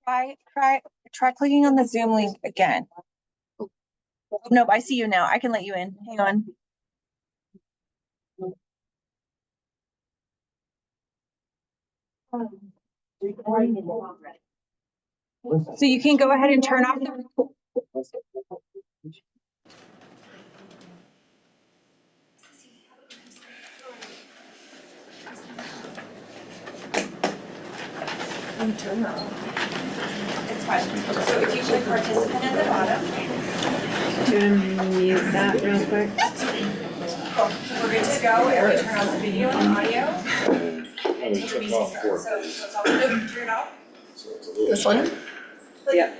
Try clicking on the Zoom link again. Nope, I see you now. I can let you in. Hang on. So you can go ahead and turn off the. Turn off. It's fine. So if you click participant at the bottom. Do you want to mute that real quick? Cool. We're good to go. And we turn on the video and audio. And take a so it's all good. Turn it off. This one? Yeah.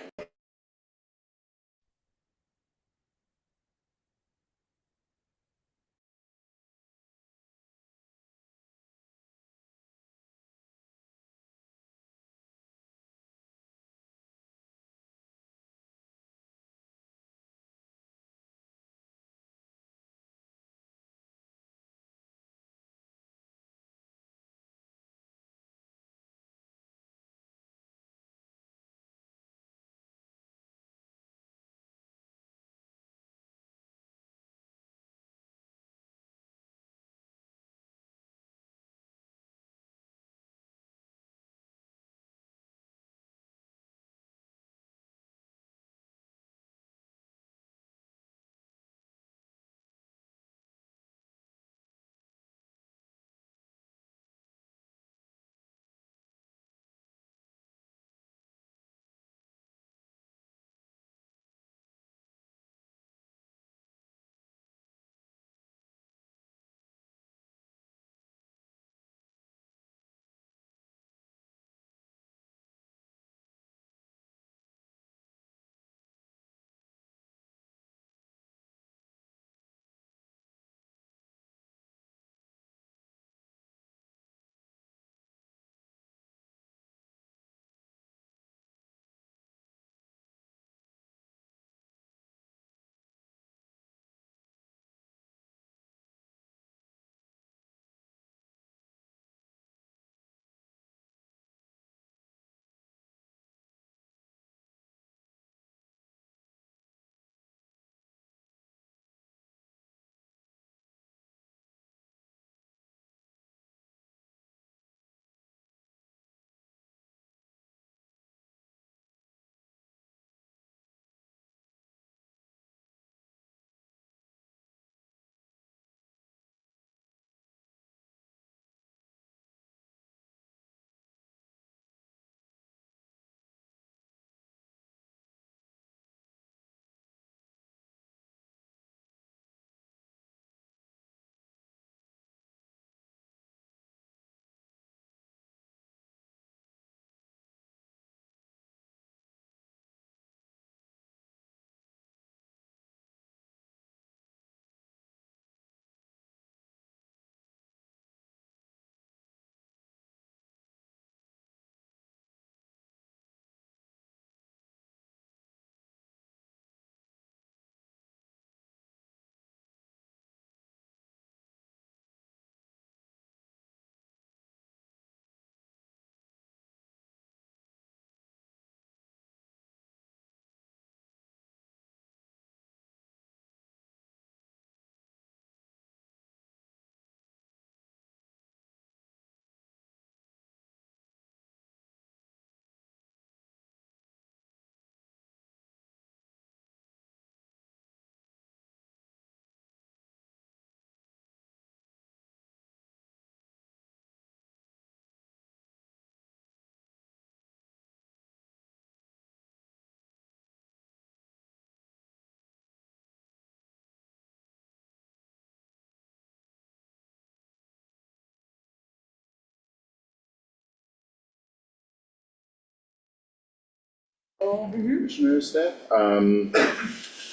Commissioners, staff.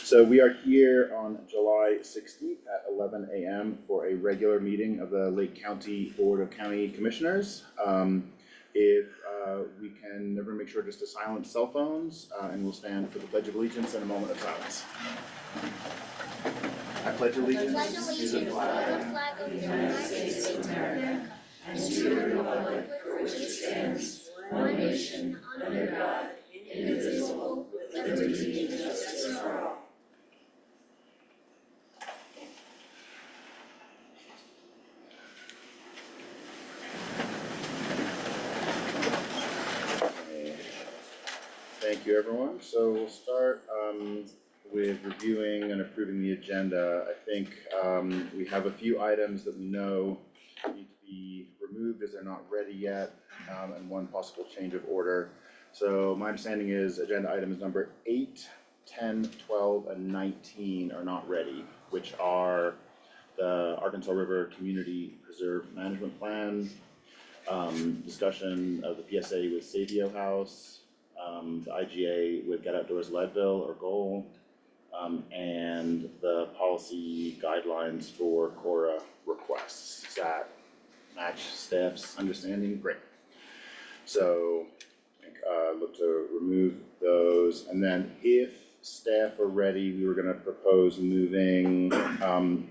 So we are here on July 16th at 11 a.m. for a regular meeting of the Lake County Board of County Commissioners. If we can never make sure just to silence cell phones, and we'll stand for the Pledge of Allegiance and a moment of silence. I pledge allegiance to the flag of the United States of America and to the republic for which it stands, one nation under God, indivisible, with liberty and justice for all. Thank you, everyone. So we'll start with reviewing and approving the agenda. I think we have a few items that we know need to be removed as they're not ready yet, and one possible change of order. So my understanding is agenda items number 8, 10, 12, and 19 are not ready, which are the Arkansas River Community Preserve Management Plan, discussion of the PSA with Savio House, the IGA with Get Outdoors Leadville or Goal, and the policy guidelines for Cora requests. Does that match staff's understanding? Great. So I think look to remove those, and then if staff are ready, we were gonna propose moving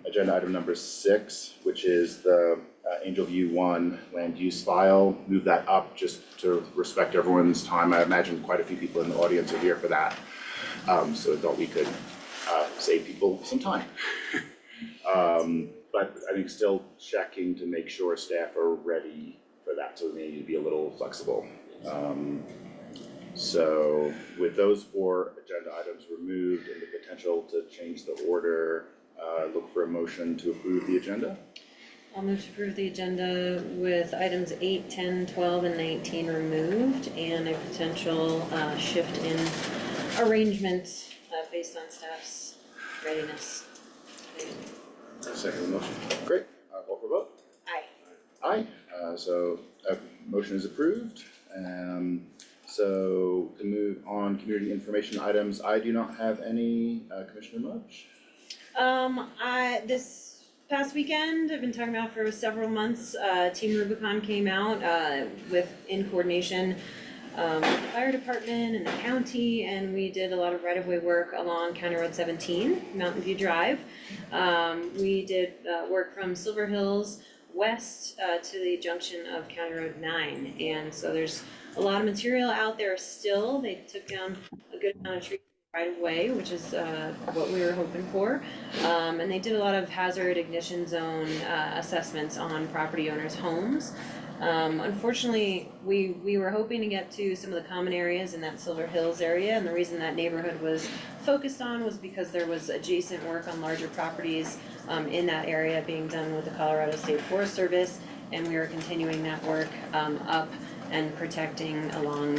agenda item number 6, which is the Angel View 1 land use file, move that up just to respect everyone's time. I imagine quite a few people in the audience are here for that, so I thought we could save people some time. But I think still checking to make sure staff are ready for that, so we need to be a little flexible. So with those 4 agenda items removed and the potential to change the order, look for a motion to approve the agenda. I'll move to approve the agenda with items 8, 10, 12, and 19 removed and a potential shift in arrangement based on staff's readiness. Second motion. Great. Call for vote. Aye. Aye. So motion is approved. So to move on community information items, I do not have any. Commissioner Mudge? This past weekend, I've been talking about for several months, Team Rubicon came out in coordination with the fire department and the county, and we did a lot of right-of-way work along County Road 17, Mountain View Drive. We did work from Silver Hills west to the junction of County Road 9, and so there's a lot of material out there still. They took down a good amount of trees right away, which is what we were hoping for. And they did a lot of hazard ignition zone assessments on property owners' homes. Unfortunately, we were hoping to get to some of the common areas in that Silver Hills area, and the reason that neighborhood was focused on was because there was adjacent work on larger properties in that area being done with the Colorado State Forest Service, and we were continuing that work up and protecting along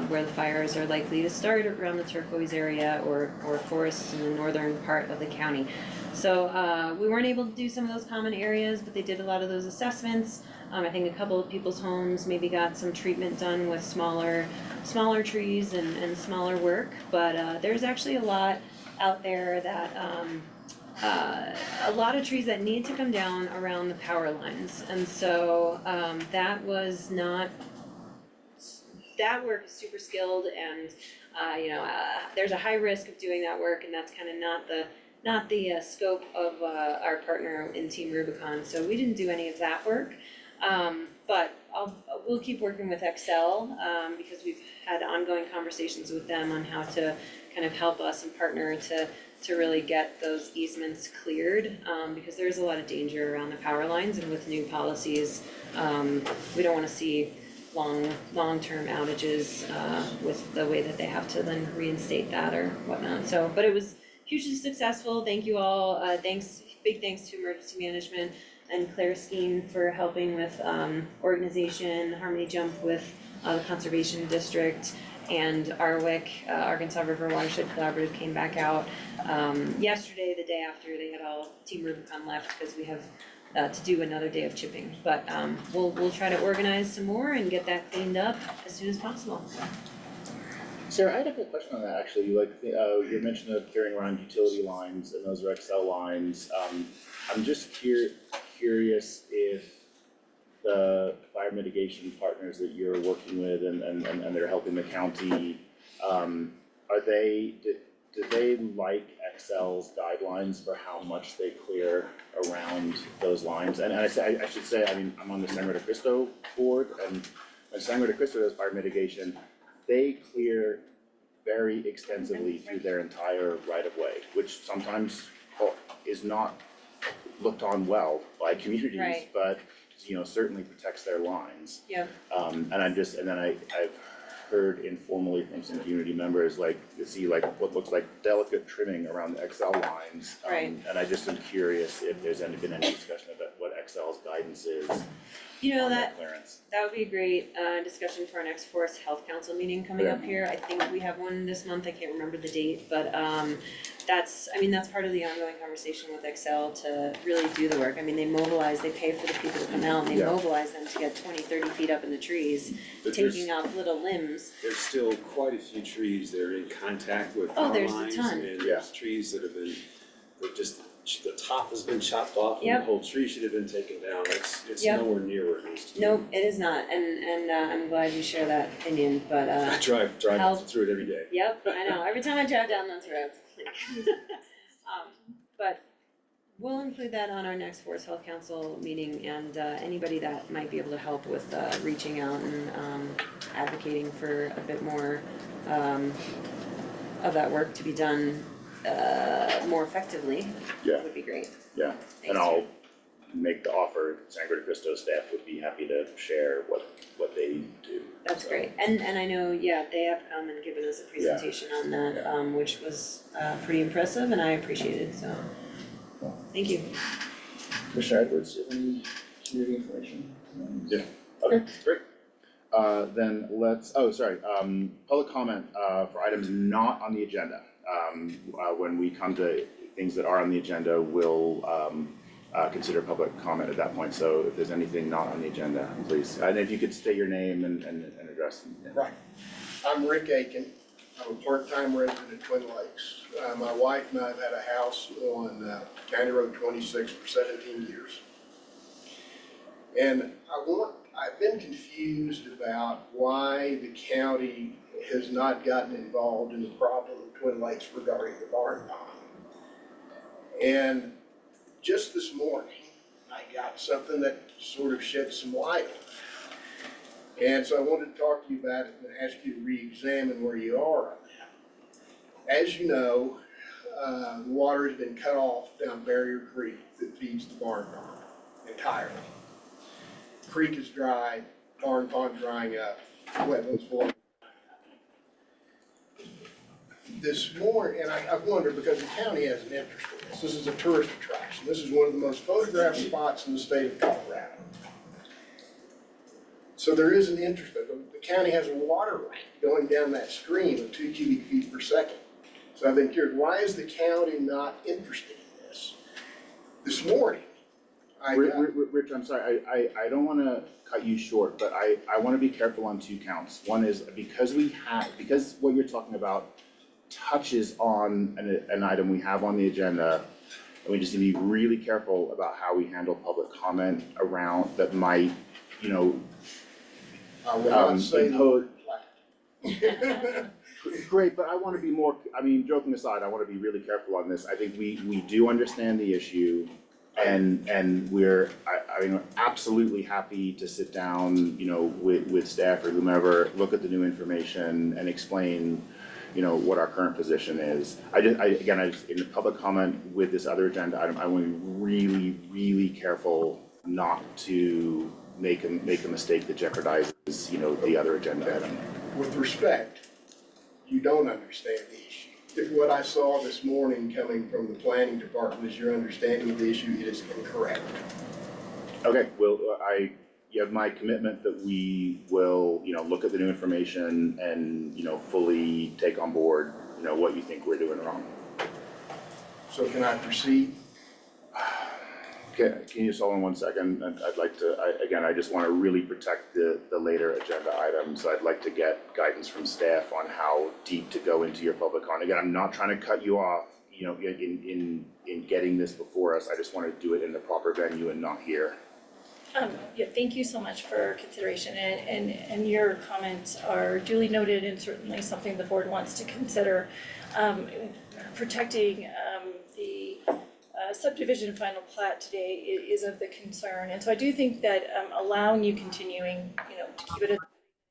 where the fires are likely to start around the Turquoise area or forests in the northern part of the county. So we weren't able to do some of those common areas, but they did a lot of those assessments. I think a couple of people's homes maybe got some treatment done with smaller trees and smaller work, but there's actually a lot out there that a lot of trees that need to come down around the power lines, and so that work is super skilled, and there's a high risk of doing that work, and that's kind of not the scope of our partner in Team Rubicon. So we didn't do any of that work, but we'll keep working with Excel because we've had ongoing conversations with them on how to kind of help us and partner to really get those easements cleared, because there's a lot of danger around the power lines, and with new policies, we don't want to see long-term outages with the way that they have to then reinstate that or whatnot. So, but it was hugely successful. Thank you all. Big thanks to emergency management and Claire Skeen for helping with organization, Harmony Jump with the Conservation District, and ARWIC, Arkansas River Watershed Collaborative, came back out yesterday, the day after they had all Team Rubicon left, because we have to do another day of chipping. But we'll try to organize some more and get that cleaned up as soon as possible. Sarah, I had a quick question on that actually. Like your mention of carrying around utility lines, and those are Excel lines. I'm just curious if the fire mitigation partners that you're working with and they're helping the county, do they like Excel's guidelines for how much they clear around those lines? And I should say, I mean, I'm on the Sangre de Cristo board, and when Sangre de Cristo does fire mitigation, they clear very extensively through their entire right of way, which sometimes is not looked on well by communities, Right. but certainly protects their lines. Yep. And I've heard informally from some community members, like, you see like what looks like delicate trimming around the XL lines. Right. And I just am curious if there's been any discussion about what XL's guidance is on that clearance. That would be a great discussion for our next Forest Health Council meeting coming up here. I think we have one this month, I can't remember the date, but that's part of the ongoing conversation with Excel to really do the work. I mean, they mobilize, they pay for the people to come out, and they mobilize them to get 20, 30 feet up in the trees, taking off little limbs. There's still quite a few trees that are in contact with power there's a lines, ton. and there's trees that have been, the top has been chopped off, and Yep. the whole tree should have been taken down. It's Yep. nowhere near where it needs to be. Nope, it is not, and I'm glad you share that opinion, but I drive Help. through it every day. yep, I know, every time I drive down those roads. But we'll include that on our next Forest Health Council meeting, and anybody that might be able to help with reaching out and advocating for a bit more of that work to be done more effectively would be great. Yeah, Thanks, and I'll make the offer. Sangre de Cristo staff would be happy to share what they do. That's great, and I know, they have come and given us a presentation on that, which was pretty impressive, and I appreciated, so, thank you. Commissioner Edwards, do you have any community information? Yeah. Okay, great. Then let's, public comment for items not on the agenda. When we come to things that are on the agenda, we'll consider public comment at that point. So if there's anything not on the agenda, please. And if you could state your name and address. Right. I'm Rick Aiken. I'm a part-time resident of Twin Lakes. My wife and I have had a house on County Road 26 for 17 years. And I've been confused about why the county has not gotten involved in the problem of Twin Lakes regarding the barn pond. And just this morning, I got something that sort of shed some light on it. And so I wanted to talk to you about it and ask you to re-examine where you are on that. As you know, the water has been cut off down Barrier Creek that feeds the barn pond entirely. The creek is dry, barn pond drying up, wetlands flowing. This morning, and I wonder, because the county has an interest in this. This is a tourist attraction. This is one of the most photographed spots in the state of Colorado. So there is an interest, but the county has a water right going down that stream of 2 cubic feet per second. So I've been curious, why is the county not interested in this? This morning, Rich, I'm sorry, I don't wanna cut you short, but I wanna be careful on 2 counts. One is because what you're talking about touches on an item we have on the agenda, and we just need to be really careful about how we handle public comment around that might, I will not say the word plat. Great, but I wanna be more, joking aside, I wanna be really careful on this. I think we do understand the issue, and we're absolutely happy to sit down, with staff or whomever, look at the new information and explain, what our current position is. I just, in the public comment with this other agenda item, I want to be really, really careful not to make a mistake that jeopardizes, the other agenda item. With respect, you don't understand the issue. If what I saw this morning coming from the planning department is your understanding of the issue, it is incorrect. Okay, well, you have my commitment that we will, look at the new information and, fully take on board, what you think we're doing wrong. So can I proceed? Okay, can you just hold on 1 second? I'd like to, I just want to really protect the later agenda items. So I'd like to get guidance from staff on how deep to go into your public comment. Again, I'm not trying to cut you off, in getting this before us. I just want to do it in the proper venue and not here. Thank you so much for consideration, and your comments are duly noted and certainly something the board wants to consider. Protecting the subdivision final plat today is of the concern, and so I do think that allowing you continuing, to keep it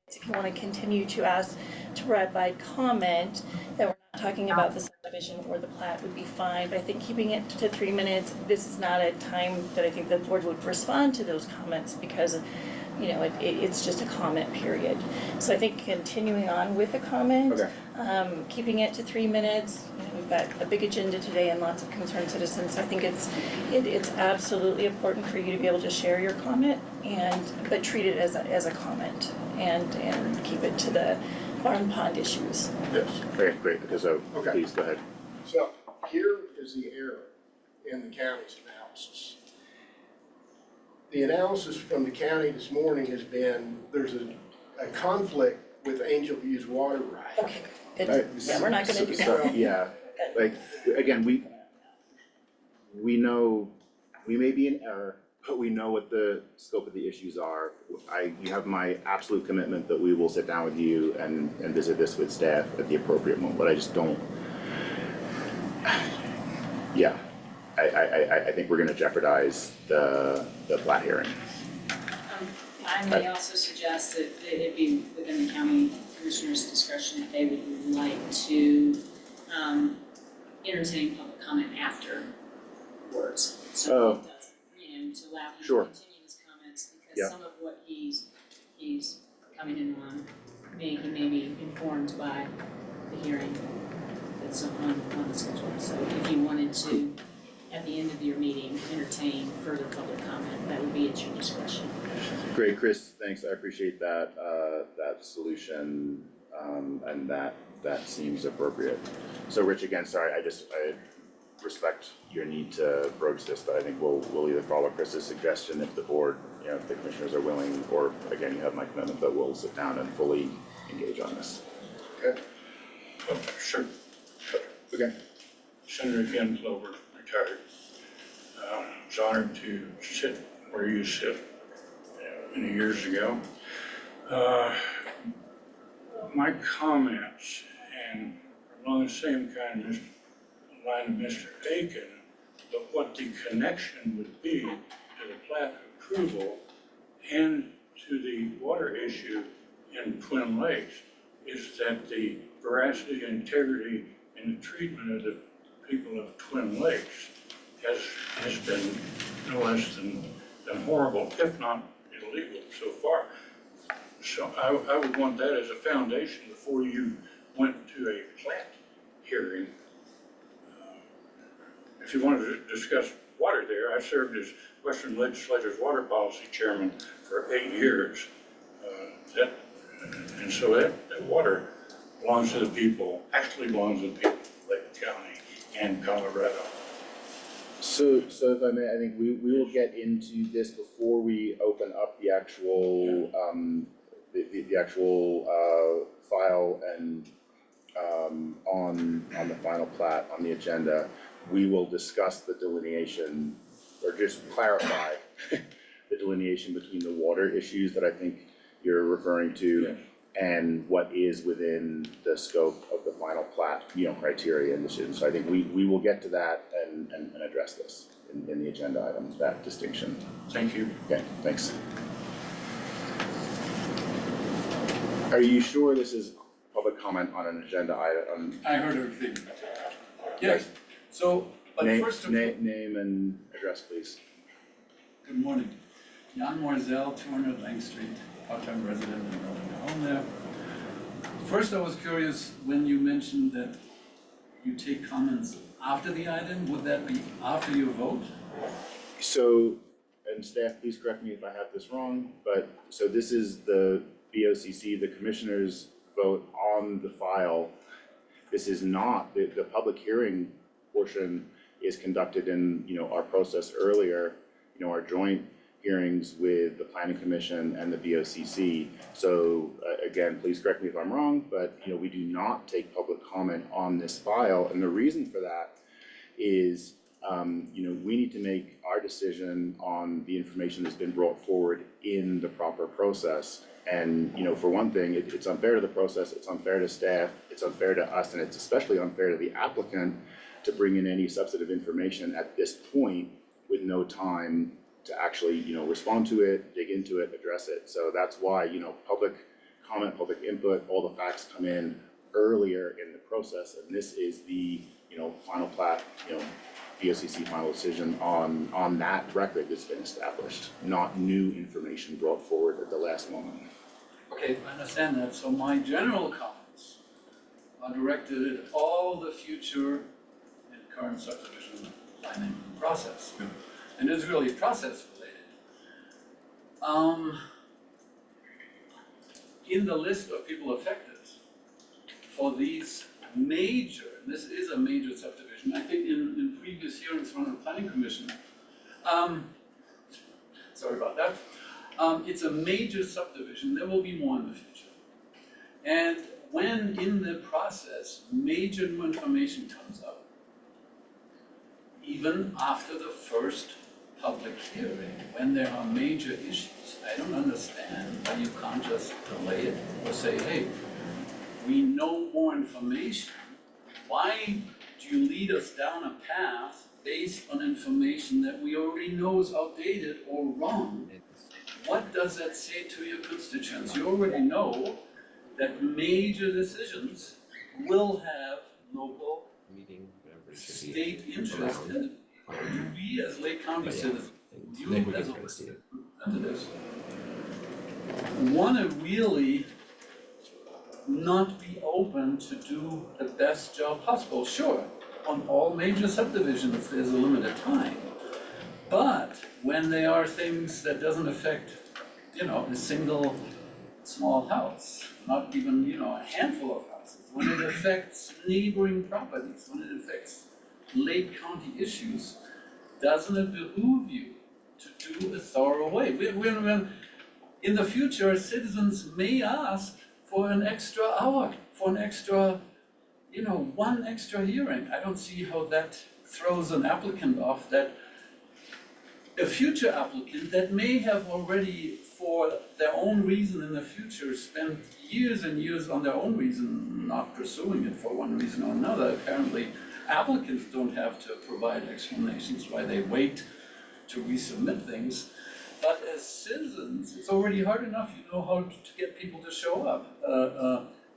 if you want to continue to ask to provide comment, that we're not talking about the subdivision or the plat would be fine, but I think keeping it to 3 minutes, this is not a time that I think the board would respond to those comments because, you know, it's just a comment period. So I think continuing on with the comment, Okay. keeping it to 3 minutes, you know, we've got a big agenda today and lots of concerned citizens. I think it's absolutely important for you to be able to share your comment but treat it as a comment and keep it to the barn pond issues. Yes. Okay, great. Okay, so Okay. please go ahead. So here is the error in the county's analysis. The analysis from the county this morning has been, there's a conflict with Angel View's water right. Okay, good. Yeah, we're not gonna do So, that. yeah, like, again, we know, we may be in error, but we know what the scope of the issues are. You have my absolute commitment that we will sit down with you and visit this with staff at the appropriate moment, but I just don't. Yeah, I think we're gonna jeopardize the plat hearing. I may also suggest that it be within the county commissioner's discretion if they would like to entertain public comment afterwards. So Oh. it doesn't, you know, to allow him to Sure. continue his comments, Yeah. because some of what he's coming in on, he may be informed by the hearing that's on the schedule. So if you wanted to, at the end of your meeting, entertain further public comment, that would be at your discretion. Great, Chris, thanks, I appreciate that, that solution, and that seems appropriate. So Rich, again, sorry, I respect your need to broach this, but I think we'll either follow Chris's suggestion if the board, you know, if the commissioners are willing, or again, you have my commitment that we'll sit down and fully engage on this. Okay. Oh, sure. Okay. Senator Ken Clover, retired. I was honored to sit where you sit many years ago. My comments, and along the same kind of line of Mr. Aiken, but what the connection would be to the plat approval and to the water issue in Twin Lakes is that the veracity, integrity, and the treatment of the people of Twin Lakes has been no less than horrible, if not illegal so far. So I would want that as a foundation before you went to a plat hearing. If you wanted to discuss water there, I served as Western Legislature's water policy chairman for 8 years. And so that water belongs to the people, actually belongs to the people of Lake County and Colorado. So if I may, I think we will get into this before we open up the actual, the actual, file and, on the final plat on the agenda. We will discuss the delineation, or just clarify the delineation between the water issues that I think you're referring to and what is within the scope of the final plat, you know, criteria and decisions. So I think we will get to that and address this in the agenda items, that distinction. Thank you. Okay, thanks. Are you sure this is public comment on an agenda item? I heard everything. Yes, so, but first of all, Name and address, please. good morning. Jan Moisel, 200 Lang Street, part-time resident and building a home there. First, I was curious when you mentioned that you take comments after the item, would that be after your vote? So, and staff, please correct me if I have this wrong, but, so this is the BOCC, the commissioners vote on the file. This is not, the public hearing portion is conducted in, you know, our process earlier, you know, our joint hearings with the planning commission and the BOCC. So again, please correct me if I'm wrong, but you know, we do not take public comment on this file, and the reason for that is you know, we need to make our decision on the information that's been brought forward in the proper process. And you know, for one thing, it's unfair to the process, it's unfair to staff, it's unfair to us, and it's especially unfair to the applicant to bring in any substantive information at this point with no time to actually, you know, respond to it, dig into it, address it. So that's why, you know, public comment, public input, all the facts come in earlier in the process, and this is the, final plat, BOCC final decision on that record that's been established, not new information brought forward at the last moment. Okay, I understand that, so my general comments are directed at all the future and current subdivision planning process. And it's really process related. In the list of people affected for these major, and this is a major subdivision, I think in previous hearings from the planning commission, sorry about that, it's a major subdivision, there will be more in the future. And when in the process major new information comes up, even after the first public hearing, when there are major issues, I don't understand why you can't just delay it or say, hey, we know more information. Why do you lead us down a path based on information that we already know is outdated or wrong? What does that say to your constituents? You already know that major decisions will have local, state interest in it. We as Lake County citizens, you as representatives, want to really not be open to do the best job possible. Sure, on all major subdivisions, there's a limited time. But when there are things that doesn't affect, a single small house, not even, a handful of houses, when it affects neighboring properties, when it affects Lake County issues, doesn't it behoove you to do a thorough way? In the future, citizens may ask for an extra hour, for an extra, one extra hearing. I don't see how that throws an applicant off, that a future applicant that may have already, for their own reason in the future, spent years and years on their own reason, not pursuing it for one reason or another. Apparently, applicants don't have to provide explanations why they wait to resubmit things. But as citizens, it's already hard enough, how to get people to show up.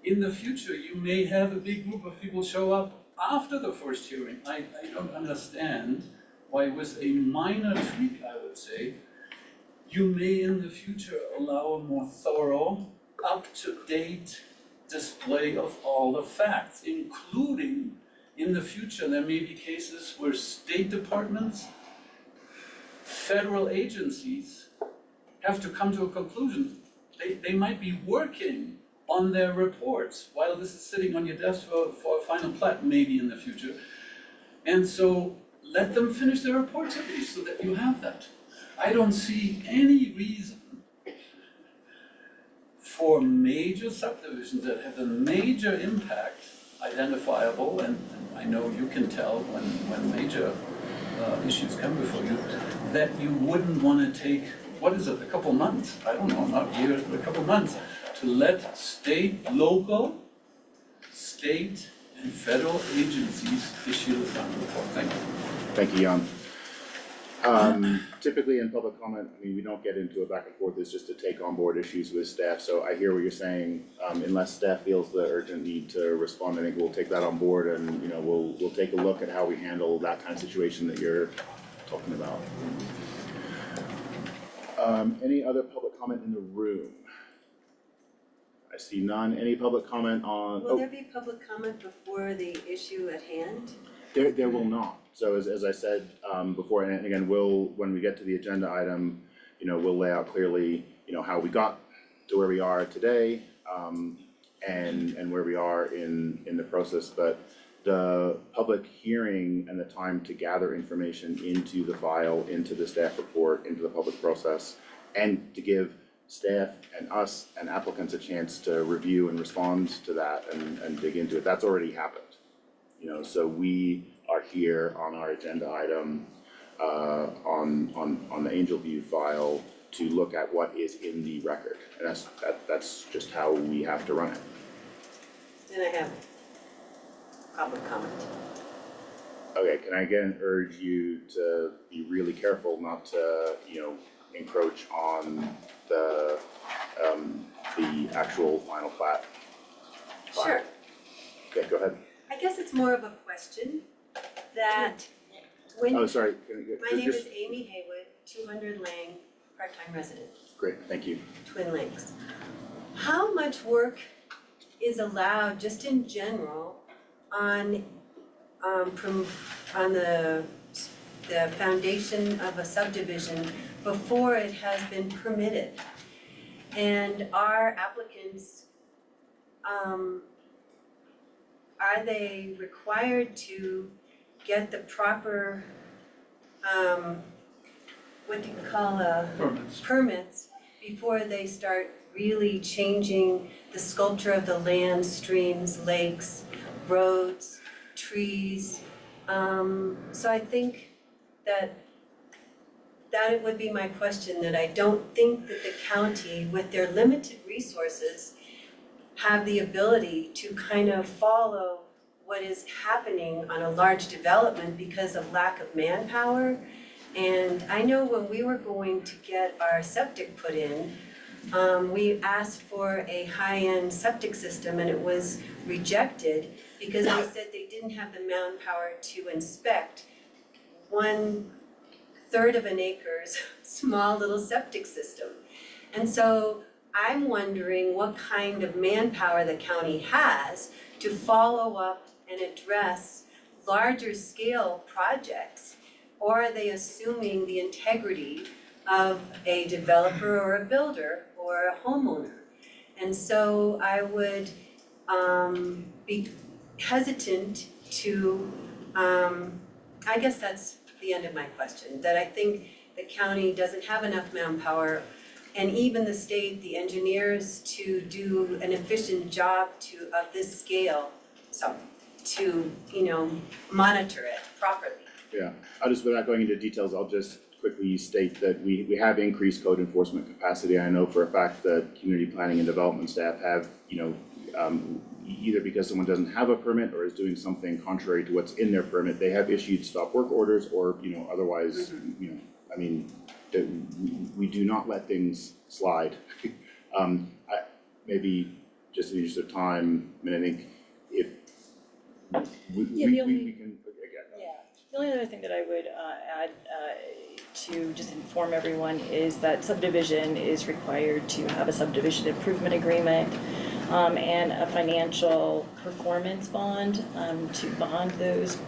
In the future, you may have a big group of people show up after the first hearing. I don't understand why with a minor tweak, I would say, you may in the future allow a more thorough, up-to-date display of all the facts, including in the future there may be cases where state departments, federal agencies have to come to a conclusion. They might be working on their reports while this is sitting on your desk for a final plat, maybe in the future. And so let them finish their reports at least so that you have that. I don't see any reason for major subdivisions that have a major impact identifiable, and I know you can tell when major issues come before you, that you wouldn't want to take, what is it, a couple months? I don't know, not years, but a couple months to let state, local, state, and federal agencies issue the final report. Thank you. Thank you, Jan. Typically in public comment, we don't get into a back and forth, it's just to take on board issues with staff, so I hear what you're saying. Unless staff feels the urgent need to respond, I think we'll take that on board and, we'll take a look at how we handle that kind of situation that you're talking about. Any other public comment in the room? I see none. Any public comment on? Will there be public comment before the issue at hand? There will not. So as I said before, and again, when we get to the agenda item, we'll lay out clearly, how we got to where we are today, and where we are in the process. But the public hearing and the time to gather information into the file, into the staff report, into the public process, and to give staff and us and applicants a chance to review and respond to that and dig into it, that's already happened. So we are here on our agenda item on the Angel View file to look at what is in the record, and that's just how we have to run it. Then I have public comment. Okay, can I again urge you to be really careful not to, encroach on the the actual final plat. Sure. Okay, go ahead. I guess it's more of a question that when, Oh, sorry. my name is Amy Haywood, 200 Lang, part-time resident, Great, thank you. Twin Lakes. How much work is allowed, just in general, on the foundation of a subdivision before it has been permitted? And are applicants, are they required to get the proper, what do you call permits before they start really changing the sculpture of the land, streams, lakes, roads, trees? So I think that would be my question, that I don't think that the county, with their limited resources, have the ability to kind of follow what is happening on a large development because of lack of manpower. And I know when we were going to get our septic put in, we asked for a high-end septic system and it was rejected because they said they didn't have the manpower to inspect 1/3 of an acre's small little septic system. And so I'm wondering what kind of manpower the county has to follow up and address larger scale projects, or are they assuming the integrity of a developer or a builder or a homeowner? And so I would be hesitant to, I guess that's the end of my question, that I think the county doesn't have enough manpower, and even the state, the engineers, to do an efficient job of this scale, so to, monitor it properly. Yeah, without going into details, I'll just quickly state that we have increased code enforcement capacity. I know for a fact that community planning and development staff have, either because someone doesn't have a permit or is doing something contrary to what's in their permit, they have issued stop work orders or, otherwise, we do not let things slide. Maybe just in the interest of time, I think if we can, The only other thing that I would add to just inform everyone is that subdivision is required to have a subdivision improvement agreement and a financial performance bond to bond those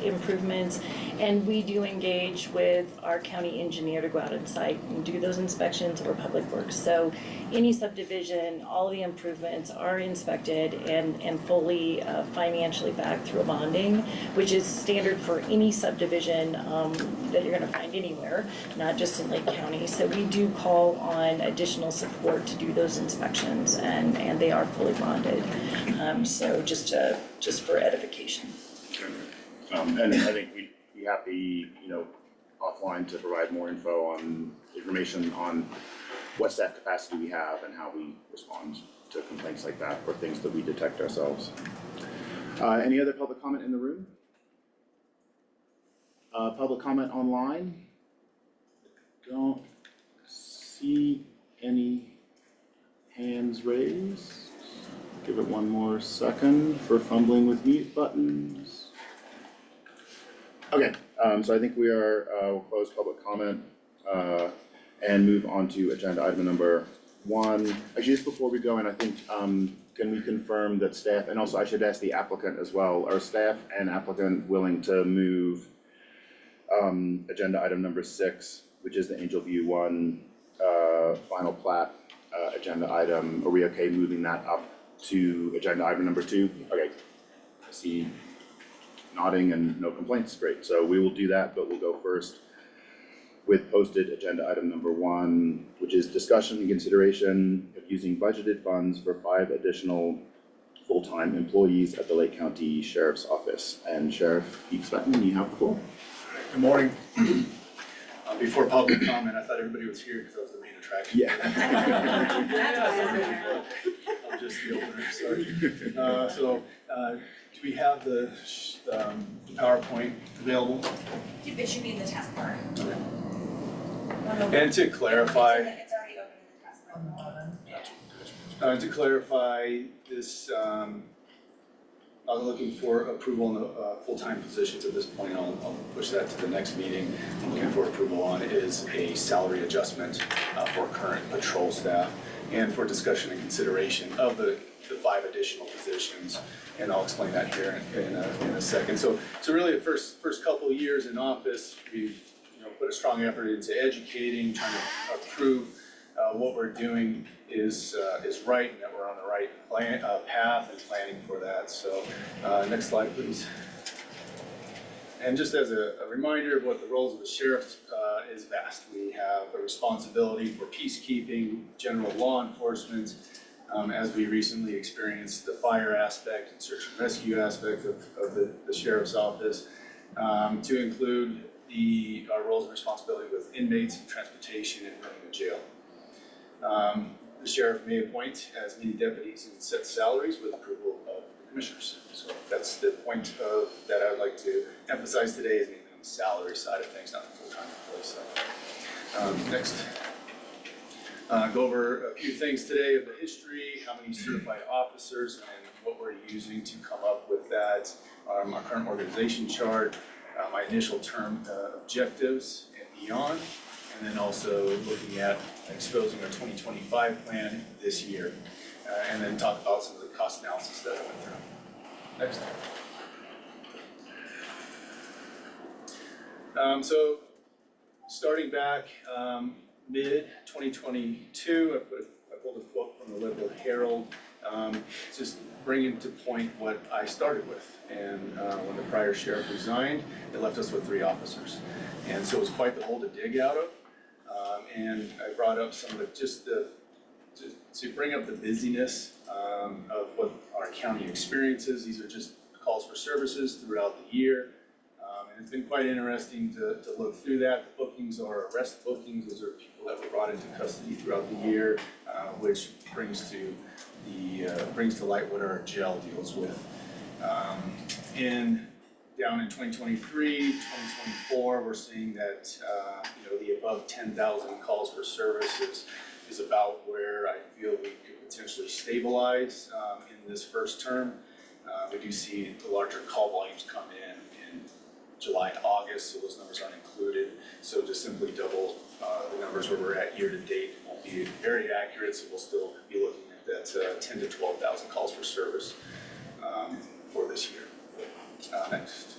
improvements. And we do engage with our county engineer to go out on site and do those inspections or public works. So any subdivision, all the improvements are inspected and fully financially backed through a bonding, which is standard for any subdivision that you're gonna find anywhere, not just in Lake County. So we do call on additional support to do those inspections, and they are fully bonded. So just for edification. and I think we'd be happy, offline to provide more information on what staff capacity we have and how we respond to complaints like that or things that we detect ourselves. Any other public comment in the room? Public comment online? Don't see any hands raised. Give it one more second for fumbling with mute buttons. Okay, so I think we'll close public comment and move on to agenda item number 1. Actually, just before we go in, I think, can we confirm that staff, and also I should ask the applicant as well, are staff and applicant willing to move agenda item number 6, which is the Angel View 1 final plat agenda item? Are we okay moving that up to agenda item number 2? Okay, I see nodding and no complaints, great. So we will do that, but we'll go first with posted agenda item number 1, which is discussion and consideration of using budgeted funds for 5 additional full-time employees at the Lake County Sheriff's Office. And Sheriff Pete Svetman, you have the floor. Good morning. Before public comment, I thought everybody was here because I was the main attraction. Yeah. I'm just the opener, sorry. So, do we have the PowerPoint available? It should be in the taskbar. And to clarify, It's already open in the taskbar. To clarify this, I'm looking for approval on the full-time positions at this point. I'll push that to the next meeting. I'm looking for approval on is a salary adjustment for current patrol staff and for discussion and consideration of the 5 additional positions. And I'll explain that here in a second. So really the first couple of years in office, we've put a strong effort into educating, trying to prove what we're doing is right and that we're on the right path and planning for that. So next slide, please. And just as a reminder of what the roles of the sheriff is vast. We have a responsibility for peacekeeping, general law enforcement, as we recently experienced the fire aspect and search and rescue aspect of the sheriff's office, to include our roles and responsibility with inmates and transportation and running the jail. The sheriff may appoint as many deputies and set salaries with approval of the commissioners. So that's the point that I would like to emphasize today is mainly on the salary side of things, not the full-time employee side. Next. Go over a few things today of the history, how many certified officers, and what we're using to come up with that, our current organization chart, my initial term objectives and beyond, and then also looking at exposing our 2025 plan this year, and then talk about some of the cost analysis that I went through. Next. So starting back mid-2022, I pulled a quote from the Liberal Herald, just bringing to point what I started with. And when the prior sheriff resigned, it left us with 3 officers. And so it was quite the hole to dig out of. And I brought up some of to bring up the busyness of what our county experiences. These are just calls for services throughout the year. And it's been quite interesting to look through that. The bookings are arrest bookings. Those are people that were brought into custody throughout the year, which brings to light what our jail deals with. Down in 2023, 2024, we're seeing that the above 10,000 calls for services is about where I feel we could potentially stabilize in this first term. We do see the larger call volumes come in July and August, so those numbers aren't included. So just simply double the numbers where we're at year to date won't be very accurate, so we'll still be looking at that 10 to 12,000 calls for service for this year. Next.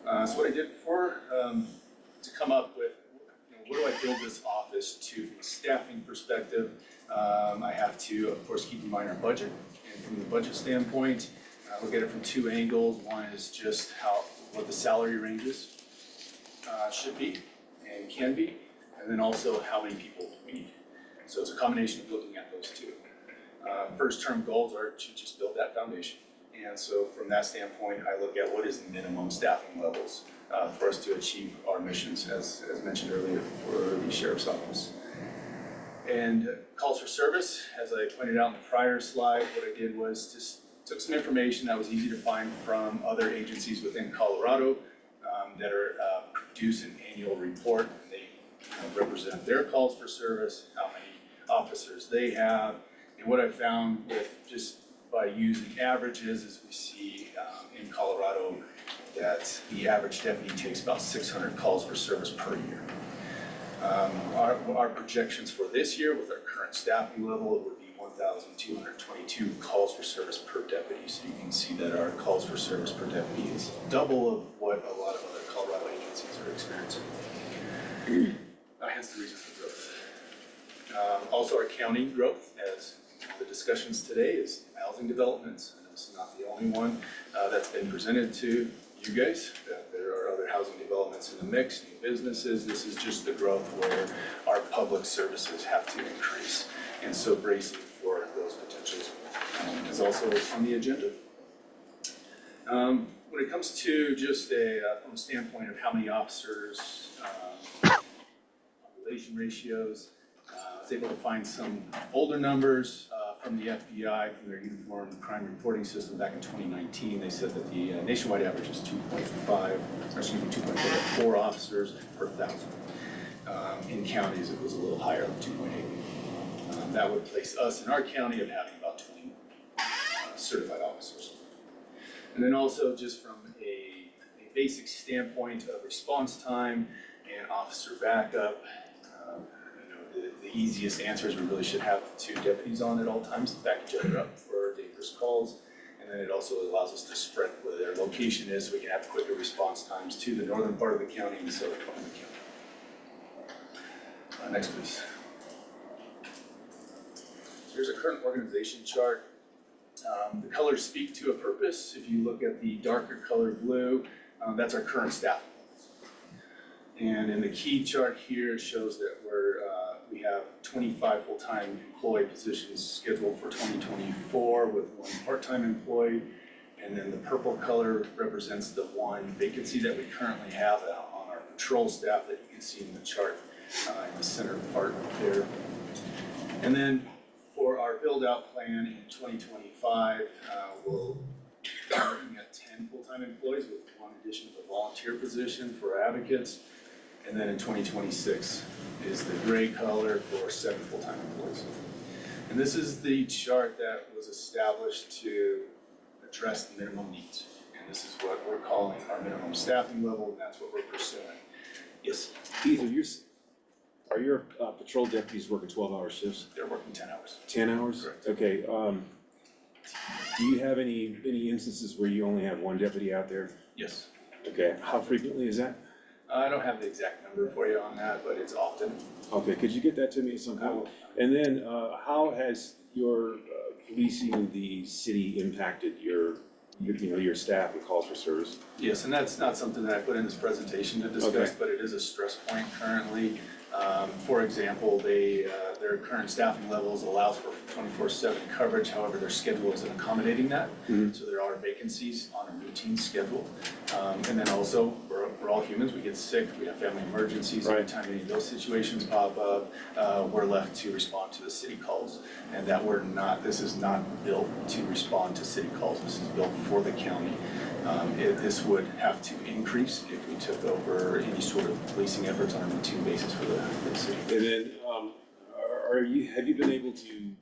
So what I did before to come up with, what do I build this office to from a staffing perspective? I have to, of course, keep in mind our budget, and from the budget standpoint, look at it from 2 angles. One is just what the salary ranges should be and can be, and then also how many people we need. So it's a combination of looking at those 2. First term goals are to just build that foundation. And so from that standpoint, I look at what is the minimum staffing levels for us to achieve our missions, as mentioned earlier, for the sheriff's office. And calls for service, as I pointed out in the prior slide, what I did was just took some information that was easy to find from other agencies within Colorado that produce an annual report. And they represent their calls for service, how many officers they have. And what I found with just by using averages is we see in Colorado that the average deputy takes about 600 calls for service per year. Our projections for this year with our current staffing level would be 1,222 calls for service per deputy. So you can see that our calls for service per deputy is double of what a lot of other Colorado agencies are experiencing. Hence the reason for growth. Also our county growth, as the discussions today, is housing developments. I know this is not the only one that's been presented to you guys. There are other housing developments in the mix, new businesses. This is just the growth where our public services have to increase. And so bracing for those potentials is also on the agenda. When it comes to just from a standpoint of how many officers, population ratios, I was able to find some older numbers from the FBI, from their Uniform Crime Reporting System back in 2019. They said that the nationwide average is 2.4 officers per 1,000. In counties, it was a little higher, like 2.8. That would place us in our county of having about 20 certified officers. And then also just from a basic standpoint of response time and officer backup, the easiest answer is we really should have 2 deputies on at all times to back each other up for dangerous calls. And then it also allows us to spread where their location is so we can have quicker response times to the northern part of the county and the southern part of the county. Next, please. So here's a current organization chart. The colors speak to a purpose. If you look at the darker color blue, that's our current staff. And in the key chart here shows that we have 25 full-time employee positions scheduled for 2024 with 1 part-time employee. And then the purple color represents the 1 vacancy that we currently have on our patrol staff that you can see in the chart in the center part there. And then for our build-out plan in 2025, we'll be looking at 10 full-time employees with 1 addition of a volunteer position for advocates. And then in 2026 is the gray color for 7 full-time employees. And this is the chart that was established to address the minimum needs. And this is what we're calling our minimum staffing level, and that's what we're pursuing. Yes? Keith, are your patrol deputies working 12-hour shifts? They're working 10 hours. 10 hours? Correct. Okay, do you have any instances where you only have 1 deputy out there? Yes. Okay, how frequently is that? I don't have the exact number for you on that, but it's often. Okay, could you get that to me at some point? And then, how has your policing the city impacted your staff and calls for service? Yes, and that's not something that I put in this presentation to discuss, Okay. but it is a stress point currently. For example, their current staffing levels allows for 24/7 coverage, however, their schedule isn't accommodating that. So there are vacancies on a routine schedule. And then also, we're all humans, we get sick, we have family emergencies, Right. anytime any of those situations pop up, we're left to respond to the city calls. And that this is not built to respond to city calls, this is built for the county. This would have to increase if we took over any sort of policing efforts on a routine basis for the city. And then, have you been able to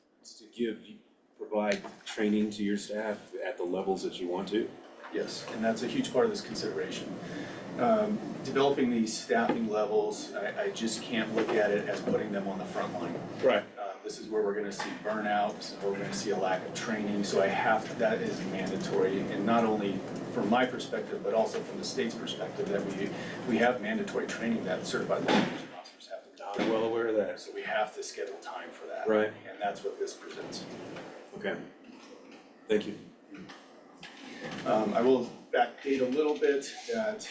provide training to your staff at the levels that you want to? Yes, and that's a huge part of this consideration. Developing these staffing levels, I just can't look at it as putting them on the front line. Right. This is where we're gonna see burnout, this is where we're gonna see a lack of training, so that is mandatory, and not only from my perspective, but also from the state's perspective, that we have mandatory training that certified law enforcement officers have to do. I'm well aware of that. So we have to schedule time for that. Right. And that's what this presents. Okay. Thank you. I will backdate a little bit that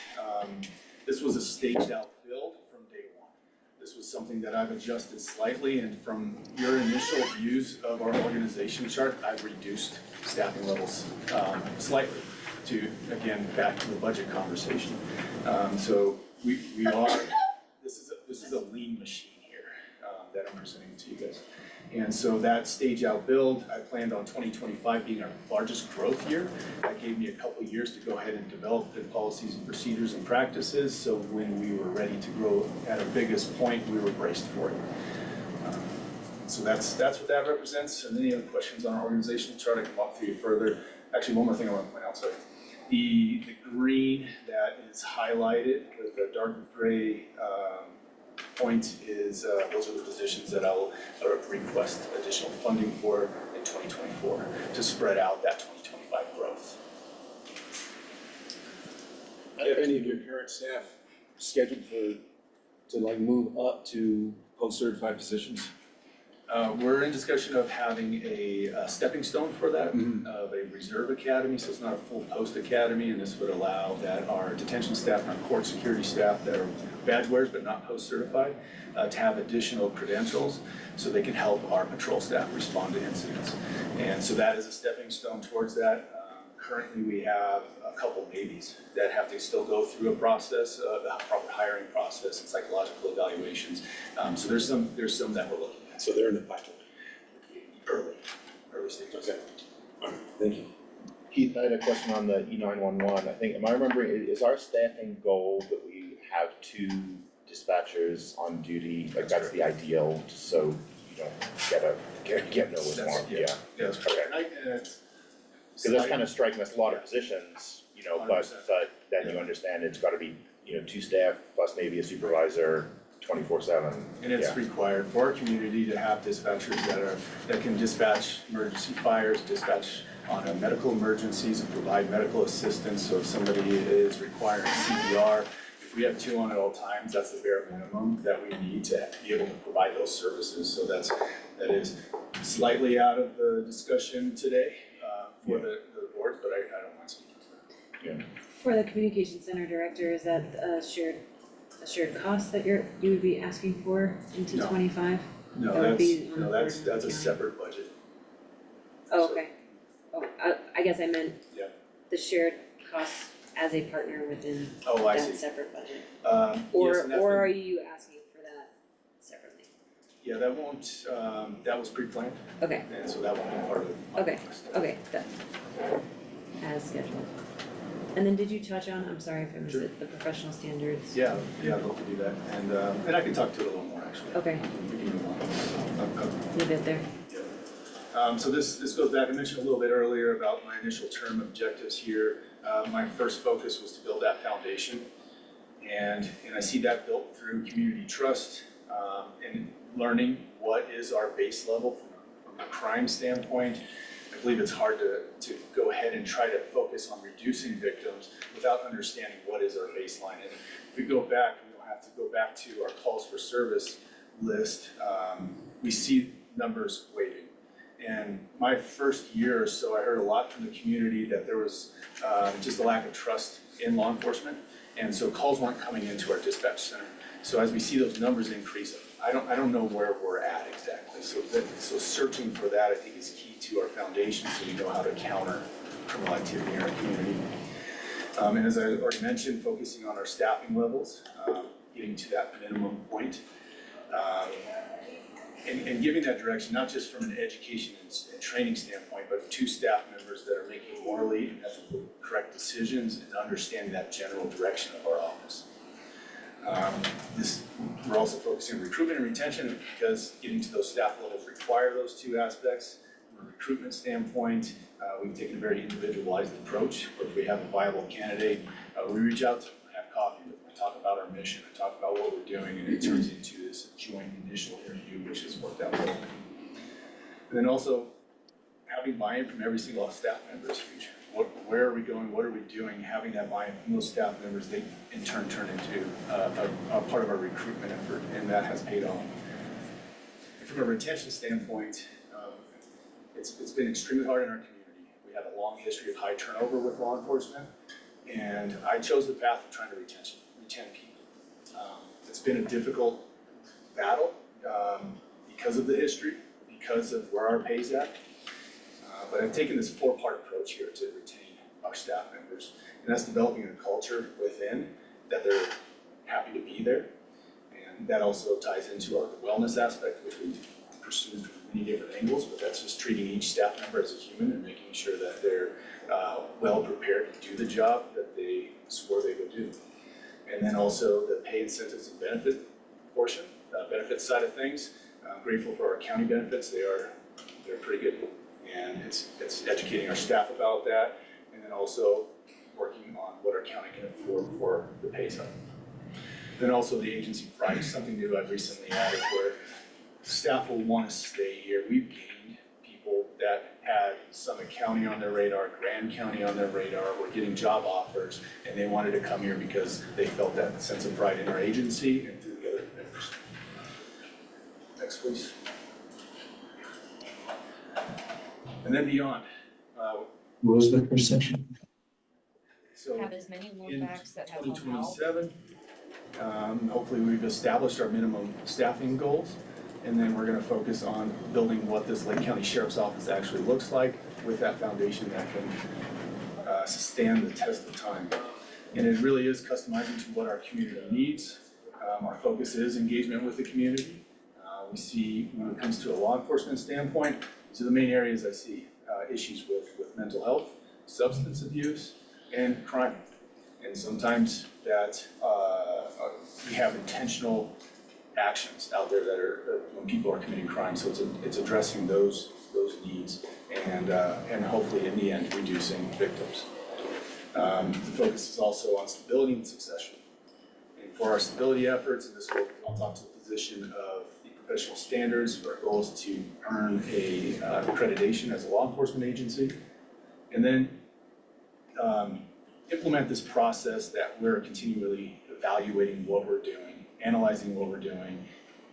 this was a staged out build from day 1. This was something that I've adjusted slightly, and from your initial views of our organization chart, I've reduced staffing levels slightly to, again, back to the budget conversation. So we are, this is a lean machine here that I'm presenting to you guys. And so that stage out build, I planned on 2025 being our largest growth year. That gave me a couple of years to go ahead and develop good policies and procedures and practices, so when we were ready to grow at our biggest point, we were braced for it. So that's what that represents. And any other questions on our organizational chart, I can walk through you further. Actually, one more thing I want to point out, sorry. The green that is highlighted with the darker gray point is, those are the positions that I will request additional funding for in 2024 to spread out that 2025 growth. Have any of your current staff scheduled to move up to post-certified positions? We're in discussion of having a stepping stone for that, of a reserve academy, so it's not a full post academy, and this would allow that our detention staff and our court security staff that are badge wearers but not post certified, to have additional credentials so they can help our patrol staff respond to incidents. And so that is a stepping stone towards that. Currently, we have a couple babies that have to still go through a process, a proper hiring process and psychological evaluations. So there's some that we're looking at. So they're in the pipeline. Early stages. Okay. All right. Thank you. Keith, I had a question on the E911. I think, am I remembering, is our staffing goal that we have 2 dispatchers on duty? Like that's the ideal, so you don't get no response, yeah. Yeah, that's correct. Okay. And it's Cause that's kind of striking us, a lot of positions, but 100%. then you understand it's gotta be, 2 staff plus maybe a supervisor 24/7. And it's Yeah. required for our community to have dispatchers that can dispatch emergency fires, dispatch on medical emergencies and provide medical assistance. So if somebody is requiring CPR, if we have 2 on at all times, that's the bare minimum that we need to be able to provide those services. So that is slightly out of the discussion today, for the board, but I don't mind speaking to that. For the communication center director, is that a shared cost that you would be asking for into No. 25? No, That would be on the that's board of a the separate budget. Oh, So- okay. Oh, I guess I meant Yeah. the shared costs as a partner within Oh, I that see. separate budget. Yes, Or, and that's or been- are you asking for that separately? Yeah, that won't, that was pre-planned, Okay, and so that won't be part of it. okay, done. As scheduled. And then did you touch on, I'm sorry if I missed Sure. it, the professional standards? Yeah, I'd love to do that, and I can talk to it a little more, actually. Okay, We can move on. leave it there. So this goes back, I mentioned a little bit earlier about my initial term objectives here. My first focus was to build that foundation, and I see that built through community trust, and learning what is our base level from a crime standpoint. I believe it's hard to go ahead and try to focus on reducing victims without understanding what is our baseline. And if we go back, we don't have to go back to our calls for service list, we see numbers waving. And my first year or so, I heard a lot from the community that there was just a lack of trust in law enforcement. And so calls weren't coming into our dispatch center. So as we see those numbers increase, I don't know where we're at exactly. So searching for that, I think, is key to our foundation, so we know how to counter criminal activity in our community. And as I already mentioned, focusing on our staffing levels, getting to that minimum point. And giving that direction, not just from an education and training standpoint, but to staff members that are making morally and ethically correct decisions and understanding that general direction of our office. We're also focusing on recruitment and retention because getting to those staff levels require those 2 aspects. From a recruitment standpoint, we've taken a very individualized approach. Where if we have a viable candidate, we reach out to them, have coffee with them, talk about our mission, talk about what we're doing, and it turns into this joint initial interview, which has worked out well. And then also having buy-in from every single staff member is huge. Where are we going? What are we doing? Having that buy-in from those staff members, they in turn turn into a part of our recruitment effort, and that has paid off. And from a retention standpoint, it's been extremely hard in our community. We have a long history of high turnover with law enforcement, and I chose the path of trying to retain people. It's been a difficult battle because of the history, because of where our pay's at. But I've taken this 4-part approach here to retain our staff members. And that's developing a culture within that they're happy to be there. And that also ties into our wellness aspect, which we've pursued from many different angles, but that's just treating each staff member as a human and making sure that they're well prepared to do the job that they swore they would do. And then also the pay incentives and benefit portion, benefits side of things. I'm grateful for our county benefits. They're pretty good. And it's educating our staff about that, and then also working on what our county can afford for the pay side. Then also the agency pride, something new I've recently added where staff will want to stay here. We've gained people that had Summit County on their radar, Grand County on their radar, were getting job offers, and they wanted to come here because they felt that sense of pride in our agency and through the other members. Next, please. And then beyond. What was the first section? So Have as many look in backs that have home health. 2027, hopefully we've established our minimum staffing goals. And then we're gonna focus on building what this Lake County Sheriff's Office actually looks like with that foundation that can stand the test of time. And it really is customizing to what our community needs. Our focus is engagement with the community. We see when it comes to a law enforcement standpoint, these are the main areas I see issues with mental health, substance abuse, and crime. And sometimes that we have intentional actions out there that are, when people are committing crime. So it's addressing those needs and hopefully in the end, reducing victims. The focus is also on stability and succession. And for our stability efforts, and I'll talk to the position of the professional standards, our goal is to earn a accreditation as a law enforcement agency. And then implement this process that we're continually evaluating what we're doing, analyzing what we're doing,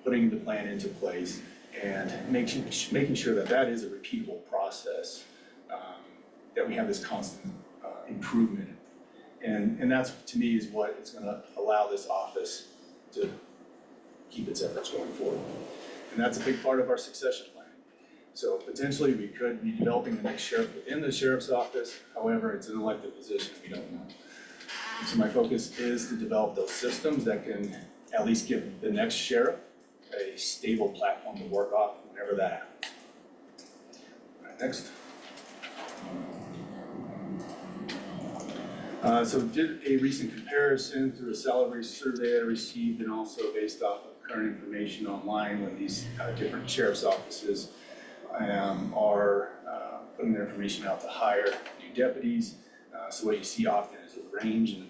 putting the plan into place, and making sure that that is a repeatable process, that we have this constant improvement. And that's, to me, is what is gonna allow this office to keep its efforts going forward. And that's a big part of our succession plan. So potentially we could be developing the next sheriff within the sheriff's office. However, it's an elected position, we don't know. So my focus is to develop those systems that can at least give the next sheriff a stable platform to work off whenever that happens. All right, next. So did a recent comparison through a salary survey I received, and also based off of current information online when these different sheriff's offices are putting their information out to hire new deputies. So what you see often is a range, and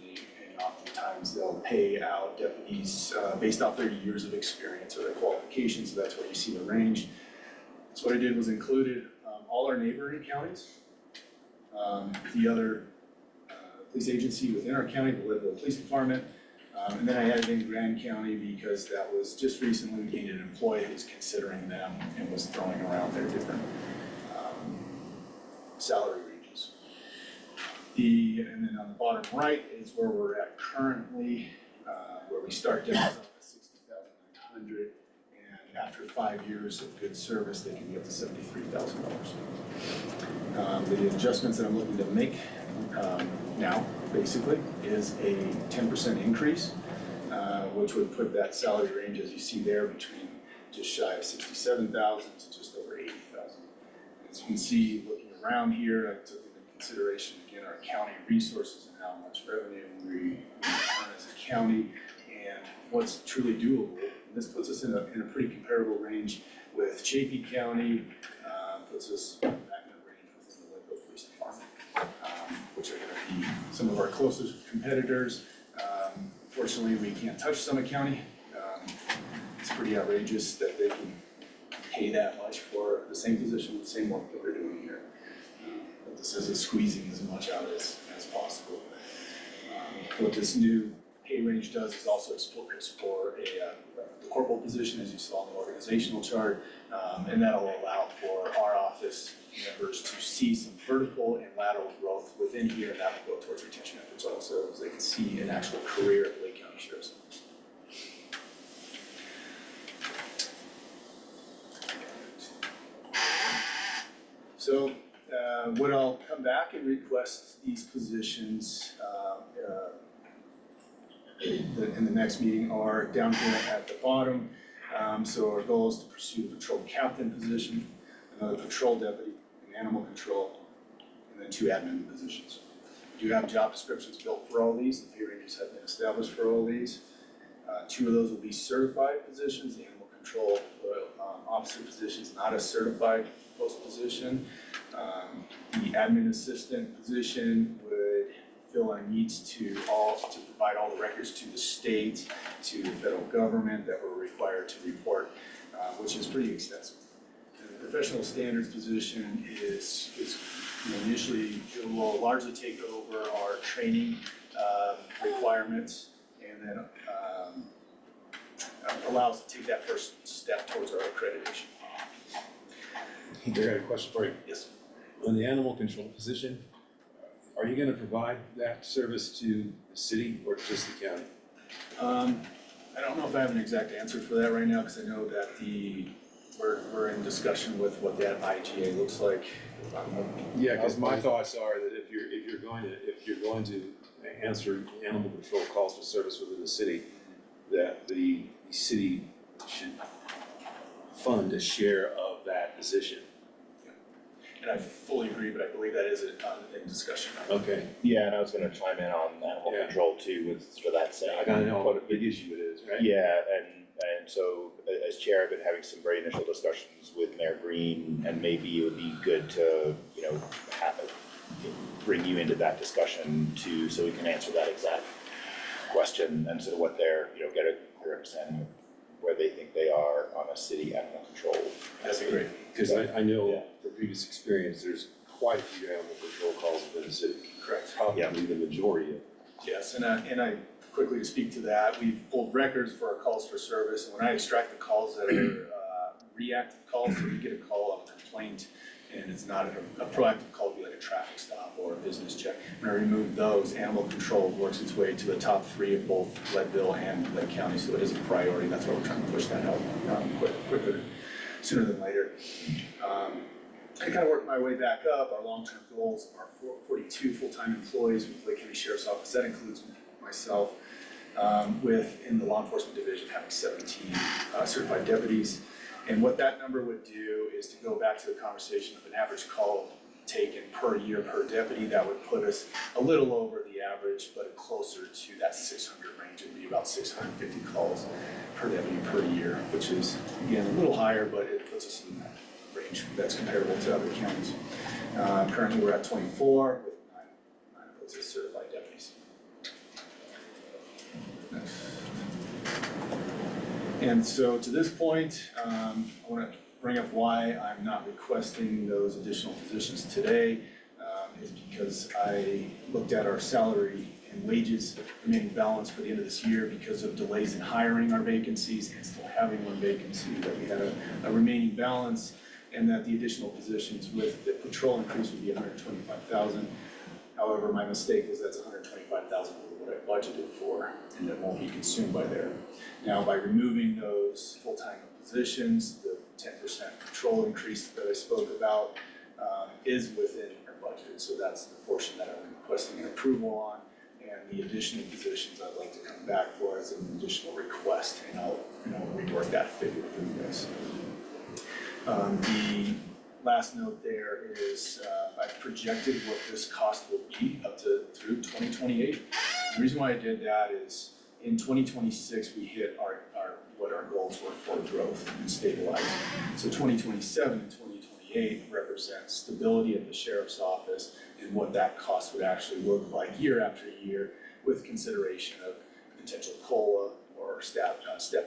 oftentimes they'll pay out deputies based off their years of experience or their qualifications, so that's where you see the range. So what I did was included all our neighboring counties, the other police agency within our county, the Leadville Police Department, and then I added in Grand County because that was just recently we gained an employee who was considering them and was throwing around their different salary ranges. And then on the bottom right is where we're at currently, where we start down at $60,900, and after 5 years of good service, they can get to $73,000. The adjustments that I'm looking to make now, basically, is a 10% increase, which would put that salary range, as you see there, between just shy of $67,000 to just over $80,000. As you can see, looking around here, I took into consideration, again, our county resources and how much revenue we earn as a county and what's truly doable. And this puts us in a pretty comparable range with Chaffee County, puts us back in the range within the Leadville Police Department, which are going to be some of our closest competitors. Fortunately, we can't touch Summit County. It's pretty outrageous that they can pay that much for the same position, the same work that we're doing here. But this is squeezing as much out as possible. What this new pay range does is also explore the corporal position, as you saw in the organizational chart, and that'll allow for our office members to see some vertical and lateral growth within here, and that will go towards retention efforts also, so they can see an actual career at Lake County Sheriff's Office. So what I'll come back and request these positions in the next meeting are down here at the bottom. So our goal is to pursue the patrol captain position, another patrol deputy, an animal control, and then 2 admin positions. We do have job descriptions built for all these. The pay ranges have been established for all these. 2 of those will be certified positions. The animal control officer position is not a certified post position. The admin assistant position would fill our needs to provide all the records to the state, to the federal government that we're required to report, which is pretty extensive. And the professional standards position is initially, it will largely take over our training requirements, and then allow us to take that first step towards our accreditation. I got a question for you. Yes. On the animal control position, are you gonna provide that service to the city or just the county? I don't know if I have an exact answer for that right now, because I know that we're in discussion with what that IGA looks like. Yeah, because my thoughts are that if you're going to answer animal control calls for service within the city, that the city should fund a share of that position. And I fully agree, but I believe that is in discussion. Okay. Yeah, and I was gonna chime in on animal control too, with sort of that same. I gotta know what a big issue it is, right? Yeah, and so as chair, I've been having some very initial discussions with Mayor Green, and maybe it would be good to, bring you into that discussion too, so we can answer that exact question and sort of what they're, get a clear understanding of where they think they are on a city animal control. That's great. Because I know from previous experience, there's quite a few animal control calls within the city, Correct. probably the majority of them. Yes, and I quickly to speak to that, we've pulled records for our calls for service, and when I extract the calls that are reactive calls, so we get a call on a complaint, and it's not a proactive call, it'd be like a traffic stop or a business check. When I remove those, animal control works its way to the top 3 of both Leadville and Lake County, so it is a priority. That's why we're trying to push that out quicker, sooner than later. I kind of worked my way back up. Our long-term goals are 42 full-time employees with Lake County Sheriff's Office. That includes myself, within the law enforcement division having 17 certified deputies. And what that number would do is to go back to the conversation of an average call taken per year per deputy. That would put us a little over the average, but closer to that 600 range. It'd be about 650 calls per deputy per year, which is, again, a little higher, but it puts us in that range that's comparable to other counties. Currently, we're at 24 with 9 of those as certified deputies. Next. And so to this point, I want to bring up why I'm not requesting those additional positions today, is because I looked at our salary and wages remaining balance for the end of this year because of delays in hiring our vacancies and still having one vacancy, that we had a remaining balance, and that the additional positions with the patrol increase would be $125,000. However, my mistake was that's $125,000 what I budgeted for, and that won't be consumed by there. Now, by removing those full-time positions, the 10% patrol increase that I spoke about is within our budget. So that's the portion that I'm requesting an approval on, and the additional positions I'd like to come back for as an additional request, and I'll rework that figure for you guys. The last note there is I've projected what this cost will be up to through 2028. The reason why I did that is in 2026 we hit our what our goals were for growth and stabilizing. So 2027 and 2028 represent stability at the sheriff's office and what that cost would actually look like year after year, with consideration of potential COLA or step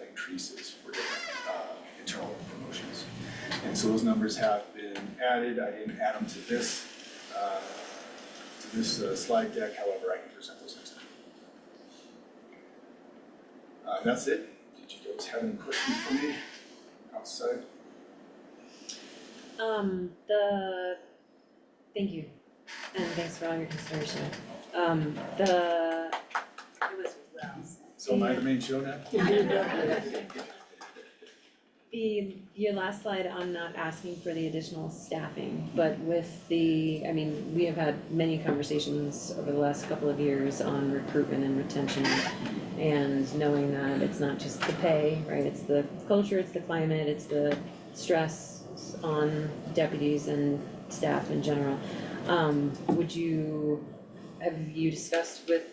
increases for different internal promotions. And so those numbers have been added. I didn't add them to this slide deck, however, I can present those next time. That's it. Did you guys have any questions for me outside? Thank you, and thanks for all your consideration. It was well said. So am I the main show now? Your last slide, I'm not asking for the additional staffing, but with we have had many conversations over the last couple of years on recruitment and retention, and knowing that it's not just the pay, right? It's the culture, it's the climate, it's the stress on deputies and staff in general. Have you discussed with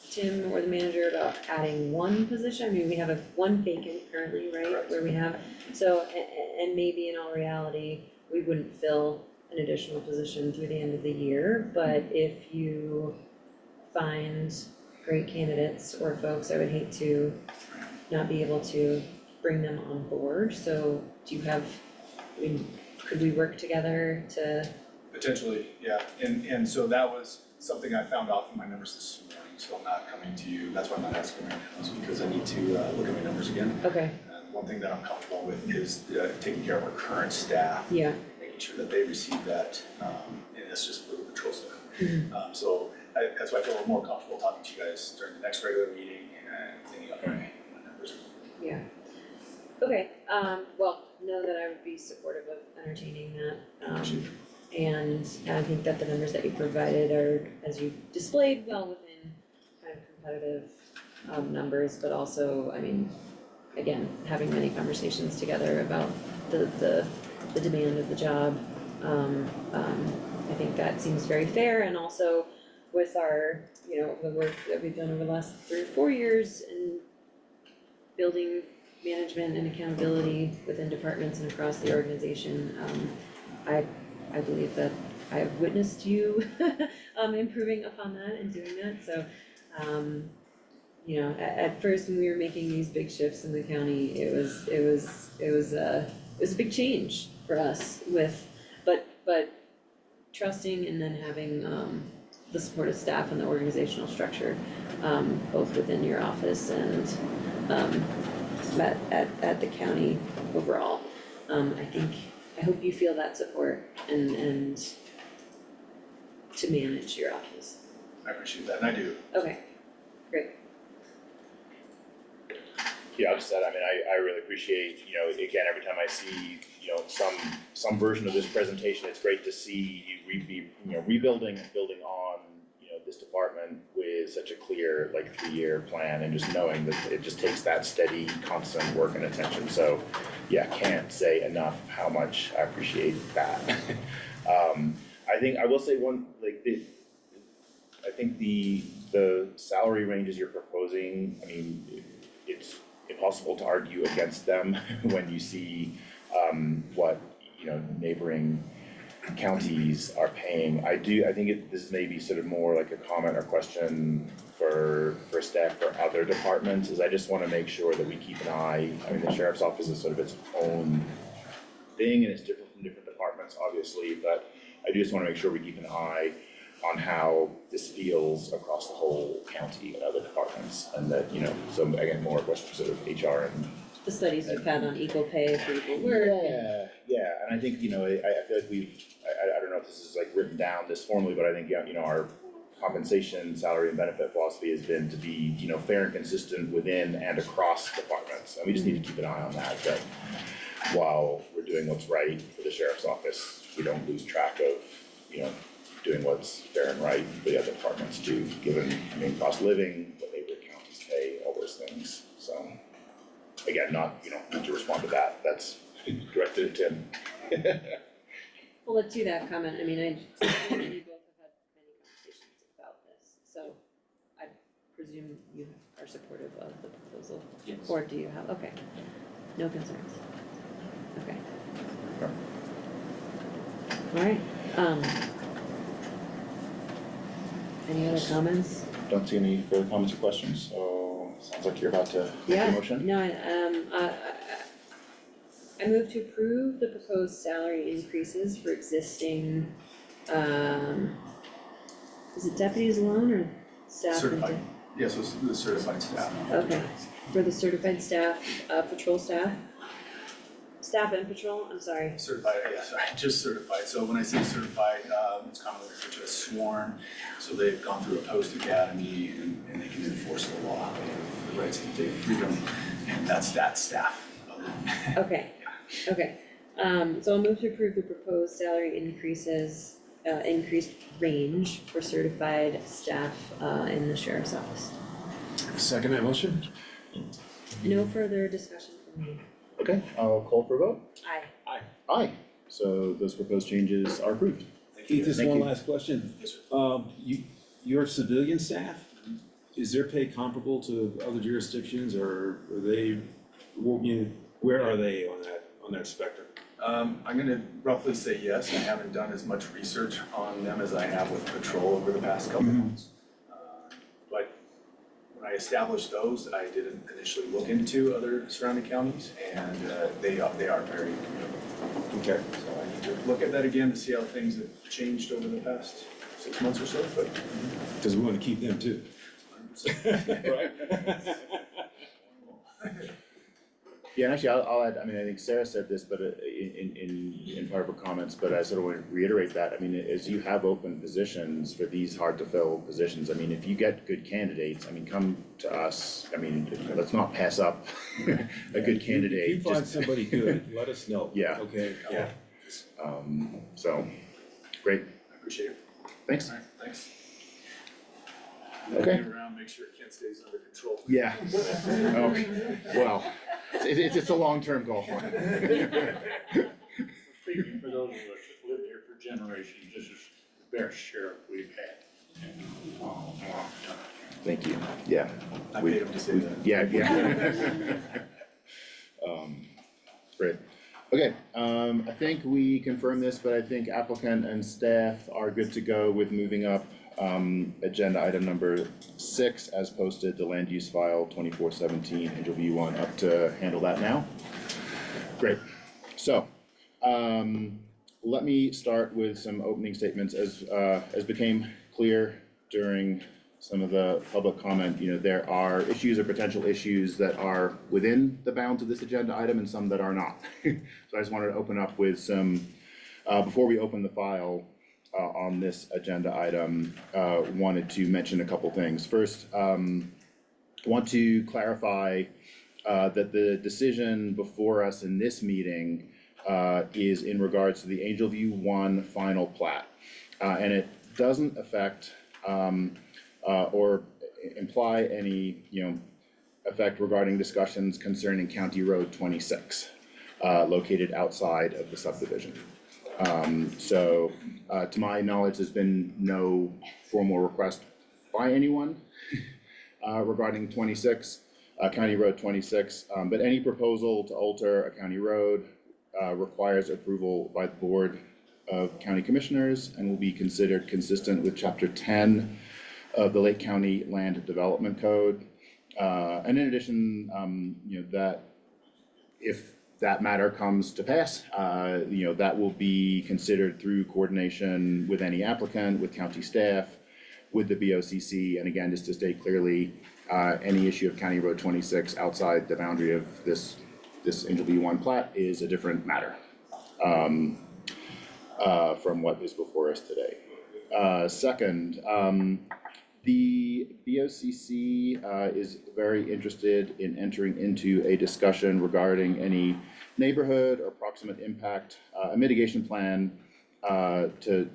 Tim or the manager about adding one position? I mean, we have one vacant currently, right? Correct. Where we have, so, and maybe in all reality, we wouldn't fill an additional position through the end of the year, but if you find great candidates or folks, I would hate to not be able to bring them on board. So do you have, could we work together to? Potentially, yeah. And so that was something I found off in my numbers this morning, so I'm not coming to you, that's why I'm not asking right now, is because I need to look at my numbers again. Okay. And one thing that I'm comfortable with is taking care of our current staff. Yeah. Making sure that they receive that, and that's just for the patrol staff. Mm-hmm. So that's why I feel more comfortable talking to you guys during the next regular meeting and thinking, okay, my numbers are. Yeah. Okay, well, know that I would be supportive of entertaining that. And I think that the numbers that you provided are, as you displayed, well within kind of competitive numbers, but also, again, having many conversations together about the demand of the job. I think that seems very fair, and also with our, the work that we've done over the last 3 or 4 years in building management and accountability within departments and across the organization. I believe that I have witnessed you improving upon that and doing that, so, you know, at first when we were making these big shifts in the county, it was a big change for us but trusting and then having, the support of staff and the organizational structure, both within your office and, at the county overall. I hope you feel that support and to manage your office. I appreciate that, and I do. Okay, great. Yeah, I'll just add, I mean, I really appreciate, you know, again, every time I see, you know, some version of this presentation, it's great to see you rebuilding and building on, you know, this department with such a clear, like, 3-year plan, and just knowing that it just takes that steady, constant work and attention. So, yeah, can't say enough how much I appreciate that. I think, I will say one, like, I think the salary ranges you're proposing, I mean, it's impossible to argue against them when you see what, you know, neighboring counties are paying. I think this may be sort of more like a comment or question for staff for other departments, is I just wanna make sure that we keep an eye. I mean, the sheriff's office is sort of its own thing and it's different from different departments, obviously, but I do just wanna make sure we keep an eye on how this feels across the whole county and other departments, and that, you know, so again, more a question for sort of HR and. The studies we've had on equal pay for equal work. Yeah, and I think, you know, I feel like I don't know if this is like written down this formally, but I think, you know, our compensation, salary and benefit philosophy has been to be, you know, fair and consistent within and across departments, and we just need to keep an eye on that while we're doing what's right for the sheriff's office, we don't lose track of, you know, doing what's fair and right for the other departments too, given, I mean, cost of living, what neighboring counties pay, all those things, so. Again, not, you know, need to respond to that, that's directed at Tim. Well, to that comment, I mean, you both have had many conversations about this, so I presume you are supportive of the proposal? Yes. Or do you have, okay, no concerns? Okay. Alright, any other comments? Don't see any further comments or questions, so sounds like you're about to make a motion. No, I move to approve the proposed salary increases for existing, is it deputies alone or staff? Certified, yes, so it's the certified staff. Okay, for the certified staff, patrol staff? Staff and patrol, I'm sorry. Certified, yeah, sorry, just certified. So when I say certified, it's commonly referred to as sworn. So they've gone through a post academy and they can enforce the law. They have the rights to take freedom, and that's that staff alone. Okay, okay. So I'll move to approve the proposed salary increases, increased range for certified staff, in the sheriff's office. Second that motion? No further discussion from me. Okay, I'll call for a vote. Aye. Aye, so those proposed changes are approved. Keith, just Thank one you. last question. Yes, sir. Your civilian staff, is their pay comparable to other jurisdictions, or are they, where are they on that spectrum? I'm gonna roughly say yes. I haven't done as much research on them as I have with patrol over the past couple months. But when I established those, I did initially look into other surrounding counties, and they are very comparable. Okay. So I need to look at that again to see how things have changed over the past 6 months or so, but. Because we want to keep them too. 100%. Yeah, and actually, I'll add, I mean, I think Sarah said this, but in part of her comments, but I sort of want to reiterate that, I mean, as you have open positions for these hard to fill positions, I mean, if you get good candidates, I mean, come to us, I mean, let's not pass up a good candidate. If you find just- somebody good, let us know. Yeah. Okay, yeah. So, great, I appreciate it. thanks. All right, thanks. Okay. Hang around, make sure Kent stays under control. Yeah. Okay, well, it's a long-term goal. Speaking for those of us that lived here for generations, this is the best sheriff we've had in a long, long time. Thank you, yeah. I paid him to say that. Yeah. Great. Okay, I think we confirmed this, but I think applicant and staff are good to go with moving up agenda item number 6 as posted, the land use file 2417, Angel View 1, up to handle that now. Great. So, let me start with some opening statements. As became clear during some of the public comment, there are issues or potential issues that are within the bounds of this agenda item and some that are not. So I just wanted to open up with some, before we open the file on this agenda item, wanted to mention a couple things. First, want to clarify that the decision before us in this meeting is in regards to the Angel View 1 final plat. And it doesn't affect or imply any, effect regarding discussions concerning County Road 26, located outside of the subdivision. So, to my knowledge, there's been no formal request by anyone regarding 26, County Road 26, but any proposal to alter a county road requires approval by the Board of County Commissioners and will be considered consistent with Chapter 10 of the Lake County Land Development Code. And in addition, that if that matter comes to pass, that will be considered through coordination with any applicant, with county staff, with the BOCC, and again, just to state clearly, any issue of County Road 26 outside the boundary of this Angel View 1 plat is a different matter from what is before us today. Second, the BOCC is very interested in entering into a discussion regarding any neighborhood or proximate impact, a mitigation plan to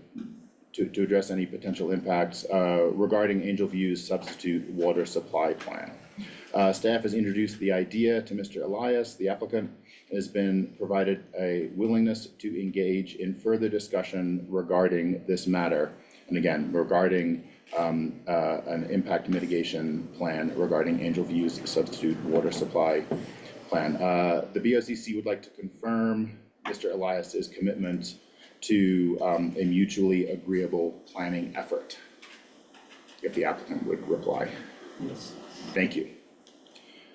address any potential impacts regarding Angel View's substitute water supply plan. Staff has introduced the idea to Mr. Elias, the applicant, and has been provided a willingness to engage in further discussion regarding this matter. And again, regarding an impact mitigation plan regarding Angel View's substitute water supply plan. The BOCC would like to confirm Mr. Elias's commitment to a mutually agreeable planning effort, if the applicant would reply. Yes. Thank you.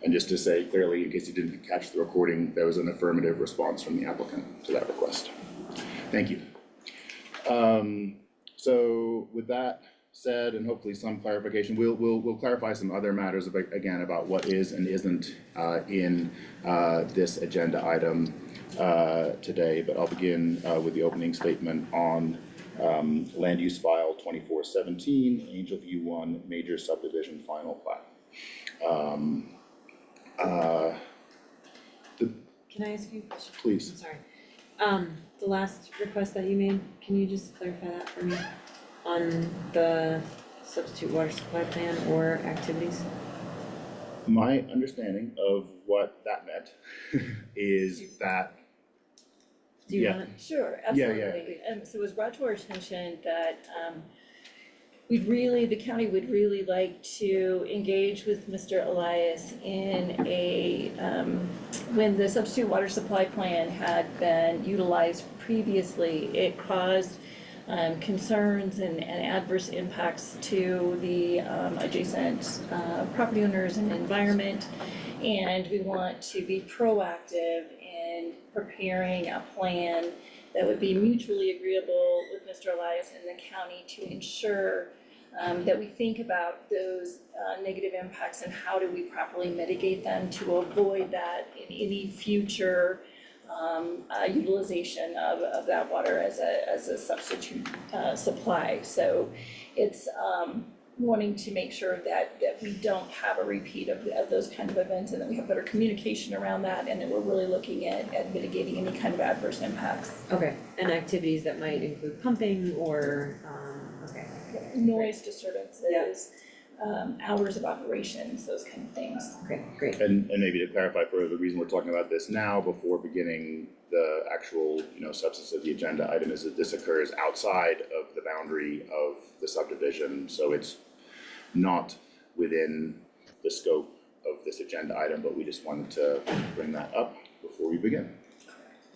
And just to say clearly, in case you didn't catch the recording, there was an affirmative response from the applicant to that request. Thank you. So with that said, and hopefully some clarification, we'll clarify some other matters about what is and isn't in this agenda item today, but I'll begin with the opening statement on land use file 2417, Angel View 1 major subdivision final plat. Can I ask you a question? Please. I'm sorry. The last request that you made, can you just clarify that for me on the substitute water supply plan or activities? My understanding of what that meant is that. Do you want Sure, Yeah, absolutely. So it was brought to our attention that the county would really like to engage with Mr. Elias in when the substitute water supply plan had been utilized previously, it caused concerns and adverse impacts to the adjacent property owners and environment. And we want to be proactive in preparing a plan that would be mutually agreeable with Mr. Elias and the county to ensure that we think about those negative impacts and how do we properly mitigate them to avoid that in any future utilization of that water as a substitute supply. So it's wanting to make sure that we don't have a repeat of those kind of events and that we have better communication around that and that we're really looking at mitigating any kind of adverse impacts. Okay, and activities that might include pumping or, okay. Noise disturbances, hours of operations, those kind of things. Okay, great. And maybe to clarify further, the reason we're talking about this now before beginning the actual, substance of the agenda item is that this occurs outside of the boundary of the subdivision, so it's not within the scope of this agenda item, but we just wanted to bring that up before we begin.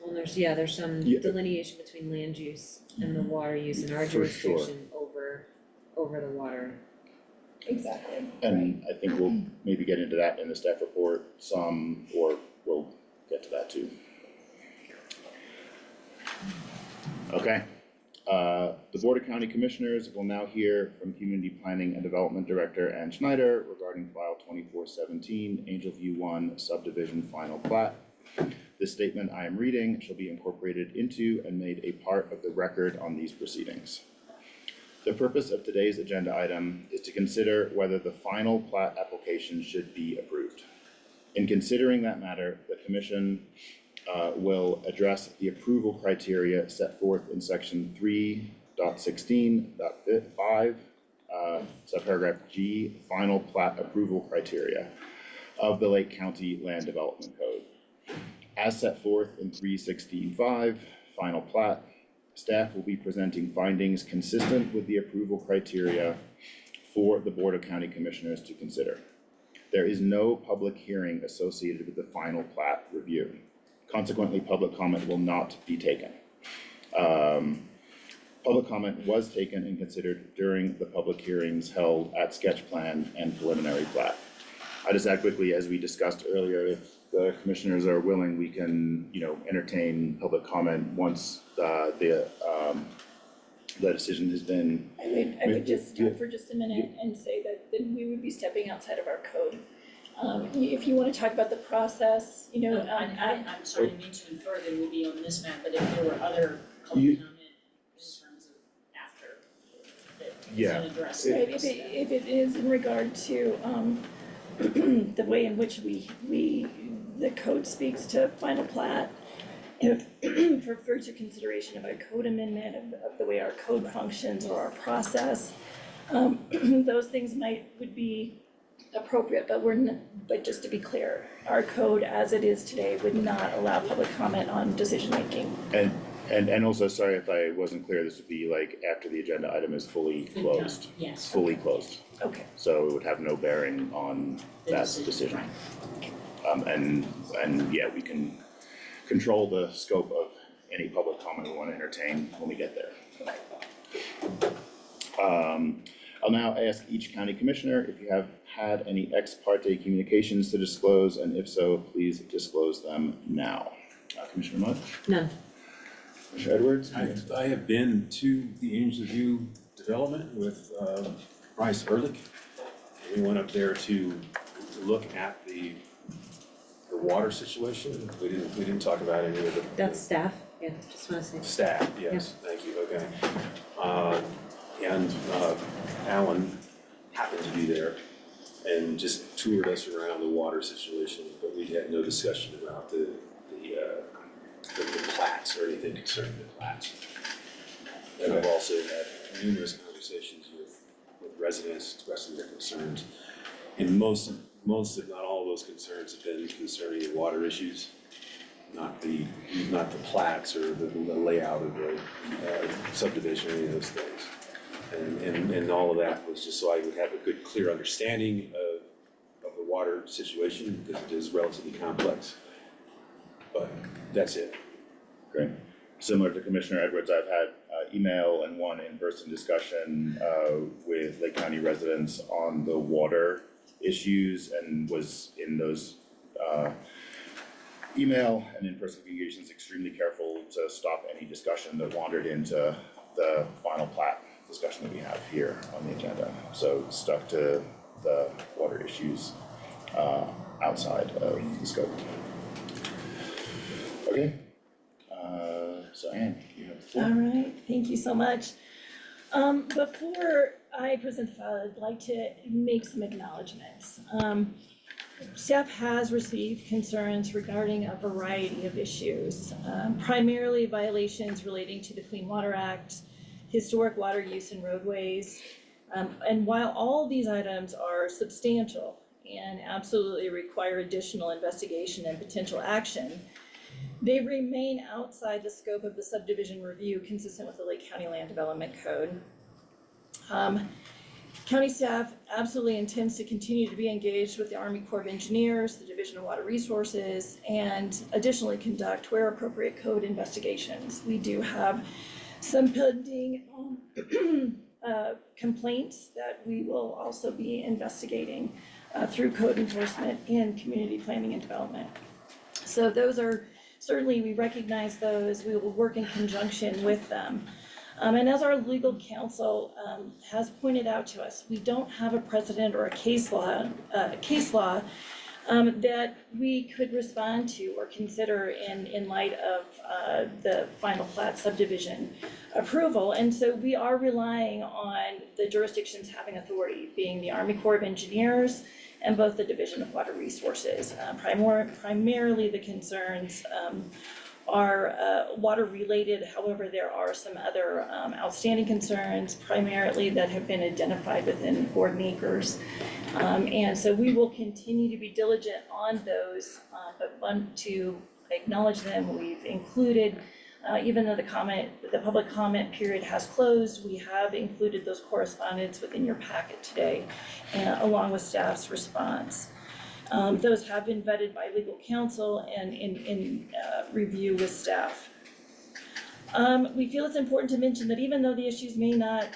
Well, there's some Yeah. delineation between land use and the water use in our For sure. jurisdiction over the water. Exactly. And I think we'll maybe get into that in the staff report some, or we'll get to that too. Okay, the Board of County Commissioners will now hear from Community Planning and Development Director Ann Schneider regarding file 2417, Angel View 1 subdivision final plat. This statement I am reading shall be incorporated into and made a part of the record on these proceedings. The purpose of today's agenda item is to consider whether the final plat application should be approved. In considering that matter, the Commission will address the approval criteria set forth in section 3.16.5, subparagraph G, final plat approval criteria of the Lake County Land Development Code. As set forth in 3.16.5, final plat, staff will be presenting findings consistent with the approval criteria for the Board of County Commissioners to consider. There is no public hearing associated with the final plat review. Consequently, public comment will not be taken. Public comment was taken and considered during the public hearings held at sketch plan and preliminary plat. I just add quickly, as we discussed earlier, if the commissioners are willing, we can, entertain public comment once the decision has been. I would just stop for just a minute and say that then we would be stepping outside of our code. If you wanna talk about the process, I'm sorry, I mean to infer that it would be on this map, but if there were other public You- comment in terms of after that Yeah. isn't addressed. right, if it is in regard to, the way in which the code speaks to final plat, if for future consideration of a code amendment of the way our code functions or our process, those things would be appropriate, but just to be clear, our code as it is today would not allow public comment on decision making. And also, sorry if I wasn't clear, this would be like after the agenda item is fully closed. Yes. Fully closed, Okay. so it would have no bearing on The that decision, decision. right. And yeah, we can control the scope of any public comment we want to entertain when we get there. I'll now ask each county commissioner if you have had any ex parte communications to disclose, and if so, please disclose them now. Commissioner Mudd? None. Commissioner Edwards? I have been to the Angel View development with Bryce Ehrlich. We went up there to look at the water situation. We didn't talk about any of the. That's staff, yeah, just wanna say. Staff, yes, thank you, okay. And Alan happened to be there and just toured us around the water situation, but we had no discussion about the plats or anything concerning the plats. And I've also had numerous conversations with residents expressing their concerns. And most if not all of those concerns have been concerning the water issues, not the plats or the layout of the subdivision or any of those things. And all of that was just so I would have a good, clear understanding of the water situation, because it is relatively complex. But that's it. Great. Similar to Commissioner Edwards, I've had email and one in-person discussion with Lake County residents on the water issues, and was in those email and in-person communications extremely careful to stop any discussion that wandered into the final plat discussion that we have here on the agenda. So stuck to the water issues outside of the scope. Okay. So Ann, you have the floor. All right, thank you so much. Before I present the file, I'd like to make some acknowledgements. Staff has received concerns regarding a variety of issues, primarily violations relating to the Clean Water Act, historic water use in roadways. And while all of these items are substantial and absolutely require additional investigation and potential action, they remain outside the scope of the subdivision review consistent with the Lake County Land Development Code. County staff absolutely intends to continue to be engaged with the Army Corps of Engineers, the Division of Water Resources, and additionally conduct, where appropriate, code investigations. We do have some pending complaints that we will also be investigating through code enforcement and community planning and development. So those are, certainly we recognize those, we will work in conjunction with them. And as our legal counsel has pointed out to us, we don't have a precedent or a case law that we could respond to or consider in light of the final plat subdivision approval. And so we are relying on the jurisdictions having authority, being the Army Corps of Engineers and both the Division of Water Resources. Primarily the concerns are water related. However, there are some other outstanding concerns, primarily that have been identified within Gordon Acres. And so we will continue to be diligent on those, but want to acknowledge them. We've included, even though the public comment period has closed, we have included those correspondence within your packet today, along with staff's response. Those have been vetted by legal counsel and in review with staff. We feel it's important to mention that even though the issues may not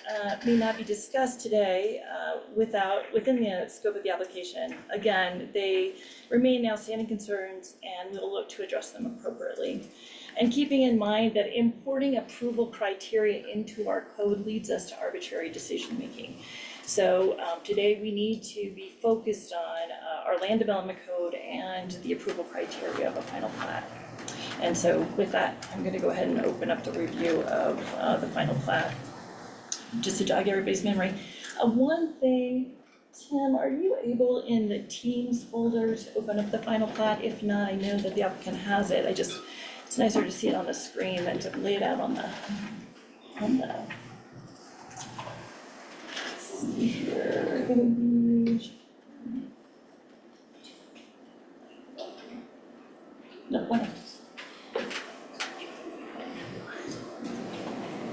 be discussed today within the scope of the application, again, they remain outstanding concerns and we'll look to address them appropriately. And keeping in mind that importing approval criteria into our code leads us to arbitrary decision making. So today we need to be focused on our land development code and the approval criteria of a final plat. And so with that, I'm going to go ahead and open up the review of the final plat. Just to jog everybody's memory. One thing, Tim, are you able in the Teams folder to open up the final plat? If not, I know that the applicant has it. It's nicer to see it on the screen than to lay it out on the see here. No, one.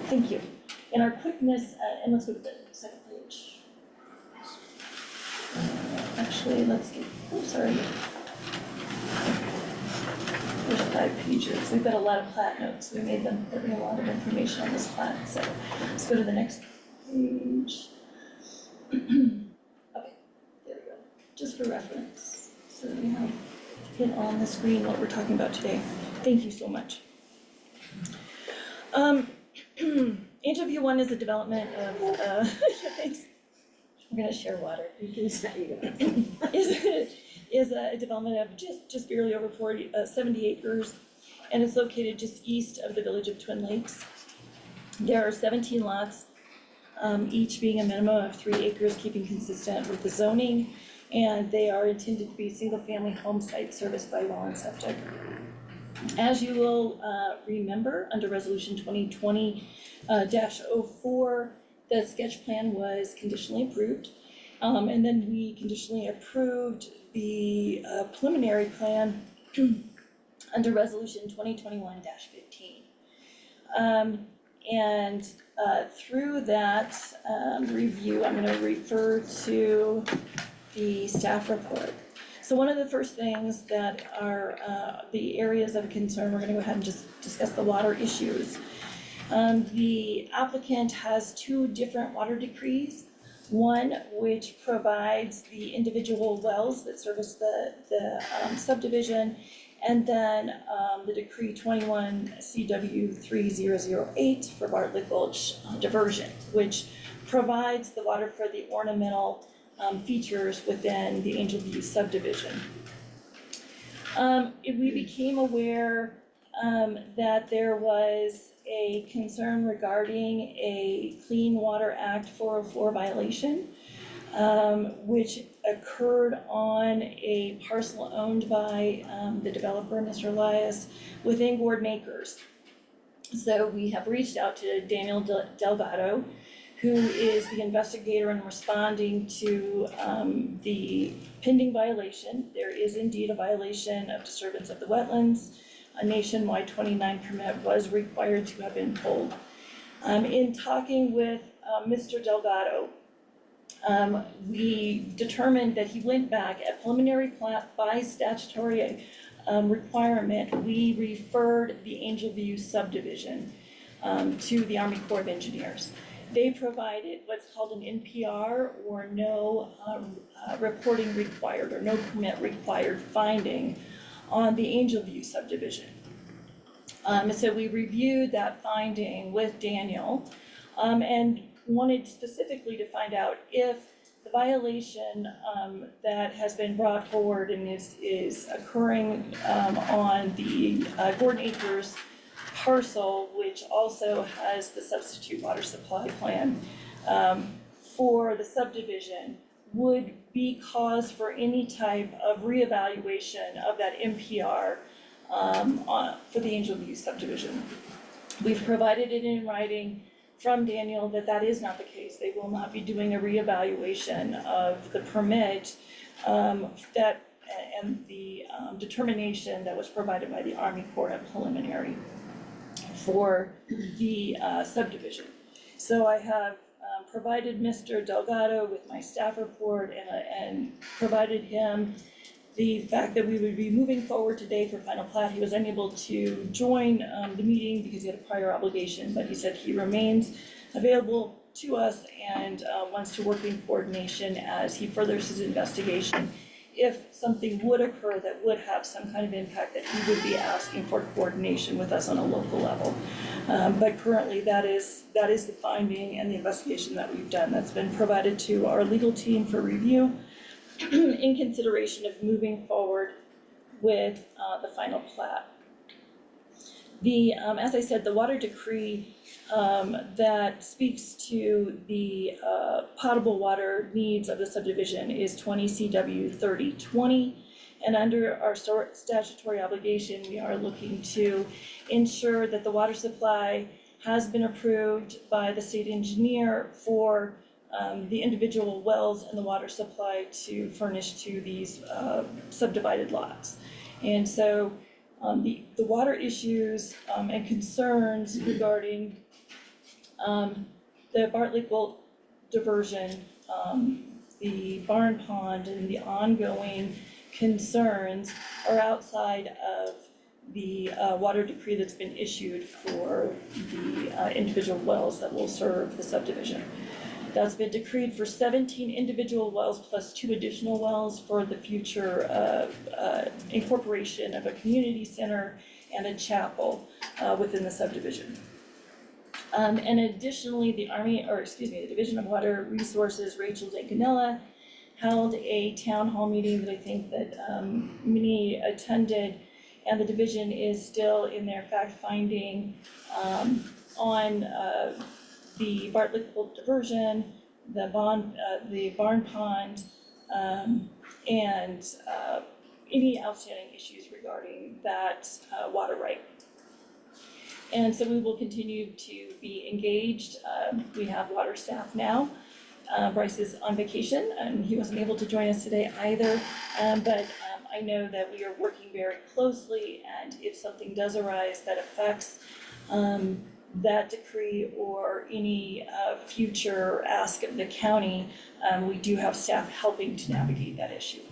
Thank you. In our quickness, and let's go to the second page. Actually, let's get, oh, sorry. There's 5 pages. We've got a lot of plat notes. We made them put in a lot of information on this plat. So let's go to the next page. Okay, there we go. Just for reference, so that we have it on the screen what we're talking about today. Thank you so much. Interview 1 is a development of, thanks. We're gonna share water. Is a development of just barely over 70 acres, and it's located just east of the village of Twin Lakes. There are 17 lots, each being a minimum of 3 acres, keeping consistent with the zoning, and they are intended to be single-family home sites serviced by well and septic. As you will remember, under Resolution 2020-04, the sketch plan was conditionally approved, and then we conditionally approved the preliminary plan under Resolution 2021-15. And through that review, I'm going to refer to the staff report. So one of the first things that are the areas of concern, we're going to go ahead and just discuss the water issues. The applicant has 2 different water decrees. One which provides the individual wells that service the subdivision, and then the decree 21 CW 3008 for Bartlett Gulch diversion, which provides the water for the ornamental features within the Angel View subdivision. We became aware that there was a concern regarding a Clean Water Act 404 violation, which occurred on a parcel owned by the developer, Mr. Elias, within Gordon Acres. So we have reached out to Daniel Delgado, who is the investigator and responding to the pending violation. There is indeed a violation of disturbance of the wetlands. A nationwide 29 permit was required to have been pulled. In talking with Mr. Delgado, we determined that he went back at preliminary plat by statutory requirement. We referred the Angel View subdivision to the Army Corps of Engineers. They provided what's called an NPR, or no reporting required, or no permit required finding on the Angel View subdivision. So we reviewed that finding with Daniel and wanted specifically to find out if the violation that has been brought forward and is occurring on the Gordon Acres parcel, which also has the substitute water supply plan for the subdivision, would be cause for any type of reevaluation of that NPR for the Angel View subdivision. We've provided it in writing from Daniel that is not the case. They will not be doing a reevaluation of the permit and the determination that was provided by the Army Corps at preliminary for the subdivision. So I have provided Mr. Delgado with my staff report and provided him the fact that we would be moving forward today for final plat. He was unable to join the meeting because he had a prior obligation, but he said he remains available to us and wants to work in coordination as he furthers his investigation. If something would occur that would have some kind of impact, that he would be asking for coordination with us on a local level. But currently that is the finding and the investigation that we've done. That's been provided to our legal team for review in consideration of moving forward with the final plat. As I said, the water decree that speaks to the potable water needs of the subdivision is 20 CW 3020. And under our statutory obligation, we are looking to ensure that the water supply has been approved by the state engineer for the individual wells and the water supply to furnish to these subdivided lots. And so the water issues and concerns regarding the Bartlett-Wilt diversion, the barn pond, and the ongoing concerns are outside of the water decree that's been issued for the individual wells that will serve the subdivision. That's been decreed for 17 individual wells plus 2 additional wells for the future incorporation of a community center and a chapel within the subdivision. And additionally, the Division of Water Resources, Rachel Zancanella, held a town hall meeting that I think that many attended, and the division is still in their fact-finding on the Bartlett-Wilt diversion, the barn pond, and any outstanding issues regarding that water right. And so we will continue to be engaged. We have water staff now. Bryce is on vacation and he wasn't able to join us today either, but I know that we are working very closely, and if something does arise that affects that decree or any future ask of the county, we do have staff helping to navigate that issue.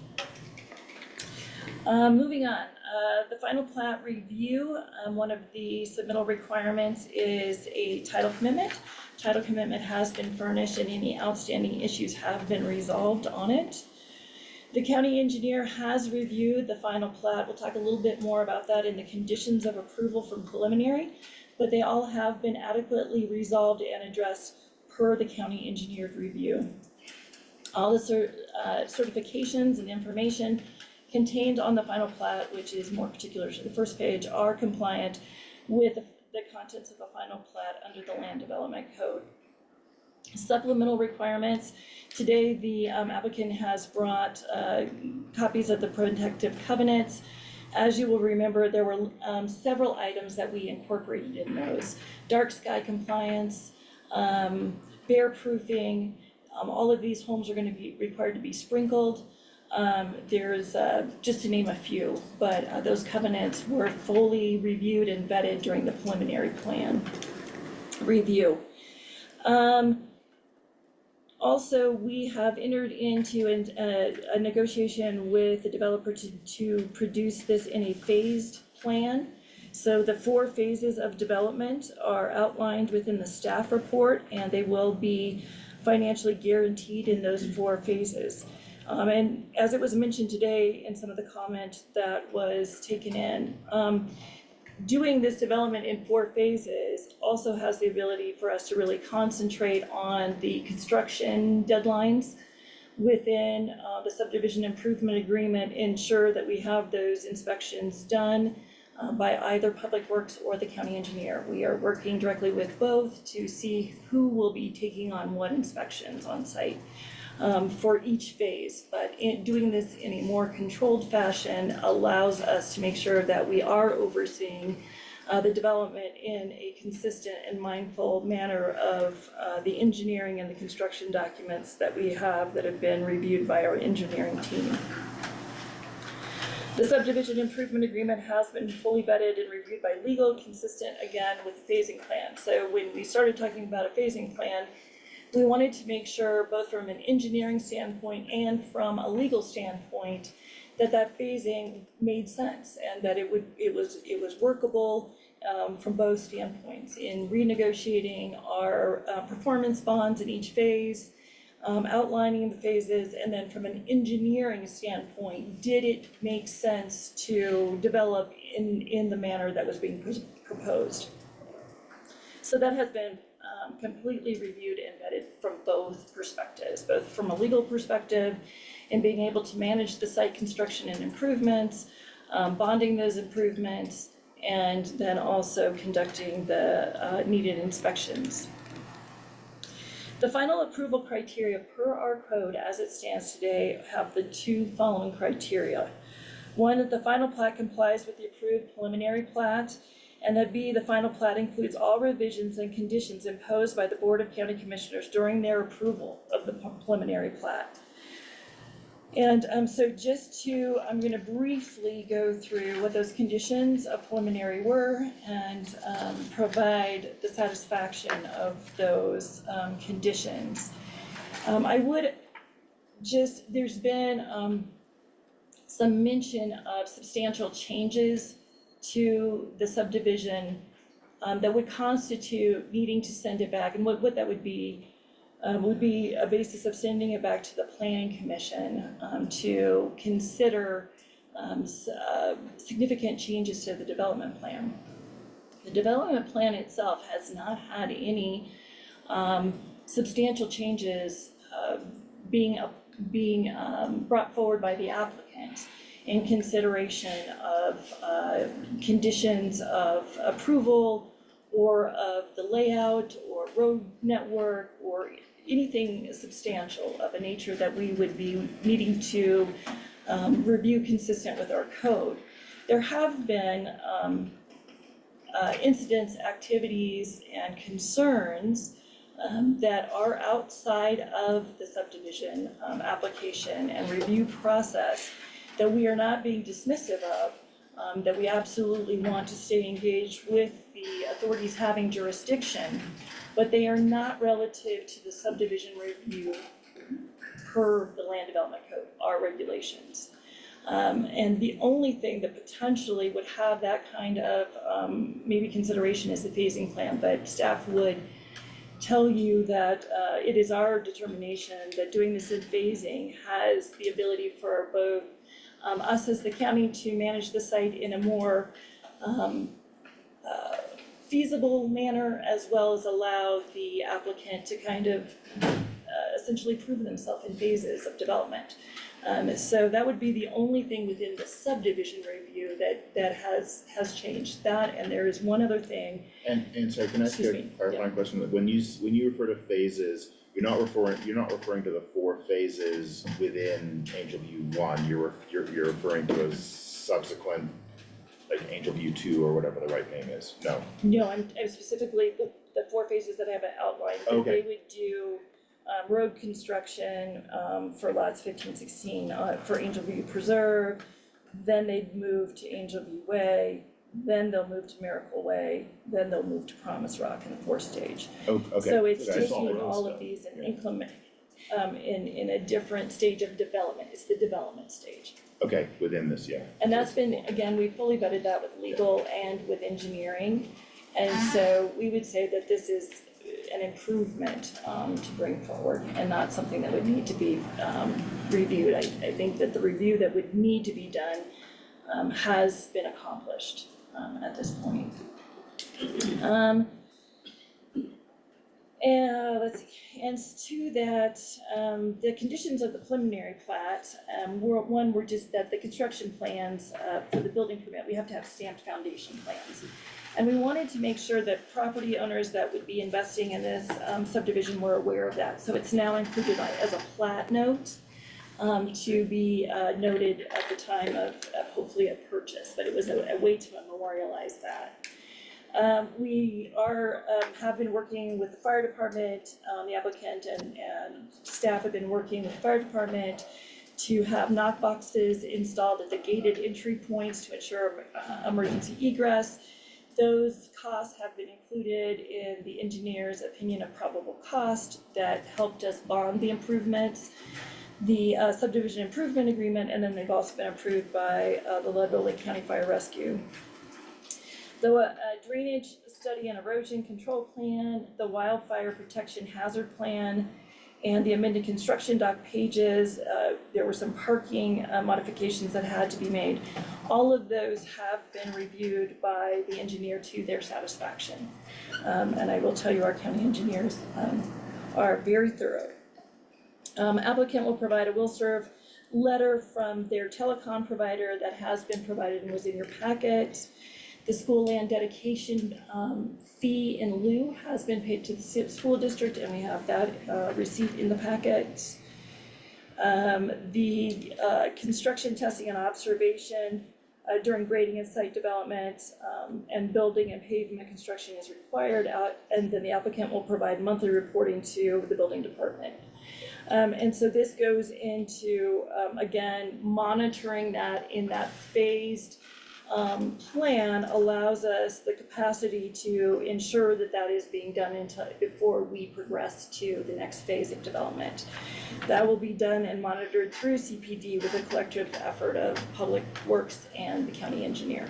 Moving on, the final plat review, one of the submittal requirements is a title commitment. Title commitment has been furnished and any outstanding issues have been resolved on it. The county engineer has reviewed the final plat. We'll talk a little bit more about that in the conditions of approval from preliminary, but they all have been adequately resolved and addressed per the county engineer's review. All the certifications and information contained on the final plat, which is more particular to the first page, are compliant with the contents of the final plat under the Land Development Code. Supplemental requirements. Today, the applicant has brought copies of the protective covenants. As you will remember, there were several items that we incorporated in those. Dark sky compliance, bear proofing, all of these homes are going to be required to be sprinkled. There's just to name a few, but those covenants were fully reviewed and vetted during the preliminary plan review. Also, we have entered into a negotiation with the developer to produce this in a phased plan. So the 4 phases of development are outlined within the staff report, and they will be financially guaranteed in those 4 phases. And as it was mentioned today in some of the comment that was taken in, doing this development in 4 phases also has the ability for us to really concentrate on the construction deadlines within the subdivision improvement agreement, ensure that we have those inspections done by either Public Works or the county engineer. We are working directly with both to see who will be taking on what inspections on site for each phase. But doing this in a more controlled fashion allows us to make sure that we are overseeing the development in a consistent and mindful manner of the engineering and the construction documents that we have that have been reviewed by our engineering team. The subdivision improvement agreement has been fully vetted and reviewed by legal, consistent again with the phasing plan. So when we started talking about a phasing plan, we wanted to make sure, both from an engineering standpoint and from a legal standpoint, that phasing made sense and that it was workable from both standpoints. In renegotiating our performance bonds in each phase, outlining the phases, and then from an engineering standpoint, did it make sense to develop in the manner that was being proposed? So that has been completely reviewed and vetted from both perspectives, both from a legal perspective and being able to manage the site construction and improvements, bonding those improvements, and then also conducting the needed inspections. The final approval criteria per our code as it stands today have the 2 following criteria. 1, that the final plat complies with the approved preliminary plat, and that B, the final plat includes all revisions and conditions imposed by the Board of County Commissioners during their approval of the preliminary plat. And so I'm going to briefly go through what those conditions of preliminary were and provide the satisfaction of those conditions. There's been some mention of substantial changes to the subdivision that would constitute needing to send it back, and what that would be a basis of sending it back to the Planning Commission to consider significant changes to the development plan. The development plan itself has not had any substantial changes being brought forward by the applicant in consideration of conditions of approval or of the layout or road network or anything substantial of a nature that we would be needing to review consistent with our code. There have been incidents, activities, and concerns that are outside of the subdivision application and review process that we are not being dismissive of, that we absolutely want to stay engaged with the authorities having jurisdiction, but they are not relative to the subdivision review per the Land Development Code, our regulations. And the only thing that potentially would have that kind of maybe consideration is the phasing plan, but staff would tell you that it is our determination that doing this in phasing has the ability for both us as the county to manage the site in a more feasible manner, as well as allow the applicant to kind of essentially prove themselves in phases of development. So that would be the only thing within the subdivision review that has changed that. And there is one other thing. And sorry, can I ask you a clarifying question? When you refer to phases, you're not referring to the 4 phases within Angel View 1. You're referring to a subsequent, like Angel View 2 or whatever the right name is. No. No, I'm specifically the 4 phases that I have outlined. Okay. They would do road construction for lots 15, 16 for Angel View Preserve. Then they'd move to Angel View Way. Then they'll move to Miracle Way. Then they'll move to Promise Rock in the 4th stage. Okay. So it's Okay. taking all of these and in a different stage of development. It's the development stage. Okay, within this, yeah. And that's been, again, we fully vetted that with legal and with engineering. And so we would say that this is an improvement to bring forward and not something that would need to be reviewed. I think that the review that would need to be done has been accomplished at this point. And let's see, and to that, the conditions of the preliminary plat, were just that the construction plans for the building permit, we have to have stamped foundation plans. And we wanted to make sure that property owners that would be investing in this subdivision were aware of that. So it's now included as a plat note to be noted at the time of hopefully a purchase, but it was a way to memorialize that. We have been working with the fire department, the applicant and staff have been working with the fire department to have knock boxes installed at the gated entry points to ensure emergency egress. Those costs have been included in the engineer's opinion of probable cost that helped us bond the improvements, the subdivision improvement agreement, and then they've also been approved by the Leadville Lake County Fire Rescue. The drainage study and erosion control plan, the wildfire protection hazard plan, and the amended construction doc pages, there were some parking modifications that had to be made. All of those have been reviewed by the engineer to their satisfaction. And I will tell you, our county engineers are very thorough. Applicant will provide a will serve letter from their telecom provider that has been provided and was in your packet. The school land dedication fee in lieu has been paid to the school district, and we have that receipt in the packet. The construction testing and observation during grading and site development and building and pavement construction is required, and then the applicant will provide monthly reporting to the building department. And so this goes into, again, monitoring that in that phased plan allows us the capacity to ensure that that is being done before we progress to the next phase of development. That will be done and monitored through CPD with a collective effort of Public Works and the county engineer.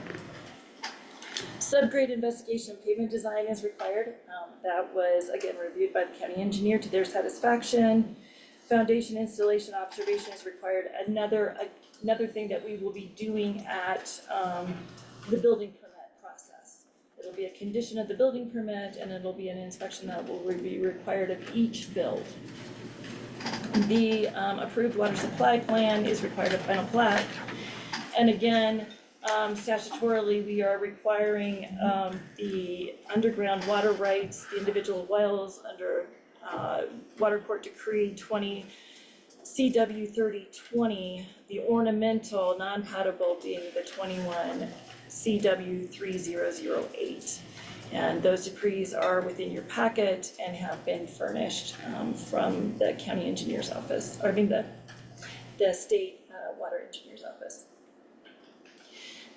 Subgrade investigation and pavement design is required. That was again reviewed by the county engineer to their satisfaction. Foundation installation observation is required. Another thing that we will be doing at the building permit process. It'll be a condition of the building permit, and it'll be an inspection that will be required of each build. The approved water supply plan is required of final plat. And again, statutorily, we are requiring the underground water rights, the individual wells under Water Court Decree 20 CW 3020, the ornamental non-potable being the 21 CW 3008. And those decrees are within your packet and have been furnished from the county engineer's office, or I mean the state water engineer's office.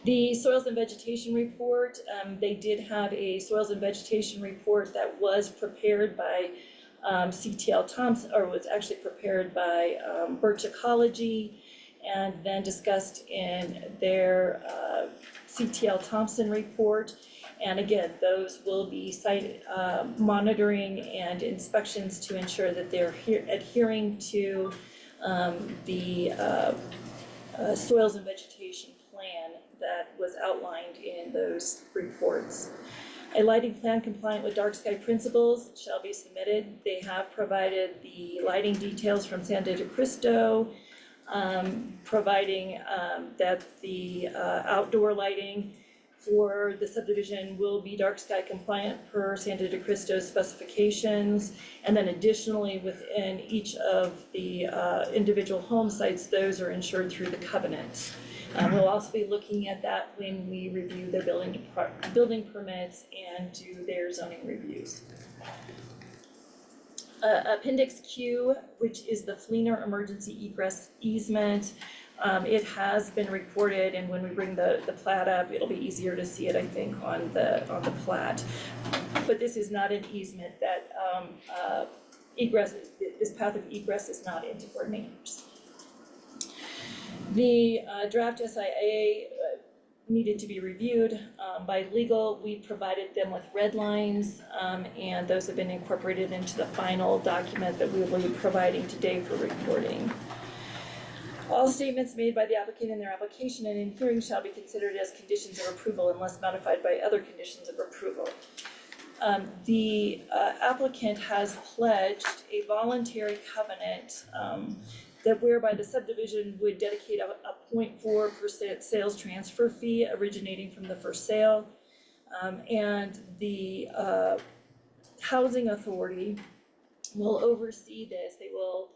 The soils and vegetation report, they did have a soils and vegetation report that was prepared by CTL Thompson, or was actually prepared by Birch Ecology, and then discussed in their CTL Thompson report. And again, those will be site monitoring and inspections to ensure that they're adhering to the soils and vegetation plan that was outlined in those reports. A lighting plan compliant with dark sky principles shall be submitted. They have provided the lighting details from San Diego Cristo, providing that the outdoor lighting for the subdivision will be dark sky compliant per San Diego Cristo's specifications. And then additionally, within each of the individual home sites, those are ensured through the covenants. We'll also be looking at that when we review their building permits and do their zoning reviews. Appendix Q, which is the Fleener emergency egress easement. It has been recorded, and when we bring the plat up, it'll be easier to see it, I think, on the plat. But this is not an easement that egress, this path of egress is not into coordinators. The draft SIA needed to be reviewed by legal. We provided them with red lines, and those have been incorporated into the final document that we will be providing today for recording. All statements made by the applicant in their application and in hearing shall be considered as conditions of approval unless modified by other conditions of approval. The applicant has pledged a voluntary covenant that whereby the subdivision would dedicate a 0.4% sales transfer fee originating from the first sale. And the housing authority will oversee this. They will,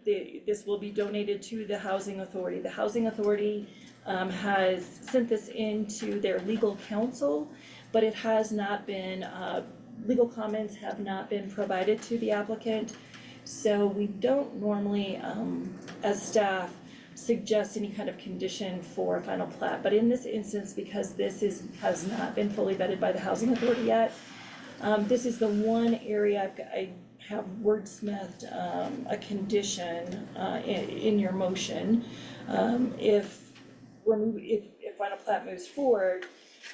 this will be donated to the housing authority. The housing authority has sent this into their legal counsel, but it has not been, legal comments have not been provided to the applicant. So we don't normally, as staff, suggest any kind of condition for a final plat. But in this instance, because this has not been fully vetted by the housing authority yet, this is the one area I have wordsmithed a condition in your motion. If final plat moves forward,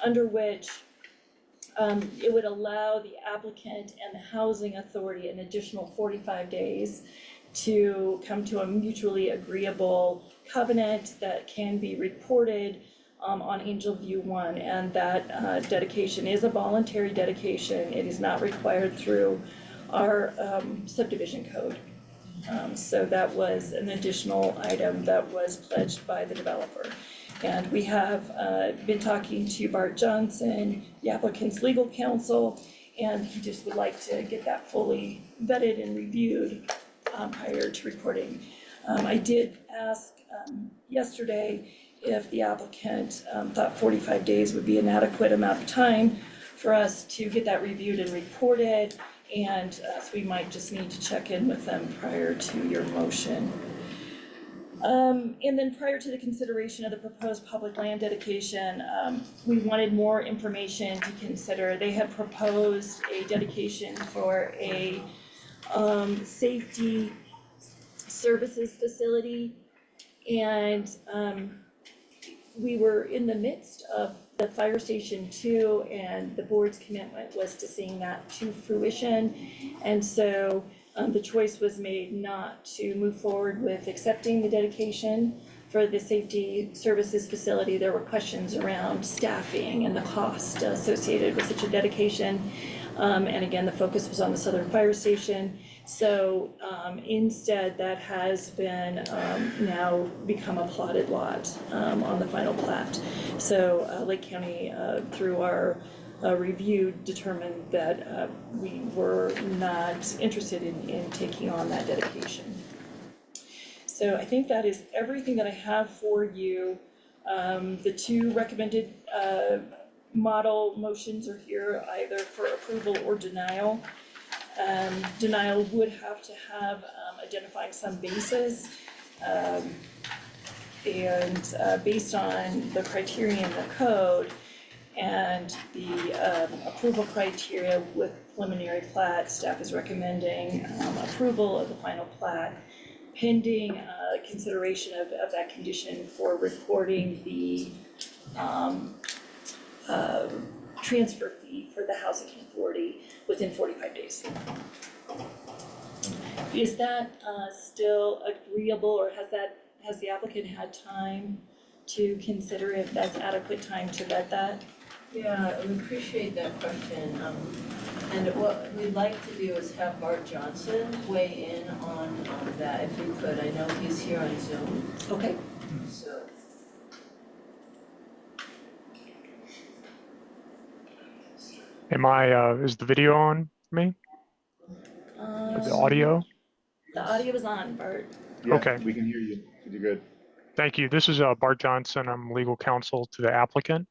under which it would allow the applicant and the housing authority an additional 45 days to come to a mutually agreeable covenant that can be recorded on Angel View 1, and that dedication is a voluntary dedication. It is not required through our subdivision code. So that was an additional item that was pledged by the developer. And we have been talking to Bart Johnson, the applicant's legal counsel, and he just would like to get that fully vetted and reviewed prior to recording. I did ask yesterday if the applicant thought 45 days would be an adequate amount of time for us to get that reviewed and recorded, and so we might just need to check in with them prior to your motion. And then prior to the consideration of the proposed public land dedication, we wanted more information to consider. They had proposed a dedication for a safety services facility, and we were in the midst of the fire station too, and the board's commitment was to seeing that to fruition. And so the choice was made not to move forward with accepting the dedication for the safety services facility. There were questions around staffing and the cost associated with such a dedication. And again, the focus was on the Southern Fire Station. So instead, that has been now become a plotted lot on the final plat. So Lake County, through our review, determined that we were not interested in taking on that dedication. So I think that is everything that I have for you. The two recommended model motions are here either for approval or denial. Denial would have to have identifying some basis, and based on the criteria in the code and the approval criteria with preliminary plat, staff is recommending approval of the final plat pending consideration of that condition for recording the transfer fee for the housing authority within 45 days. Is that still agreeable, or has the applicant had time to consider if that's adequate time to vet that? Yeah, I would appreciate that question. And what we'd like to do is have Bart Johnson weigh in on that if we could. I know he's here on Zoom, Okay. so. Is the video on for me? The audio? The audio is on, Bart. Yeah, Okay. we can hear you. You're good. Thank you. This is Bart Johnson. I'm legal counsel to the applicant.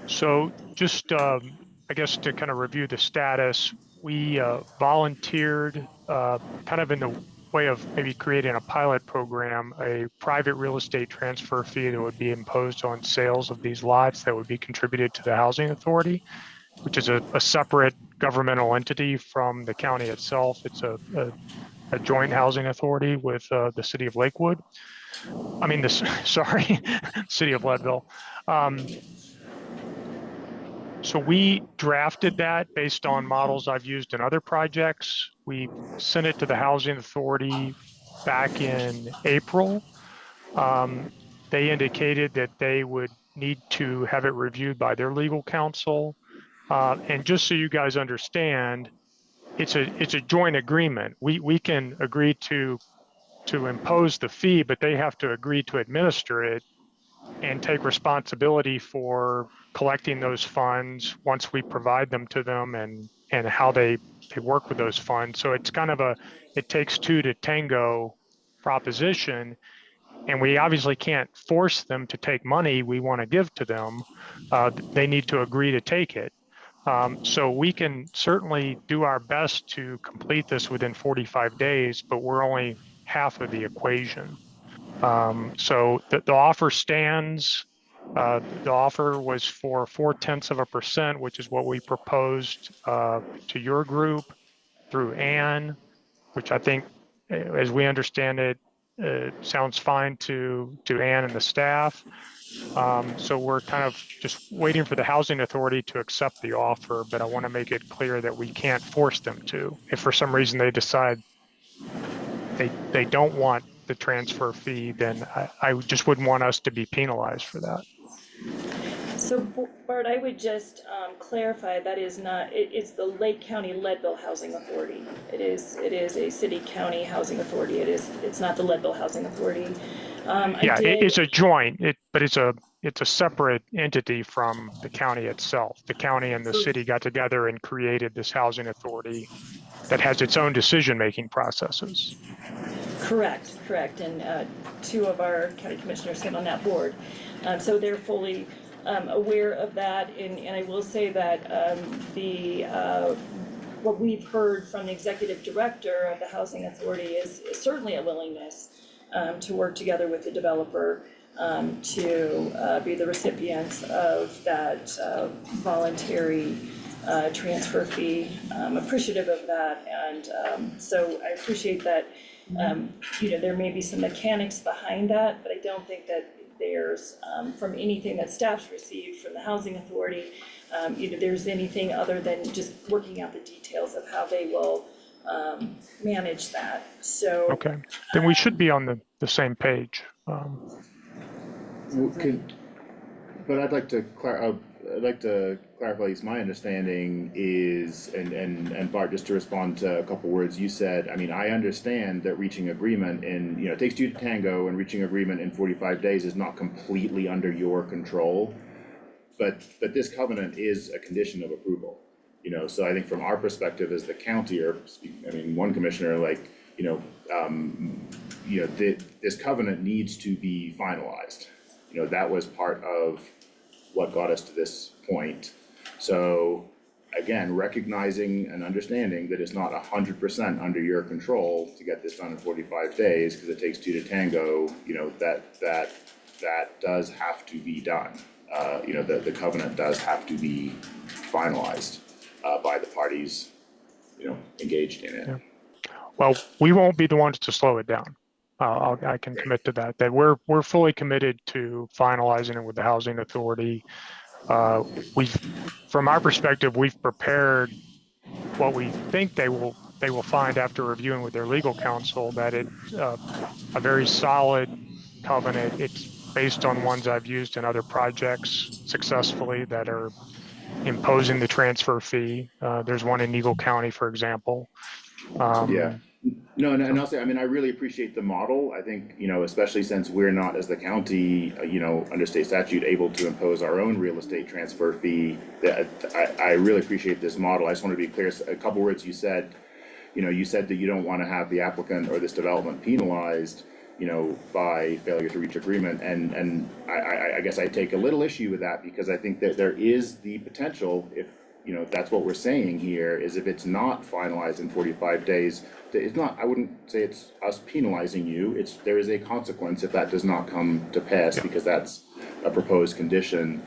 So just, I guess to kind of review the status, we volunteered kind of in the way of maybe creating a pilot program, a private real estate transfer fee that would be imposed on sales of these lots that would be contributed to the housing authority, which is a separate governmental entity from the county itself. It's a joint housing authority with the city of Lakewood. I mean, sorry, city of Leadville. So we drafted that based on models I've used in other projects. We sent it to the housing authority back in April. They indicated that they would need to have it reviewed by their legal counsel. And just so you guys understand, it's a joint agreement. We can agree to impose the fee, but they have to agree to administer it and take responsibility for collecting those funds once we provide them to them, and how they work with those funds. So it's kind of it takes two to tango proposition. And we obviously can't force them to take money we want to give to them. They need to agree to take it. So we can certainly do our best to complete this within 45 days, but we're only half of the equation. So the offer stands. The offer was for 0.4%, which is what we proposed to your group through Ann, which I think, as we understand it, sounds fine to Ann and the staff. So we're kind of just waiting for the housing authority to accept the offer, but I want to make it clear that we can't force them to. If for some reason they decide they don't want the transfer fee, then I just wouldn't want us to be penalized for that. So Bart, I would just clarify, that is not, it's the Lake County Leadville Housing Authority. It is a city-county housing authority. It's not the Leadville Housing Authority. Yeah, it's a joint, but it's a separate entity from the county itself. The county and the city got together and created this housing authority that has its own decision-making processes. Correct, and two of our county commissioners sit on that board. So they're fully aware of that, and I will say that what we've heard from the executive director of the housing authority is certainly a willingness to work together with the developer to be the recipients of that voluntary transfer fee. Appreciative of that, and so I appreciate that. There may be some mechanics behind that, but I don't think that there's, from anything that staff's received from the housing authority, there's anything other than just working out the details of how they will manage that. So okay, then we should be on the same page. But I'd like to clarify, at least my understanding is, and Bart, just to respond to a couple words you said, I mean, I understand that reaching agreement it takes two to tango, and reaching agreement in 45 days is not completely under your control, but this covenant is a condition of approval, so I think from our perspective as the county, one commissioner, this covenant needs to be finalized. That was part of what got us to this point. So again, recognizing and understanding that it's not 100% under your control to get this done in 45 days, because it takes two to tango, that does have to be done. The covenant does have to be finalized by the parties, engaged in it. Yeah. Well, we won't be the ones to slow it down. I can commit to that. That we're fully committed to finalizing it with the housing authority. From our perspective, we've prepared what we think they will find after reviewing with their legal counsel, that it's a very solid covenant. It's based on ones I've used in other projects successfully that are imposing the transfer fee. There's one in Eagle County, for example. Yeah. No, and I'll say, I really appreciate the model. I think, especially since we're not, as the county, under state statute, able to impose our own real estate transfer fee, that I really appreciate this model. I just want to be clear, a couple words you said, you said that you don't want to have the applicant or this development penalized, by failure to reach agreement. And I guess I take a little issue with that, because I think that there is the potential, if, that's what we're saying here, is if it's not finalized in 45 days, it's not, I wouldn't say it's us penalizing you, there is a consequence if that does not come to pass, because that's a proposed condition.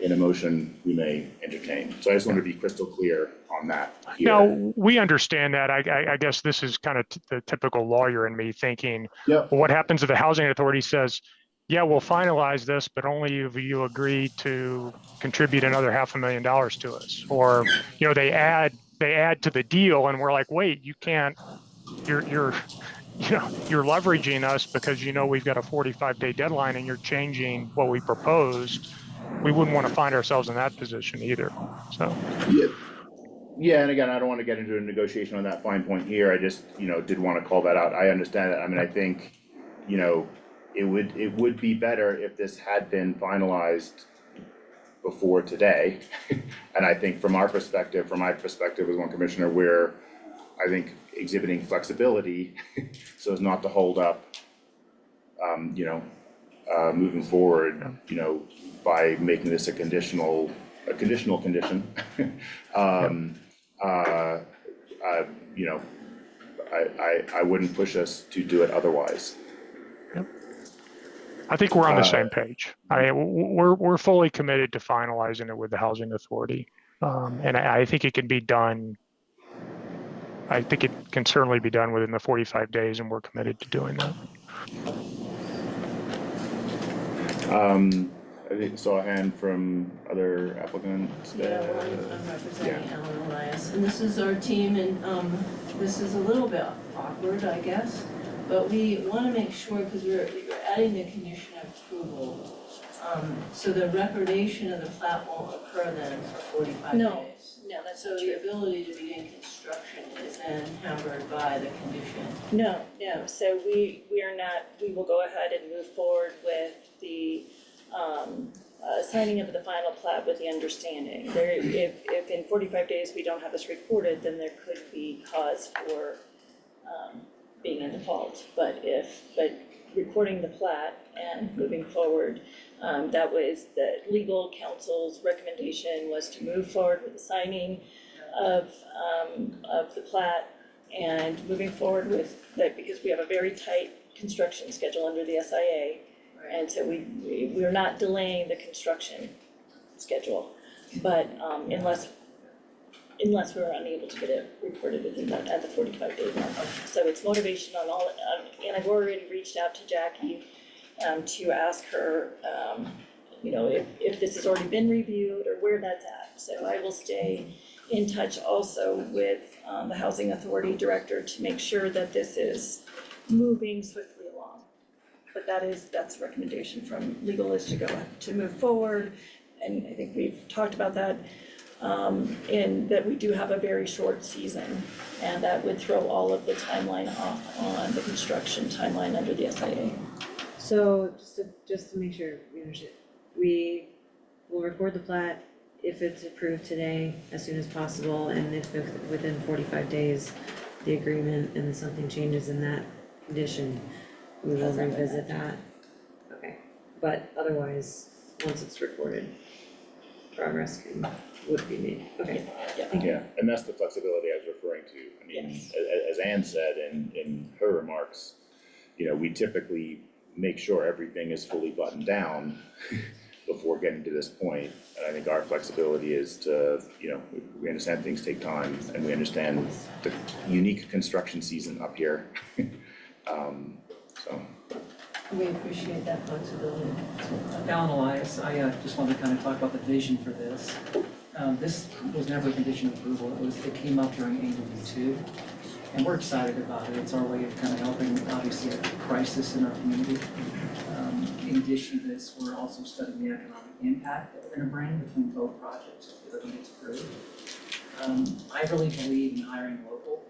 in a motion we may entertain. So I just want to be crystal clear on that here. No, we understand that. I guess this is kind of the typical lawyer in me thinking, Yep. well, what happens if the housing authority says, yeah, we'll finalize this, but only if you agree to contribute another $500,000 to us? Or, you know, they add to the deal and we're like, wait, you can't, you're you're leveraging us because you know we've got a 45-day deadline and you're changing what we proposed. We wouldn't want to find ourselves in that position either. So Yeah, and again, I don't want to get into a negotiation on that fine point here. I just, did want to call that out. I understand that. I mean, I think, it would be better if this had been finalized before today. And I think from my perspective as one commissioner, we're, I think, exhibiting flexibility so as not to hold up, moving forward, by making this a conditional condition. I wouldn't push us to do it otherwise. Yep. I think we're on the same page. We're fully committed to finalizing it with the housing authority. And I think it can be done. I think it can certainly be done within the 45 days, and we're committed to doing that. I think saw a hand from other applicants. Yeah, well, I'm representing Alan Elias, and this is our team, and this is a little bit awkward, I guess, but we want to make sure, because we're adding the condition of approval, so the recordation of the plat won't occur then for 45 days. No, that's So not the true. ability to begin construction is then hampered by the condition. No, so we will go ahead and move forward with the signing of the final plat with the understanding. If in 45 days we don't have this recorded, then there could be cause for being in default. But recording the plat and moving forward, that was the legal counsel's recommendation, was to move forward with the signing of the plat and moving forward with that, because we have a very tight construction schedule under the SIA. And so we're not delaying the construction schedule, but unless we're unable to get it reported within that, at the 45-day mark. So it's motivation on all, and I've already reached out to Jackie to ask her, if this has already been reviewed or where that's at. So I will stay in touch also with the Housing Authority Director to make sure that this is moving swiftly along. But that's a recommendation from legal, is to move forward, and I think we've talked about that. And that we do have a very short season, and that would throw all of the timeline off on the construction timeline under the SIA. So just to make sure we understand, we will record the plat if it's approved today as soon as possible, and if within 45 days, the agreement and something changes in that condition, we will revisit that. Okay, but otherwise, once it's recorded, progress would be made. Okay, thank you. Yeah, and that's the flexibility I was referring to. I mean, Yes. as Ann said in her remarks, we typically make sure everything is fully buttoned down before getting to this point. And I think our flexibility is to, we understand things take time, and we understand the unique construction season up here. So. We appreciate that flexibility. Alan Elias, I just wanted to kind of talk about the vision for this. This was never a condition of approval. It came up during Angel V2, and we're excited about it. It's our way of kind of helping, obviously, a crisis in our community. In addition to this, we're also studying the economic impact that we're going to bring between both projects if everything gets approved. I really believe in hiring local.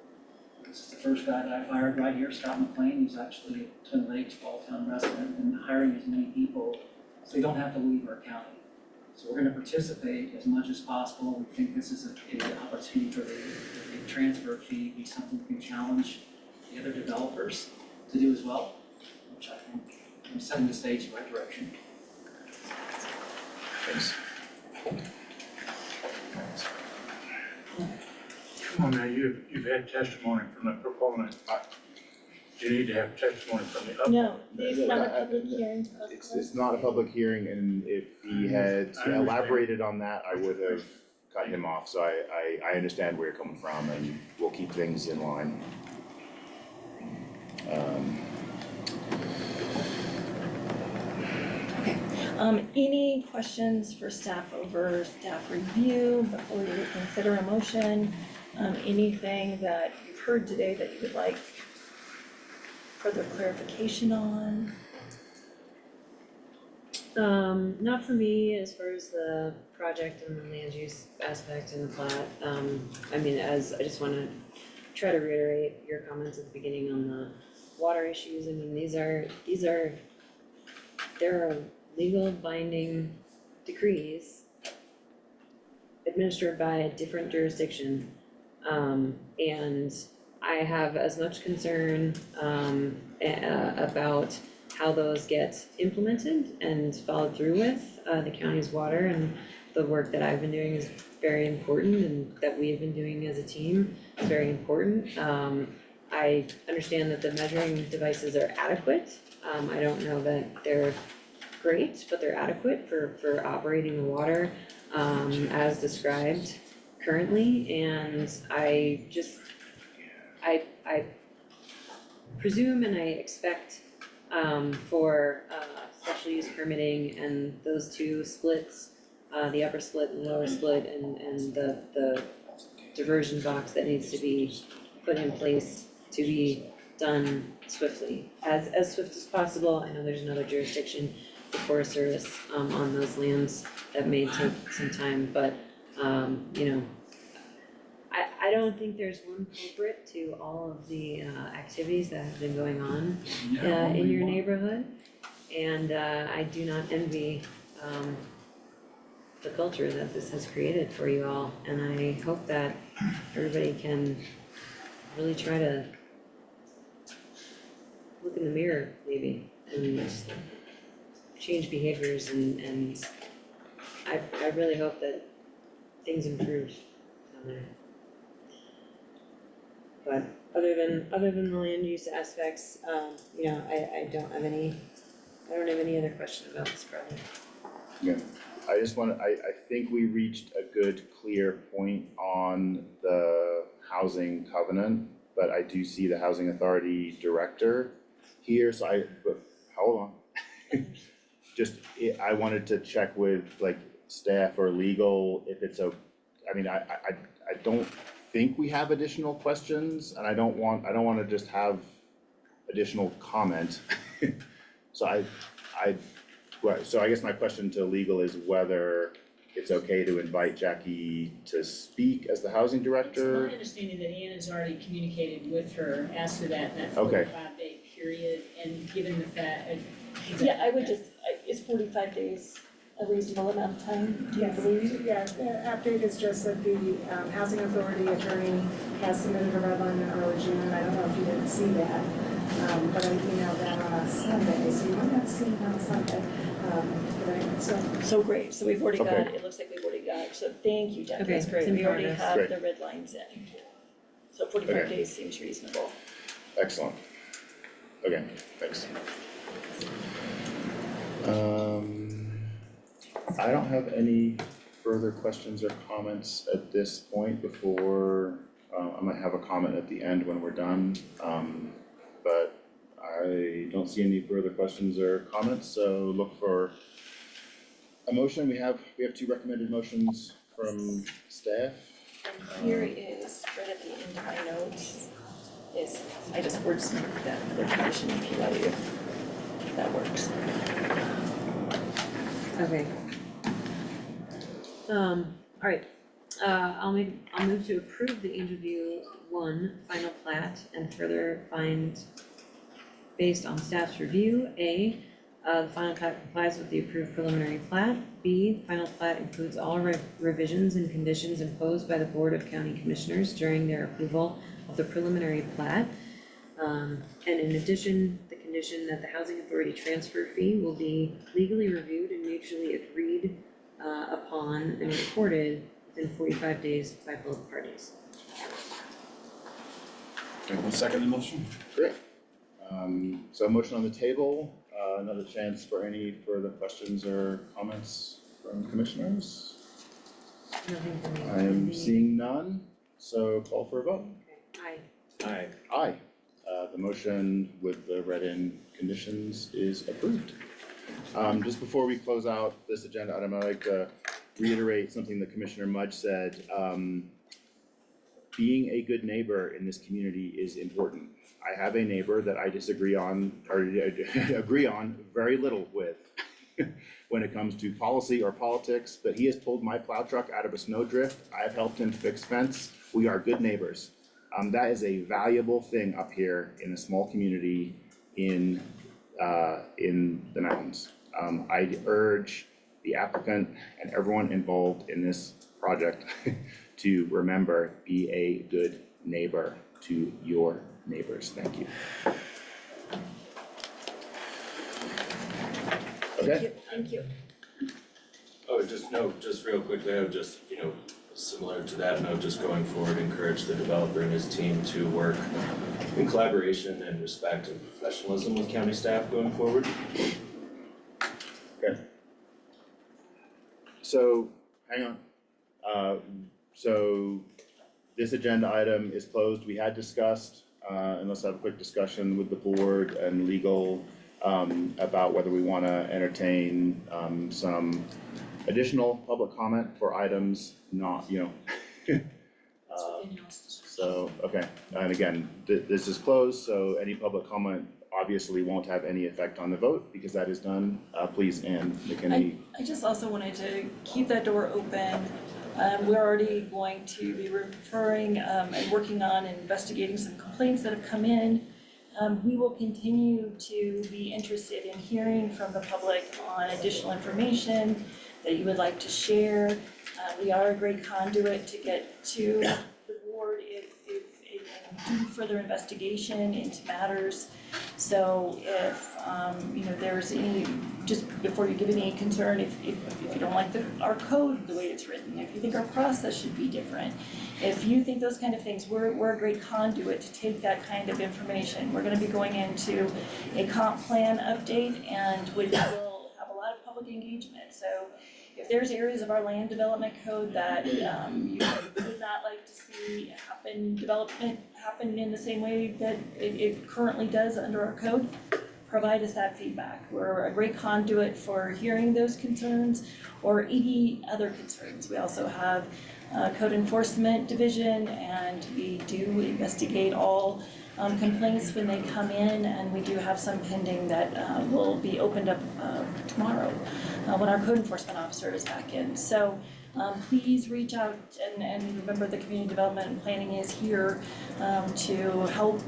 This is the first guy that I've hired right here, Scott McLean, who's actually a Twin Lakes Balltown resident, and hiring as many people so they don't have to leave our county. So we're going to participate as much as possible. We think this is an opportunity for the transfer fee to be something we can challenge the other developers to do as well, which I think I'm setting the stage in the right direction. Thanks. Come on now, you've had testimony from the proponent. You need to have testimony from the opponent. No, it's not a public hearing. It's not a public hearing, and if he had I understand. elaborated on that, I would have cut him off, so I understand where you're coming from, and we'll keep things in line. Any questions for staff over staff review before we would consider a motion? Anything that you've heard today that you would like further clarification on? Not for me as far as the project and the land use aspect and the plat. I mean, I just wanna try to reiterate your comments at the beginning on the water issues. I mean, there are legal binding decrees administered by a different jurisdiction. And I have as much concern, about how those get implemented and followed through with. The county's water and the work that I've been doing is very important, and that we have been doing as a team is very important. I understand that the measuring devices are adequate. I don't know that they're great, but they're adequate for operating the water, as described currently. And I presume and I expect for special use permitting and those two splits, the upper split and lower split, and the diversion box that needs to be put in place to be done swiftly, as swift as possible. I know there's another jurisdiction, the Forest Service, on those lands that may take some time, but you know, I don't think there's one culprit to all of the activities that have been going on in your neighborhood. And I do not envy the culture that this has created for you all. And I hope that everybody can really try to look in the mirror maybe and just change behaviors, and I really hope that things improve down there. But other than the land use aspects, you know, I don't have any other question about this project. Yeah, I think we reached a good, clear point on the housing covenant, but I do see the housing authority director here, so but hold on. I wanted to check with like staff or legal if it's I mean, I don't think we have additional questions, and I don't wanna just have additional comment. So I guess my question to legal is whether it's okay to invite Jackie to speak as the housing director? It's my understanding that Ann has already communicated with her as to that Okay. 45-day period, and given the fact. Yeah, I would just, is 45 days a reasonable amount of time, do you believe? Yeah, the update is just that the housing authority attorney has submitted a red line in early June. I don't know if you didn't see that, but I emailed that on a Sunday, so you might not see it on a Sunday. So great, so we've already got, Okay. it looks like we've already got, so thank you, Jackie, Okay, that's great, it's in we already progress. have Great. the red lines in. So 45 Okay. days seems reasonable. Excellent. Okay, thanks. I don't have any further questions or comments at this point before, I might have a comment at the end when we're done. But I don't see any further questions or comments, so look for a motion. We have two recommended motions from staff. And here is, right at the end of my notes, I just wordsmithed that other condition in PYU, if that works. Okay. Alright, I'll move to approve the Angel 1 final plat and further find, based on staff's review, A, the final plat complies with the approved preliminary plat. B, the final plat includes all revisions and conditions imposed by the Board of County Commissioners during their approval of the preliminary plat. And in addition, the condition that the housing authority transfer fee will be legally reviewed and mutually agreed upon and recorded within 45 days by both parties. Okay, one second the motion. Great. So a motion on the table, another chance for any further questions or comments from from commissioners? Nothing for me. I am seeing none, so call for a vote. Aye. Aye. Aye. The motion with the read-in conditions is approved. Just before we close out this agenda item, I'd like to reiterate something that Commissioner Mudge said. Being a good neighbor in this community is important. I have a neighbor that I disagree on, or agree on very little with when it comes to policy or politics, but he has pulled my plow truck out of a snowdrift. I have helped him fix fence. We are good neighbors. That is a valuable thing up here in a small community in the mountains. I urge the applicant and everyone involved in this project to remember, be a good neighbor to your neighbors. Thank you. Okay. Thank you. Oh, just real quickly, I would just, similar to that note, just going forward, encourage the developer and his team to work in collaboration and respect and professionalism with county staff going forward. Okay. So, hang on. So this agenda item is closed. We had discussed, and let's have a quick discussion with the board and legal about whether we wanna entertain some additional public comment for items not, so, okay, and again, this is closed, so any public comment obviously won't have any effect on the vote because that is done. Please, Ann McKinney. I just also wanted to keep that door open. We're already going to be referring and working on investigating some complaints that have come in. We will continue to be interested in hearing from the public on additional information that you would like to share. We are a great conduit to get to the board if it can do further investigation into matters. So if, there's any, just before you give any concern, if you don't like our code, the way it's written, if you think our process should be different, if you think those kind of things, we're a great conduit to take that kind of information. We're gonna be going into a comp plan update and we will have a lot of public engagement. So if there's areas of our land development code that you would not like to see development happen in the same way that it currently does under our code, provide us that feedback. We're a great conduit for hearing those concerns or any other concerns. We also have a code enforcement division and we do investigate all complaints when they come in, and we do have some pending that will be opened up tomorrow when our code enforcement officer is back in. So please reach out and remember the community development and planning is here to help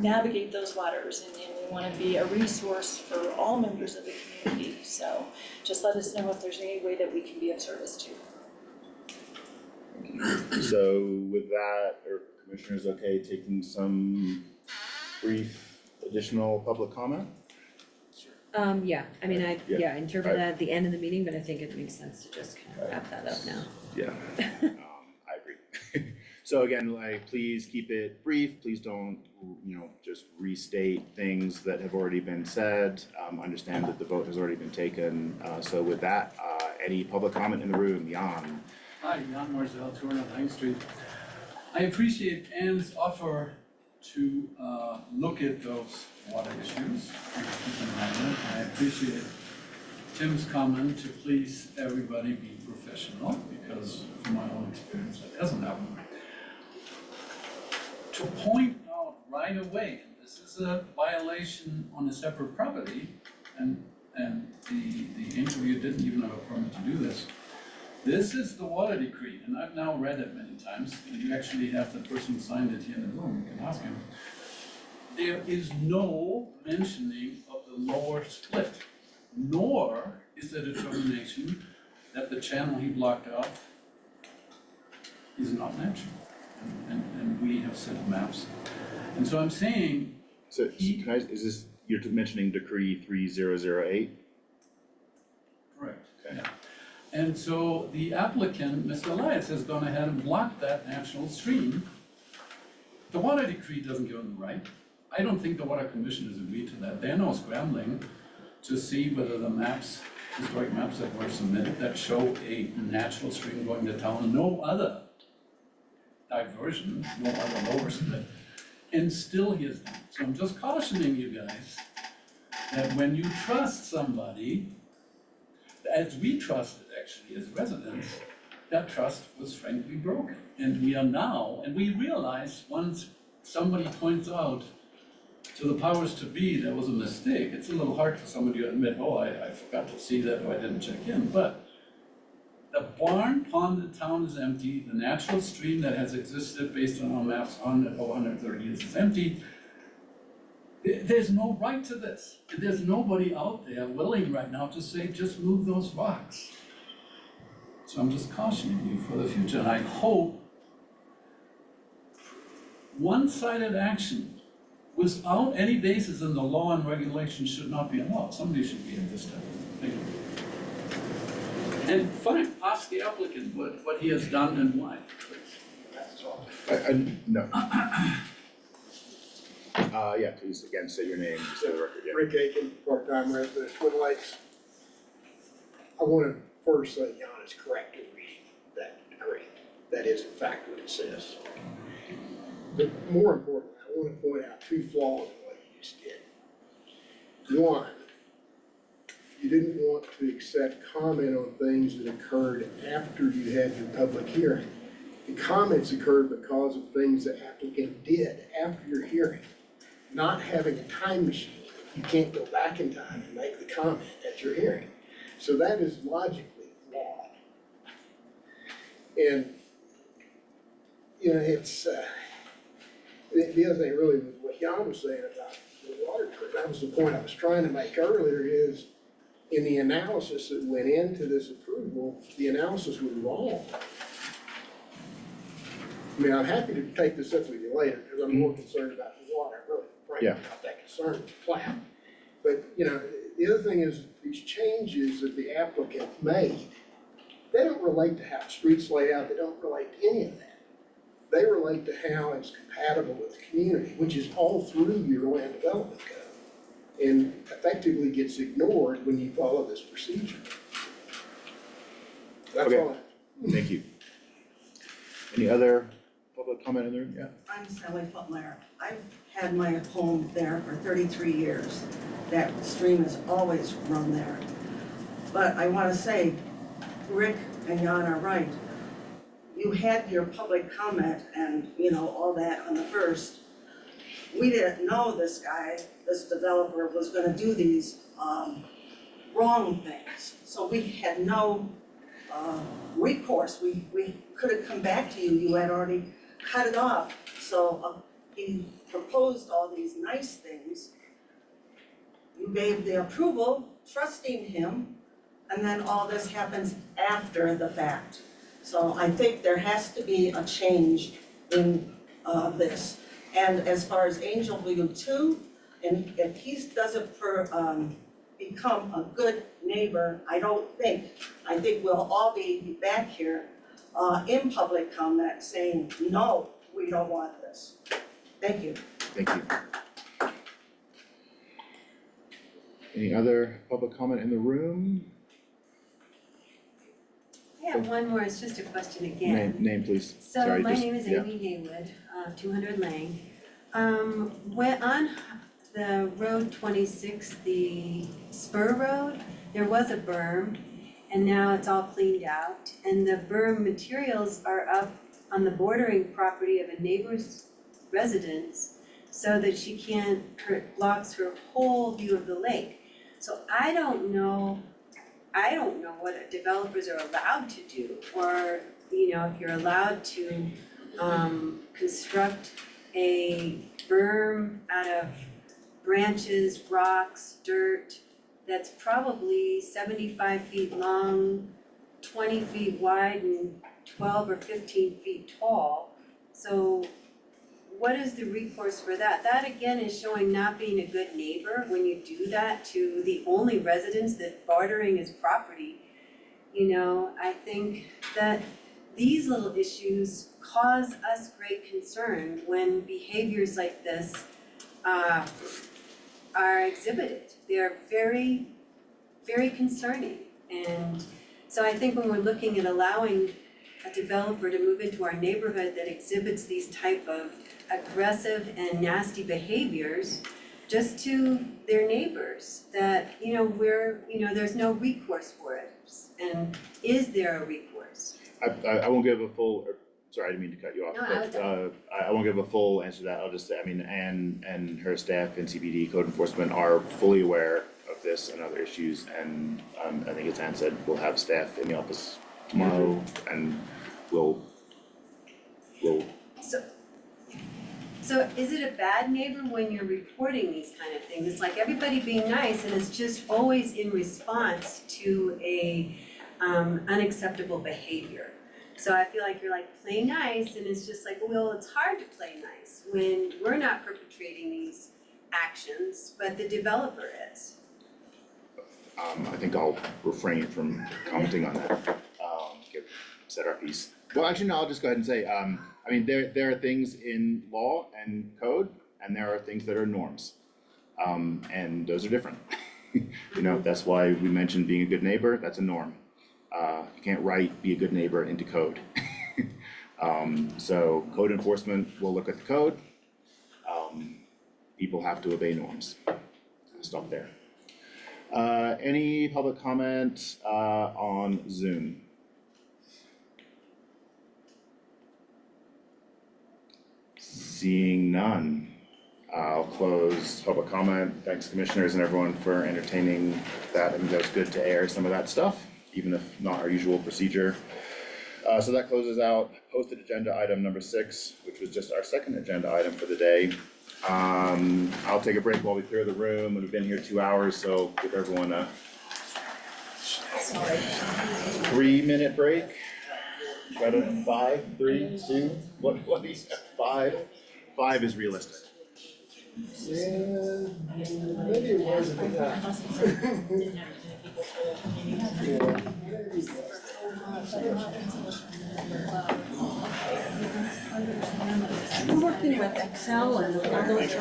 navigate those waters, and we want to be a resource for all members of the community. So just let us know if there's any way that we can be of service to. So with that, are commissioners okay taking some brief additional public comment? Yeah, I mean, I Yeah. interpret that at the end of the meeting, but I think it makes sense to just kind of wrap that up now. Yeah, I agree. So again, please keep it brief, please don't, just restate things that have already been said. Understand that the vote has already been taken, so with that, any public comment in the room, Jan? Hi, Jan Marzel, 200 Lang Street. I appreciate Ann's offer to look at those water issues. I appreciate Tim's comment to please everybody be professional, because from my own experience, that doesn't happen. To point out right away, this is a violation on a separate property, and the interviewer didn't even have a permit to do this. This is the water decree, and I've now read it many times, and you actually have the person who signed it here in the room, you can ask him. There is no mentioning of the lower split, nor is there determination that the channel he blocked off is not natural. And we have set of maps. And so I'm saying. So is this, you're mentioning decree 3008? Correct, yeah. And so the applicant, Mr. Elias, has gone ahead and blocked that natural stream. The water decree doesn't go on the right. I don't think the water commission has agreed to that. They're now scrambling to see whether the maps historic maps that were submitted that show a natural stream going to town, no other diversion, no other lower split, and still he is not. So I'm just cautioning you guys that when you trust somebody, as we trusted actually as residents, that trust was frankly broken. And we are now, and we realize once somebody points out to the powers to be there was a mistake, it's a little hard for somebody to admit, oh, I forgot to see that, or I didn't check in, but the barn pond in town is empty, the natural stream that has existed based on our maps 130 years is empty. There's no right to this. There's nobody out there willing right now to say, just move those rocks. So I'm just cautioning you for the future, and I hope one-sided action without any basis in the law and regulation should not be allowed. Somebody should be at this time. Thank you. And fine, ask the applicant what he has done and why. That's all. No. Yeah, please, again, say your name, just for the record, yeah. Rick Aiken, part-time resident of Twin Lakes. I want to first say Jan is correct in reading that decree. That is in fact what it says. But more importantly, I want to point out two flaws in what you just did. One, you didn't want to accept comment on things that occurred after you had your public hearing. The comments occurred because of things the applicant did after your hearing. Not having a time machine, you can't go back in time and make the comment at your hearing. So that is logically flawed. And, you know, it's, the other thing really was what Jan was saying about the water treatment. That was the point I was trying to make earlier is in the analysis that went into this approval, the analysis was wrong. I mean, I'm happy to take this up with you later because I'm more concerned about the water. I'm really frankly not that concerned with the plat. But, you know, the other thing is these changes that the applicant made, they don't relate to how streets lay out. They don't relate to any of that. They relate to how it's compatible with the community, which is all through your land development code, and effectively gets ignored when you follow this procedure. That's Okay. all. Thank you. Any other public comment in the room? Yeah. I'm Sally Futmeyer. I've had my home there for 33 years. That stream has always run there. But I want to say, Rick and Jan are right. You had your public comment and, you know, all that on the first. We didn't know this guy, this developer, was going to do these wrong things. So we had no recourse. We could have come back to you. You had already cut it off. So he proposed all these nice things. You gave the approval, trusting him, and then all this happens after the fact. So I think there has to be a change in this. And as far as Angel View 2, and if he doesn't become a good neighbor, I think we'll all be back here in public comment saying, no, we don't want this. Thank you. Thank you. Any other public comment in the room? I have one more, it's just a question again. Name, please. So Sorry, my just- name is yeah. Amy Haywood, 200 Lang. When on the Road 26, the spur road, there was a berm, and now it's all cleaned out. And the berm materials are up on the bordering property of a neighbor's residence, so that she can't, it blocks her whole view of the lake. So I don't know what developers are allowed to do, or, you know, if you're allowed to construct a berm out of branches, rocks, dirt, that's probably 75 feet long, 20 feet wide, and 12 or 15 feet tall. So what is the recourse for that? That again is showing not being a good neighbor when you do that to the only residents that bartering is property. You know, I think that these little issues cause us great concern when behaviors like this are exhibited. They're very, very concerning. And so I think when we're looking at allowing a developer to move into our neighborhood that exhibits these type of aggressive and nasty behaviors just to their neighbors, that, there's no recourse for it. And is there a recourse? I won't give a full, sorry, I didn't mean to cut you off, No, I was but I won't give a full answer to that. I'll just say, I mean, Ann and her staff in CPD code enforcement are fully aware of this and other issues, and I think as Ann said, we'll have staff in the office tomorrow, and we'll So is it a bad neighbor when you're reporting these kind of things? It's like everybody being nice and it's just always in response to a unacceptable behavior. So I feel like you're like, play nice, and it's just like, well, it's hard to play nice when we're not perpetrating these actions, but the developer is. I think I'll refrain from commenting on that, set our piece. Well, actually, no, I'll just go ahead and say, I mean, there are things in law and code, and there are things that are norms. And those are different. That's why we mentioned being a good neighbor, that's a norm. You can't write be a good neighbor into code. So code enforcement will look at the code. People have to obey norms. I'll stop there. Any public comment on Zoom? Seeing none, I'll close public comment. Thanks, commissioners and everyone, for entertaining that. I think that was good to air some of that stuff, even if not our usual procedure. So that closes out posted agenda item number 6, which was just our second agenda item for the day. I'll take a break while we clear the room, and we've been here 2 hours, so give everyone a 3-minute break. Try to 5, 3, 2, what do you say? 5 is realistic. Yeah, maybe it wasn't enough. I'm working with Excel and all those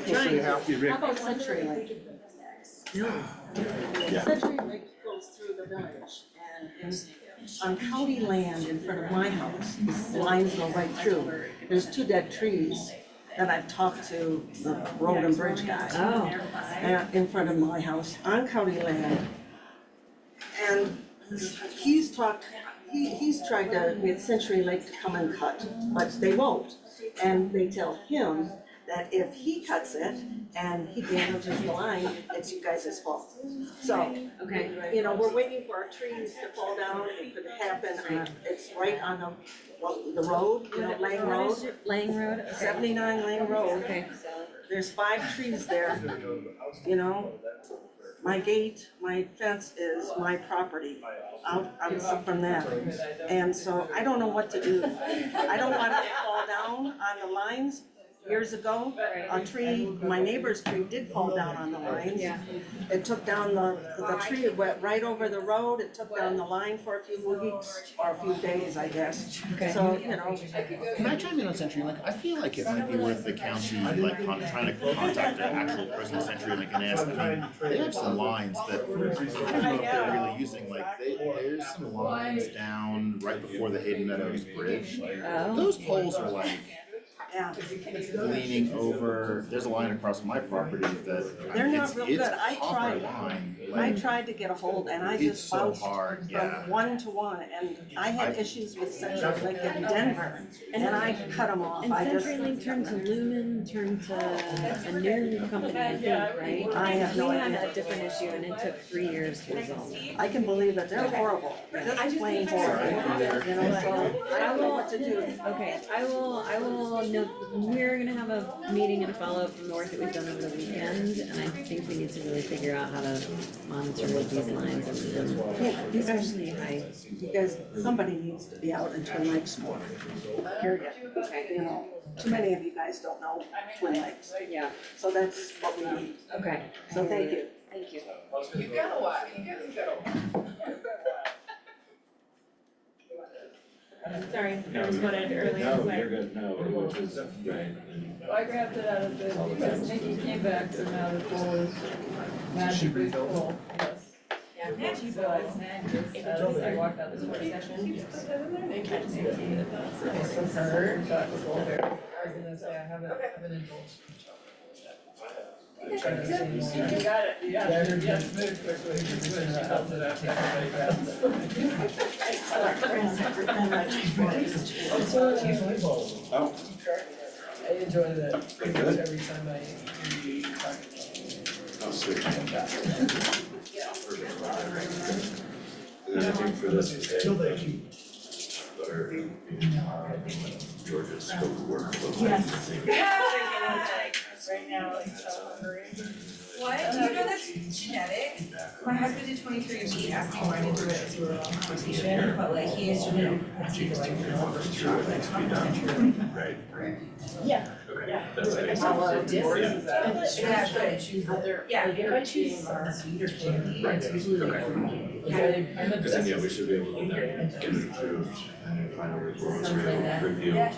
giant. How about Century Lake? Century Lake goes through the village, and on county land in front of my house, the lines go right through. There's 2 dead trees that I've talked to the road and bridge guy. In front of my house, on county land. And he's tried to get Century Lake to come and cut, but they won't. And they tell him that if he cuts it and he damages the line, it's you guys' fault. So, we're waiting for our trees to fall down. It could happen, it's right on the road, Lang Road. Lang Road? 79 Lang Road. Okay. There's 5 trees there, My gate, my fence is my property, I'm from that. And so I don't know what to do. I don't want it to fall down on the lines. Years ago, a tree, my neighbor's tree did fall down on the lines. It took down the tree, it went right over the road, it took down the line for a few weeks, or a few days, I guess. So, Can I chime in on Century Link? I feel like it might be worth the county, trying to contact the actual person at Century Link and ask, I mean, they have some lines that, I don't know if they're really using, there's some lines down right before the Hayden Meadows Bridge. Those poles are leaning over, there's a line across my property that, they're not real good. I tried to get a hold, and I just bounced from one to one, and I had issues with Century Link in Denver, and I cut them off. And Century Link turned to Lumen, turned to a new company, I think, right? I have no idea. We had a different issue, and it took 3 years to resolve. I can believe it, they're horrible, just plain horrible, so I don't know what to do. Okay, I will note, we're gonna have a meeting and a follow-up from the work that we've done over the weekend, and I think we need to really figure out how to monitor these lines and especially high. You guys, somebody needs to be out in Twin Lakes more, period. Too many of you guys don't know Twin Lakes. Yeah. So that's what we need. Okay. So thank you. Thank you. You got a lot, you guys got a lot. Sorry, I was wanted earlier. No, you're good, no, which is right. Well, I grabbed it out of the, because Nikki came back, so now the pool is magically full, yes. I walked out this work session. They can't see it. That's nice of her. I was gonna say, I haven't indulged in chocolate. I'm trying to stay more. You got it. Yes, move quickly. Oh. I enjoy that pretty much every time I hear you talk. Oh, sweet. And then I think for this, Georgia's scope of work. Yes. Right now, it's What? Do you know that's genetic? My husband did 23andMe, he asked me why I didn't do it as we were on conversation, but like he is genetic. It's either like chocolate, Right. Yeah. Okay. That's amazing. Yeah. Like if I choose sweet or candy, it's usually like fruit. Like I'm Because then, obsessed yeah, we with should be able to then get it approved and then final reports, we will review. Get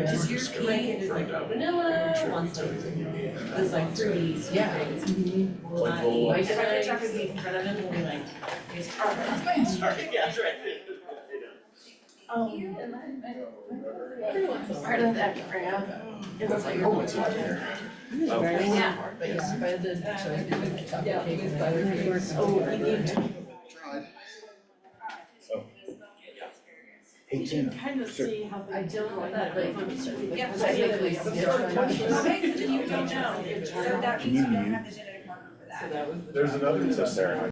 Does more your scope pea is like firmed up, vanilla, make sure we wants tell like, you what you need. it's like fruity, sweet Yeah. things. Like Like if I put chocolate cake in front of him, we'll be like, it's perfect. Sorry, yeah, that's right. every once in a while. Part of that crab. It was like, oh, it's not there. Very Yeah, but yeah, if I did, so I did the chocolate cake with buttercream. Oh, I need to. Hey, Tina. Kind of see how I don't know that, but. Yeah. Technically, Okay, so then you don't know, so that Can means you you don't mute? have the genetic marker for that. So that was. There's another. So Sarah.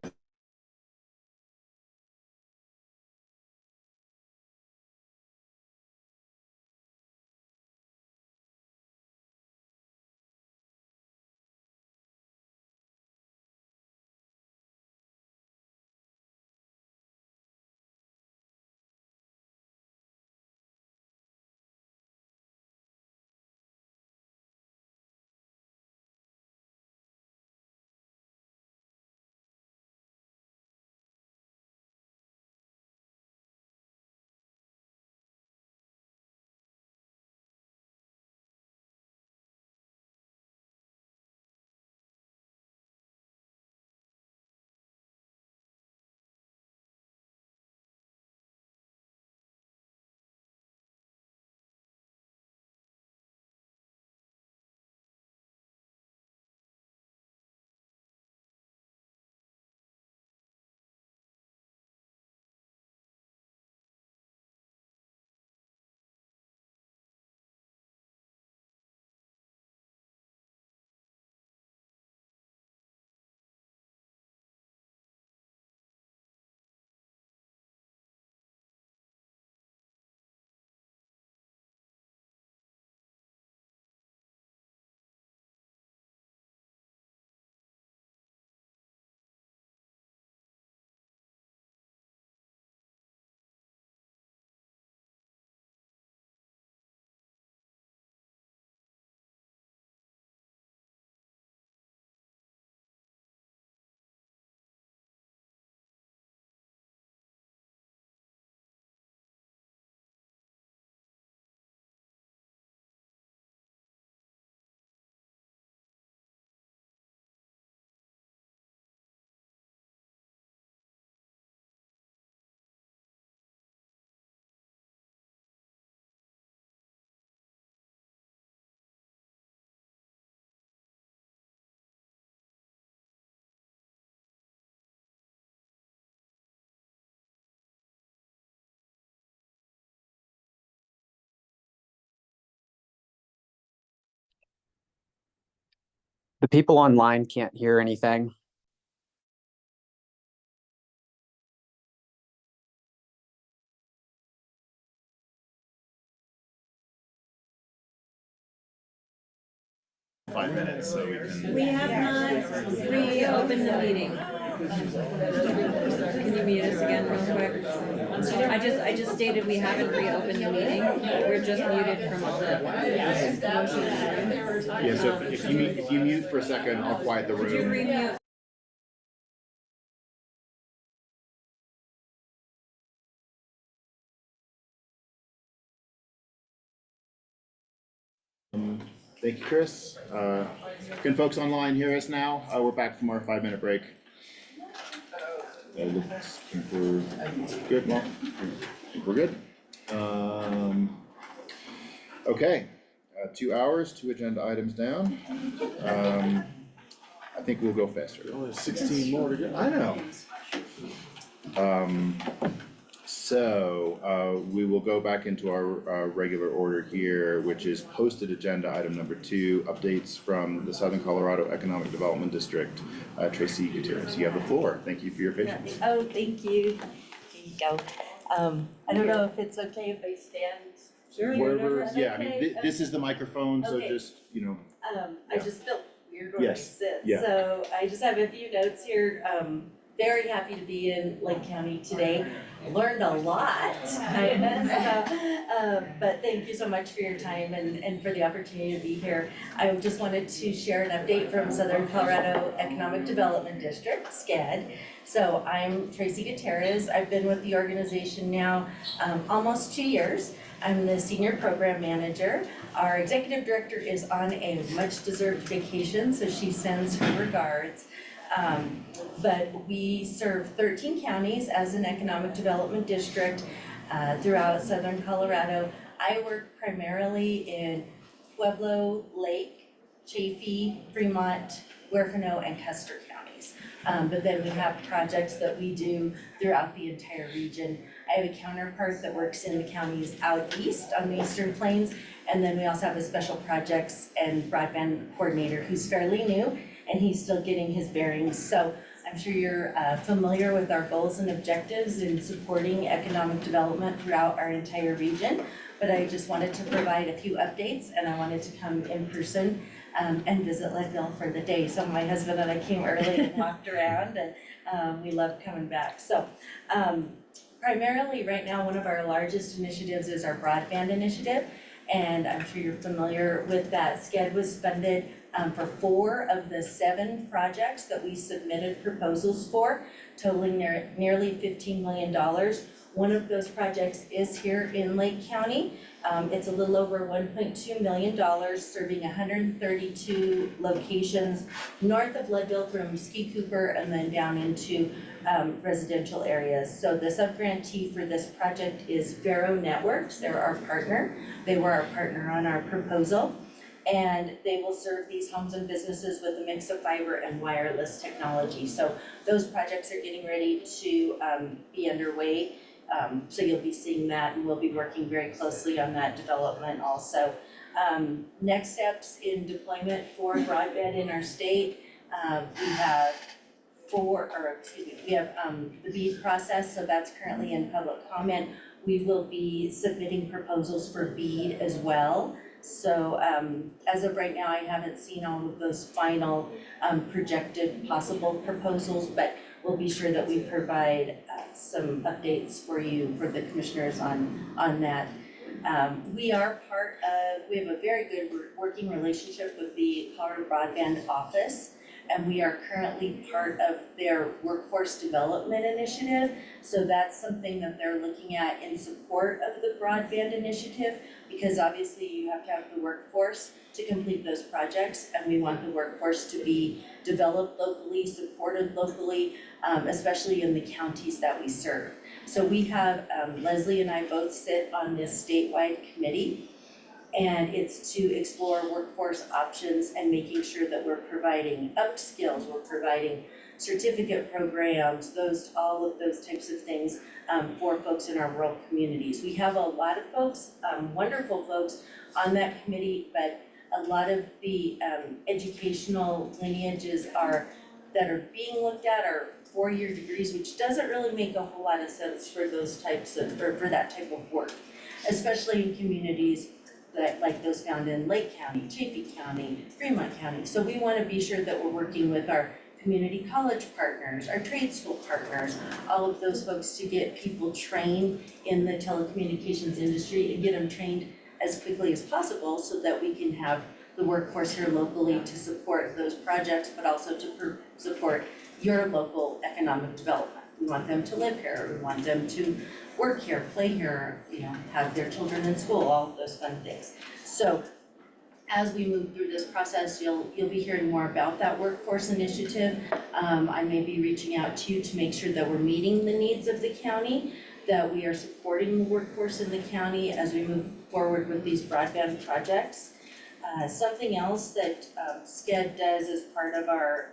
The people online can't hear anything. Five minutes, so we can. We have not reopened the meeting. Can you mute us again real quick? I just stated we haven't reopened the meeting. We're just muted from all the. Yeah, so if you mute for a second, I'll quiet the room. Could you remute? Thank you, Chris. Can folks online hear us now? We're back from our 5-minute break. Think we're good, well, I think we're good. Okay, 2 hours, 2 agenda items down. I think we'll go faster. Only 16 more to go. I know. So, we will go back into our regular order here, which is posted agenda item number 2, updates from the Southern Colorado Economic Development District. Tracy Gutierrez, you have the floor. Thank you for your patience. Oh, thank you. Here you go. I don't know if it's okay if I stand. Sure. Wherever, Is that yeah, I mean, okay? this is the microphone, so Okay. just, you know, I just felt weird when I Yes, sit, yeah. so I just have a few notes here. Very happy to be in Lake County today. Learned a lot, but thank you so much for your time and for the opportunity to be here. I just wanted to share an update from Southern Colorado Economic Development District, SCED. So I'm Tracy Gutierrez. I've been with the organization now almost 2 years. I'm the senior program manager. Our executive director is on a much-deserved vacation, so she sends her regards. But we serve 13 counties as an economic development district throughout Southern Colorado. I work primarily in Pueblo, Lake, Chaffee, Fremont, Huerfano, and Custer counties. But then we have projects that we do throughout the entire region. I have a counterpart that works in the counties out east on the Eastern Plains. And then we also have a special projects and broadband coordinator who's fairly new, and he's still getting his bearings. So I'm sure you're familiar with our goals and objectives in supporting economic development throughout our entire region. But I just wanted to provide a few updates, and I wanted to come in person and visit Leadville for the day. So my husband and I came early and walked around, and we loved coming back. So primarily right now, one of our largest initiatives is our broadband initiative. And I'm sure you're familiar with that. SCED was funded for 4 of the 7 projects that we submitted proposals for, totaling nearly $15 million. One of those projects is here in Lake County. It's a little over $1.2 million, serving 132 locations north of Leadville from Ski Cooper and then down into residential areas. So the subgrantee for this project is Vero Networks. They're our partner. They were our partner on our proposal. And they will serve these homes and businesses with a mix of fiber and wireless technology. So those projects are getting ready to be underway. So you'll be seeing that, and we'll be working very closely on that development also. Next steps in deployment for broadband in our state, we have we have the BEAD process, so that's currently in public comment. We will be submitting proposals for BEAD as well. So as of right now, I haven't seen all of those final projected possible proposals, but we'll be sure that we provide some updates for you, for the commissioners on that. We are we have a very good working relationship with the Colorado Broadband Office, and we are currently part of their workforce development initiative. So that's something that they're looking at in support of the broadband initiative, because obviously you have to have the workforce to complete those projects, and we want the workforce to be developed locally, supported locally, especially in the counties that we serve. So we have, Leslie and I both sit on this statewide committee, and it's to explore workforce options and making sure that we're providing upskills, we're providing certificate programs, all of those types of things for folks in our rural communities. We have a lot of folks, wonderful folks on that committee, but a lot of the educational lineages that are being looked at are 4-year degrees, which doesn't really make a whole lot of sense for those types of, or for that type of work, especially in communities like those found in Lake County, Chaffee County, Fremont County. So we want to be sure that we're working with our community college partners, our trade school partners, all of those folks to get people trained in the telecommunications industry and get them trained as quickly as possible so that we can have the workforce here locally to support those projects, but also to support your local economic development. We want them to live here, we want them to work here, play here, have their children in school, all of those fun things. So as we move through this process, you'll be hearing more about that workforce initiative. I may be reaching out to you to make sure that we're meeting the needs of the county, that we are supporting the workforce in the county as we move forward with these broadband projects. Something else that SCED does as part of our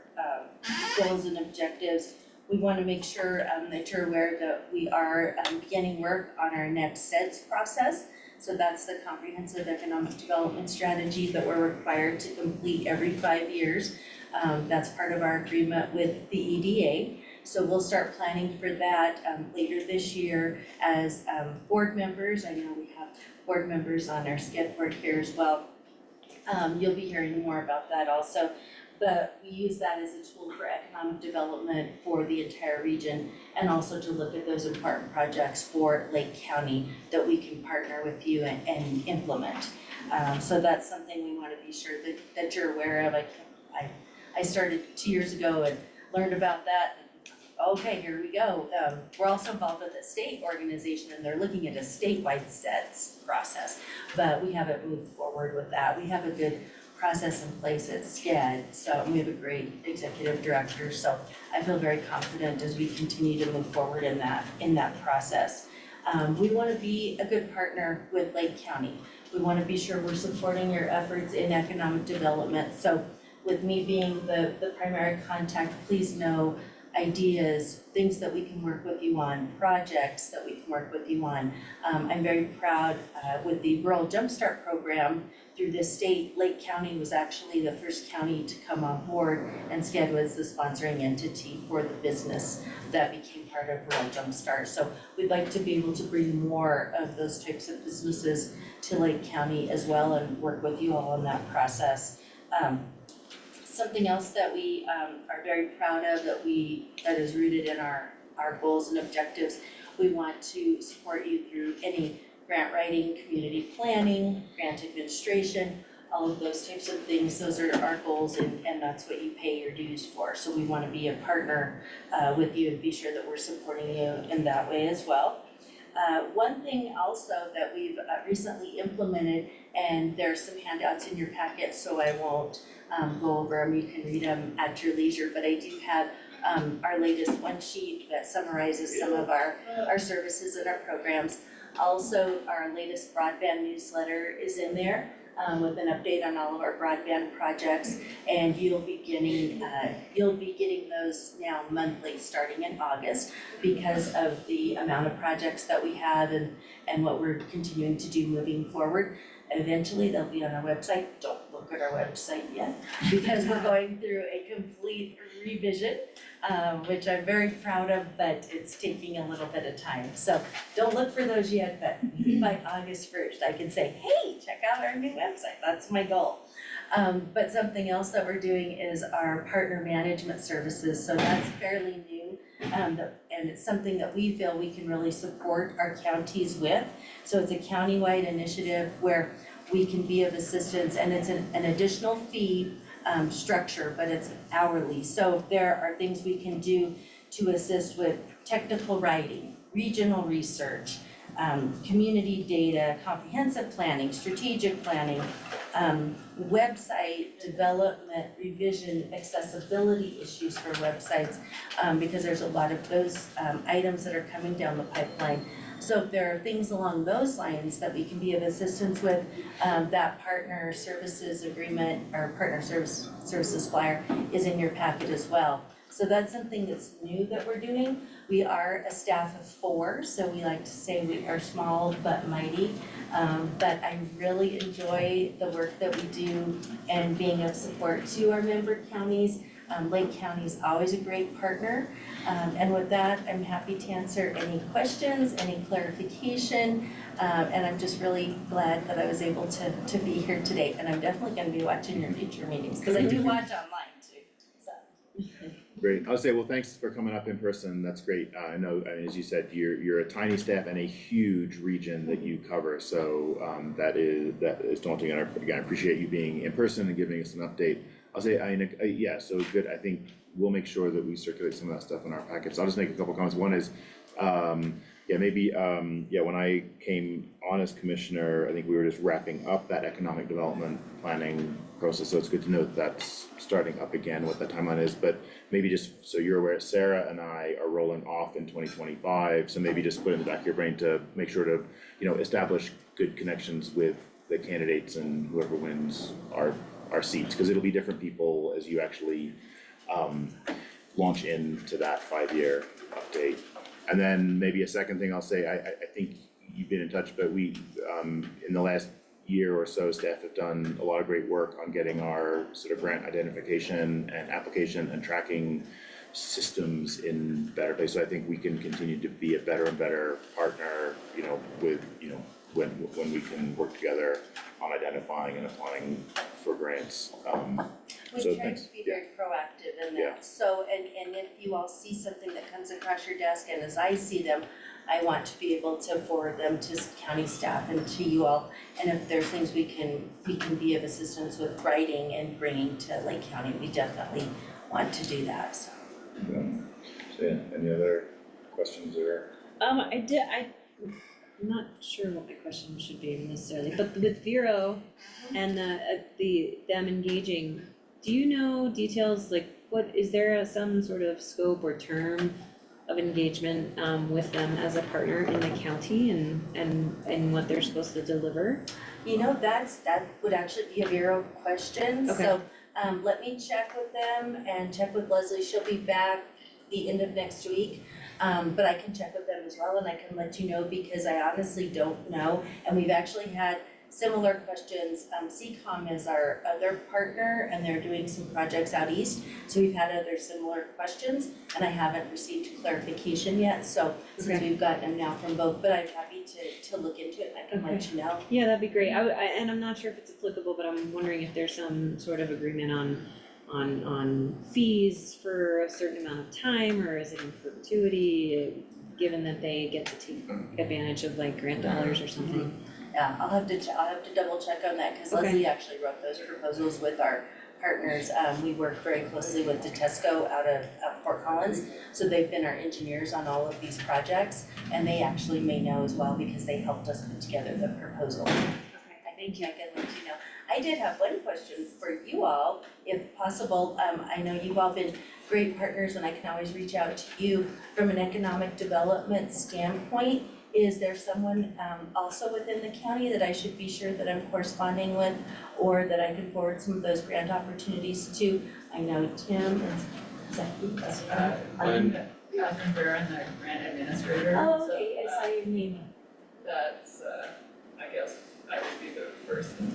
goals and objectives, we want to make sure that you're aware that we are beginning work on our next SEDS process. So that's the comprehensive economic development strategy that we're required to complete every 5 years. That's part of our agreement with the EDA. So we'll start planning for that later this year as board members. I know we have board members on our SCED board here as well. You'll be hearing more about that also. But we use that as a tool for economic development for the entire region and also to look at those important projects for Lake County that we can partner with you and implement. So that's something we want to be sure that you're aware of. I started 2 years ago and learned about that. Okay, here we go. We're also involved with a state organization and they're looking at a statewide SEDS process, but we haven't moved forward with that. We have a good process in place at SCED, so we have a great executive director, so I feel very confident as we continue to move forward in that process. We want to be a good partner with Lake County. We want to be sure we're supporting your efforts in economic development. So with me being the primary contact, please know ideas, things that we can work with you on, projects that we can work with you on. I'm very proud with the Rural Jumpstart program through this state. Lake County was actually the first county to come on board, and SCED was the sponsoring entity for the business that became part of Rural Jumpstart. So we'd like to be able to bring more of those types of businesses to Lake County as well and work with you all in that process. Something else that we are very proud of that is rooted in our goals and objectives, we want to support you through any grant writing, community planning, grant administration, all of those types of things. Those are our goals and that's what you pay your dues for. So we want to be a partner with you and be sure that we're supporting you in that way as well. One thing also that we've recently implemented, and there's some handouts in your packet, so I won't go over them, you can read them at your leisure, but I do have our latest one sheet that summarizes some of our services and our programs. Also, our latest broadband newsletter is in there with an update on all of our broadband projects, and you'll be getting those now monthly starting in August because of the amount of projects that we have and what we're continuing to do moving forward. Eventually, they'll be on our website. Don't look at our website yet because we're going through a complete revision, which I'm very proud of, but it's taking a little bit of time. So don't look for those yet, but by August 1st, I can say, hey, check out our new website. That's my goal. But something else that we're doing is our partner management services. So that's fairly new. And it's something that we feel we can really support our counties with. So it's a countywide initiative where we can be of assistance, and it's an additional fee structure, but it's hourly. So there are things we can do to assist with technical writing, regional research, community data, comprehensive planning, strategic planning, website development, revision, accessibility issues for websites, because there's a lot of those items that are coming down the pipeline. So if there are things along those lines that we can be of assistance with, that partner services agreement or partner services flyer is in your packet as well. So that's something that's new that we're doing. We are a staff of 4, so we like to say we are small but mighty. But I really enjoy the work that we do and being of support to our member counties. Lake County is always a great partner. And with that, I'm happy to answer any questions, any clarification. And I'm just really glad that I was able to be here today. And I'm definitely going to be watching your future meetings because I do watch online too. So. Great. I'll say, well, thanks for coming up in person. That's great. I know, as you said, you're a tiny staff and a huge region that you cover. So that is daunting. And again, I appreciate you being in person and giving us an update. I'll say, yeah, so good. I think we'll make sure that we circulate some of that stuff in our packets. I'll just make a couple comments. One is, Yeah, maybe, when I came on as commissioner, I think we were just wrapping up that economic development planning process, so it's good to know that that's starting up again, what that timeline is, but maybe just so you're aware, Sarah and I are rolling off in 2025, so maybe just put in the back of your brain to make sure to, establish good connections with the candidates and whoever wins our seats, because it'll be different people as you actually launch into that 5-year update. And then maybe a second thing I'll say, I think you've been in touch, but we, in the last year or so, staff have done a lot of great work on getting our sort of grant identification and application and tracking systems in better place. So I think we can continue to be a better and better partner, with, when we can work together on identifying and applying for grants. We So try thanks. to be very proactive in Yeah. that. So, and if you all see something that comes across your desk, and as I see them, I want to be able to forward them to county staff and to you all. And if there's things we can be of assistance with writing and bringing to Lake County, we definitely want to do that, so. So yeah, any other questions or? I'm not sure what my question should be necessarily, but with Vero and them engaging, do you know details, like what, is there some sort of scope or term of engagement with them as a partner in the county and what they're supposed to deliver? That would actually be a Vero question, Okay. so let me check with them and check with Leslie. She'll be back the end of next week. But I can check with them as well and I can let you know because I honestly don't know. And we've actually had similar questions. CCOM is our other partner and they're doing some projects out east. So we've had other similar questions and I haven't received clarification yet. So since we've gotten them now from both, but I'm happy to look into it and I can let you know. Yeah, that'd be great. And I'm not sure if it's applicable, but I'm wondering if there's some sort of agreement on fees for a certain amount of time, or is it in perpetuity, given that they get to take advantage of like grant dollars or something? Yeah, I'll have to double check on that, cause Okay. Leslie actually wrote those proposals with our partners. We work very closely with Detesco out of Fort Collins, so they've been our engineers on all of these projects, and they actually may know as well because they helped us put together the proposal. Okay, I think I can let you know. I did have one question for you all, if possible. I know you've all been great partners and I can always reach out to you from an economic development standpoint. Is there someone also within the county that I should be sure that I'm corresponding with or that I can forward some of those grant opportunities to? I know Tim and Zaki. I'm Catherine Barron, the grant administrator. Oh, okay, I saw your name. That's, I guess I would be the person.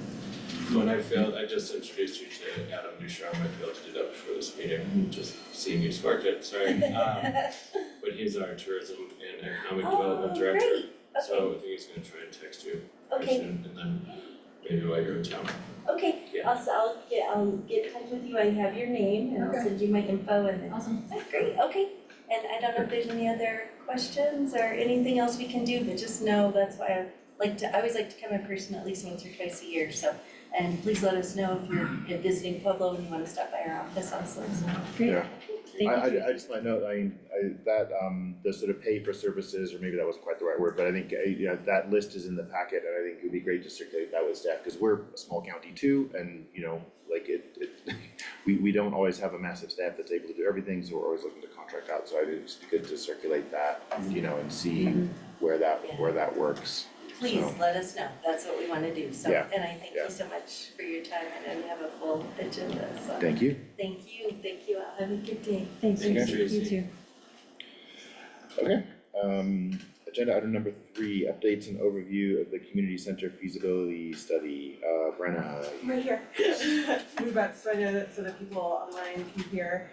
When I failed, I just introduced you to Adam Ducharme. I failed to do that before this meeting, just seeing you sparked it, sorry. But he's our tourism and economic development director. Great. So I think he's gonna try and text you Okay. soon, and then maybe while you're in town. Okay, Yeah. I'll get in touch with you. I have your name and I'll send you my info and then. Awesome. That's great, okay. And I don't know if there's any other questions or anything else we can do, but just know that's why I always like to come in person at least once or twice a year, so. And please let us know if you're visiting Pueblo and you wanna stop by our office also, so. Yeah. Thank you. I just might note, that, the sort of pay for services, or maybe that wasn't quite the right word, but I think, that list is in the packet, and I think it would be great to circulate that with staff, cause we're a small county too, and, we don't always have a massive staff that's able to do everything, so we're always looking to contract out, so I think it's good to circulate that, and see where that works. Please So, let us know, that's what we wanna do, so. Yeah. And I thank you so much for your time and have a full agenda, so. Thank you. Thank you all, have a good day. Thanks, Thank you, you Tracy. too. Okay, agenda item number 3, updates and overview of the community center feasibility study. Brenna. Right here. Move up so that people online can hear.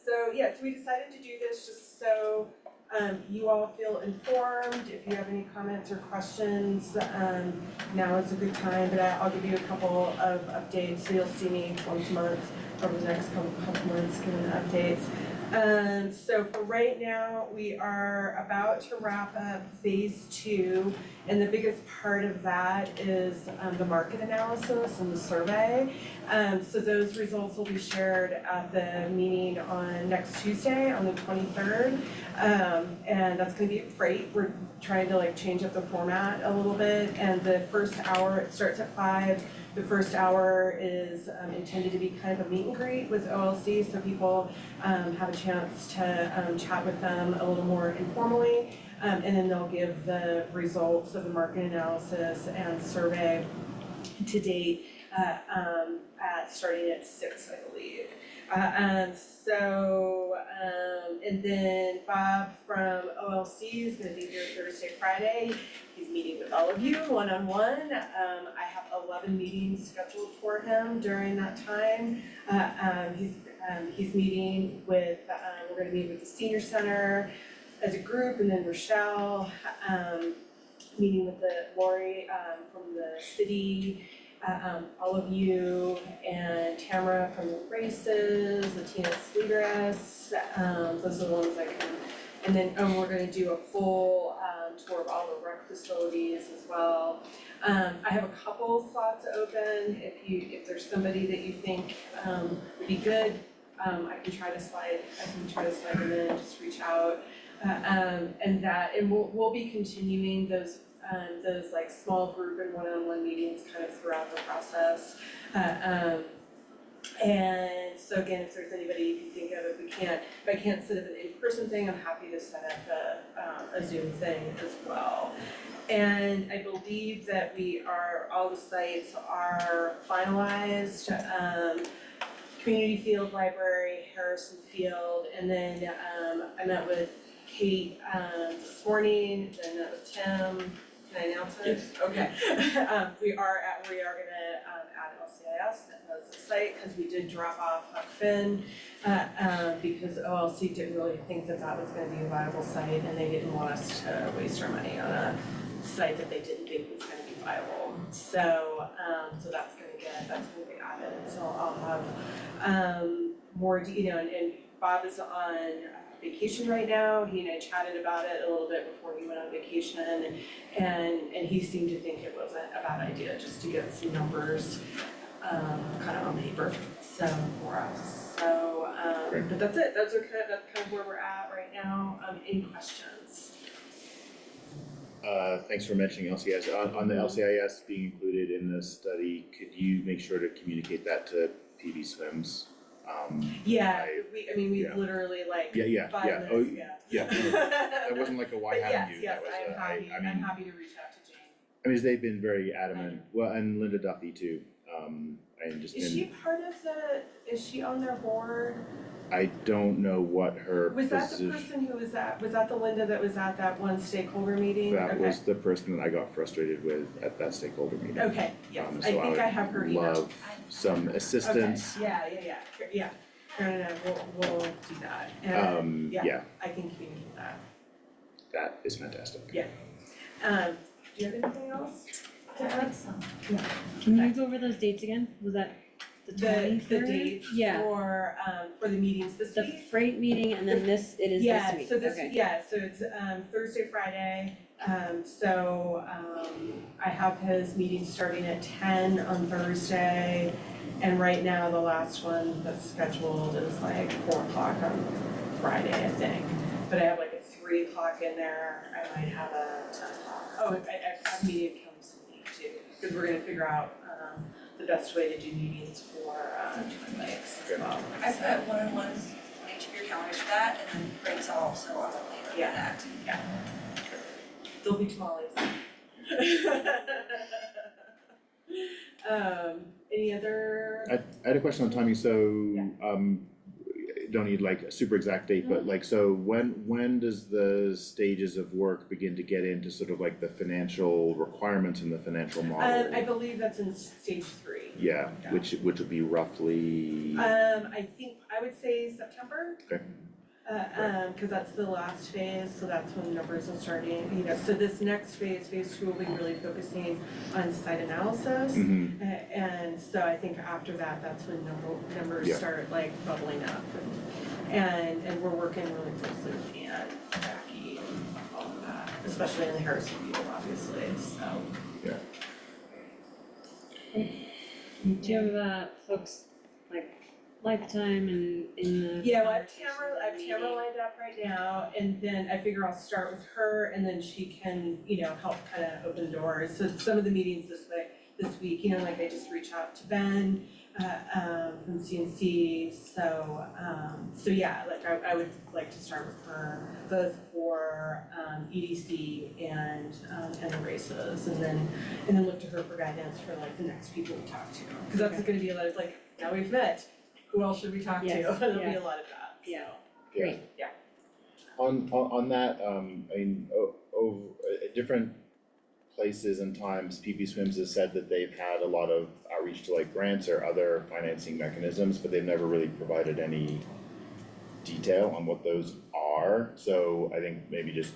So we decided to do this just so you all feel informed. If you have any comments or questions, now is a good time, but I'll give you a couple of updates. So you'll see me once a month over the next couple months giving updates. So for right now, we are about to wrap up phase 2, and the biggest part of that is the market analysis and the survey. So those results will be shared at the meeting on next Tuesday, on the 23rd. And that's gonna be great. We're trying to change up the format a little bit, and the first hour, it starts at 5. The first hour is intended to be kind of a meet and greet with OLC, so people have a chance to chat with them a little more informally. And then they'll give the results of the market analysis and survey to date starting at 6, I believe. And then Bob from OLC is gonna be here Thursday, Friday. He's meeting with all of you one-on-one. I have 11 meetings scheduled for him during that time. He's meeting with, we're gonna meet with the senior center as a group, and then Rochelle, meeting with Lori from the city, all of you, and Tamara from the races, Latina Sleegress, those are the ones I can. And then we're gonna do a full tour of all the rec facilities as well. I have a couple slots open. If there's somebody that you think would be good, I can try to slide them in, just reach out. And we'll be continuing those small group and one-on-one meetings kind of throughout the process. And so again, if there's anybody you can think of, if I can't set up an in-person thing, I'm happy to set up a Zoom thing as well. And I believe that all the sites are finalized. Community Field Library, Harrison Field, and then I met with Kate this morning, then I met with Tim. Can I announce it? Yes. Okay. We are gonna add LCIS as a site, because we did drop off Huck Finn, because OLC didn't really think that was gonna be a viable site, and they didn't want us to waste our money on a site that they didn't think was gonna be viable. So that's gonna get added. So I'll have more, and Bob is on vacation right now. He and I chatted about it a little bit before he went on vacation, and he seemed to think it wasn't a bad idea, just to get some numbers kind of on paper, so for us. So, but that's it. That's kind of where we're at right now. Any questions? Thanks for mentioning LCIS. On the LCIS being included in the study, could you make sure to communicate that to PB Swims? We literally 5 minutes ago. That wasn't like a why haven't you? Yes, That was I'm happy to reach out to Jane. I mean, they've been very adamant, well, and Linda Duffy too, and just Is she on their board? I don't know what her Was that the position. person who was that the Linda that was at that one stakeholder meeting? That was the person that I got frustrated with at that stakeholder meeting. Okay, yes, So I think I have her email. Love some assistance. Okay, yeah. No, we'll do that. And, I can communicate that. That is fantastic. Yeah. Do you have anything else to add? Yeah. Can you go over those dates again? Was that the 23rd? The dates for the meetings this week? The freight meeting, and then this week. So it's Thursday, Friday. I have his meeting starting at 10 on Thursday, and right now the last one that's scheduled is 4 o'clock on Friday, I think. But I have a 3 o'clock in there. I might have a 10 o'clock. Oh, I have meeting comes week too, because we're gonna figure out the best way to do meetings for Twin Lakes as well. I put one-on-ones on each of your calendars for that, and then Greg's also on the later for that. Yeah. There'll be tamales. Any other? I had a question on timing, so, don't need a super exact date, but so when does the stages of work begin to get into sort of the financial requirements and the financial model? I believe that's in stage 3. Yeah, which would be roughly. I think, I would say September. Okay. Cause that's the last phase, so that's when numbers will start in, so this next phase, phase 2, will be really focusing on site analysis. Mhm. And so I think after that, that's when numbers Yeah. start like bubbling up. And we're working really closely with Ann, Jackie, and all of that, especially in the Harrison field, obviously, so. Do you have folks like lifetime and in the? Yeah, well, I have Tamara lined up right now, and then I figure I'll start with her, and then she can, help kind of open doors. So some of the meetings this week, like I just reached out to Ben, from CNC, so yeah, like I would like to start with her, both for, EDC and the races, and then look to her for guidance for like the next people we talk to. Cause that's gonna be a lot of like, now we've met, who else should we talk to? Yes, There'll be yeah. a lot of that, so. Yeah. Great. Yeah. On that, over at different places and times, PP Swims has said that they've had a lot of outreach to like grants or other financing mechanisms, but they've never really provided any detail on what those are. So I think maybe just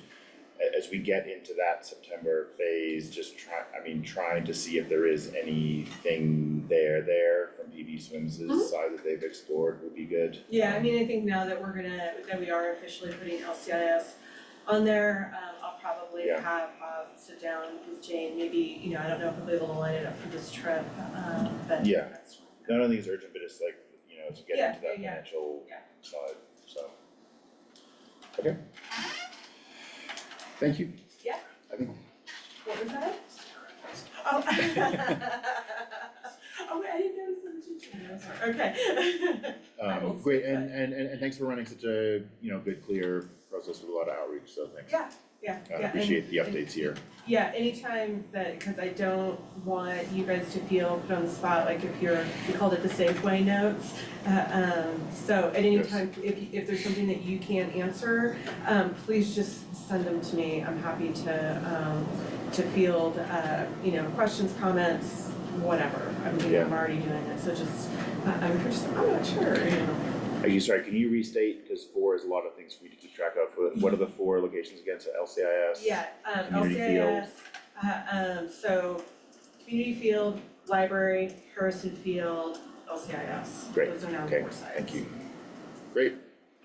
as we get into that September phase, just trying to see if there is anything there from PP Swims' side that they've explored would be good. Yeah, I think now that that we are officially putting LCIS on there, I'll probably have Bob sit down with Jane, maybe, I don't know if we'll be able to line it up for this trip, but. Yeah. I don't think it's urgent, but it's like, to get into that Yeah. financial side, so. Okay. Thank you. Yeah. I think. What was that? Oh. Oh, I didn't notice the magician. Okay. Great, and thanks for running such a, good, clear process with a lot of outreach, so thanks. Yeah. I appreciate the updates here. Yeah, anytime because I don't want you guys to feel put on the spot, like we called it the Safeway notes. So at any time, if there's something that you can't answer, please just send them to me. I'm happy to field, questions, comments, whatever. I'm already doing it, so just, I'm not sure, Are you sorry, can you restate, because 4 is a lot of things for me to keep track of, what are the 4 locations again, so LCIS? Yeah, Community field. LCIS, so Community Field, Library, Harrison Field, LCIS. Great, Those are now the okay, 4 sites. thank you. Great,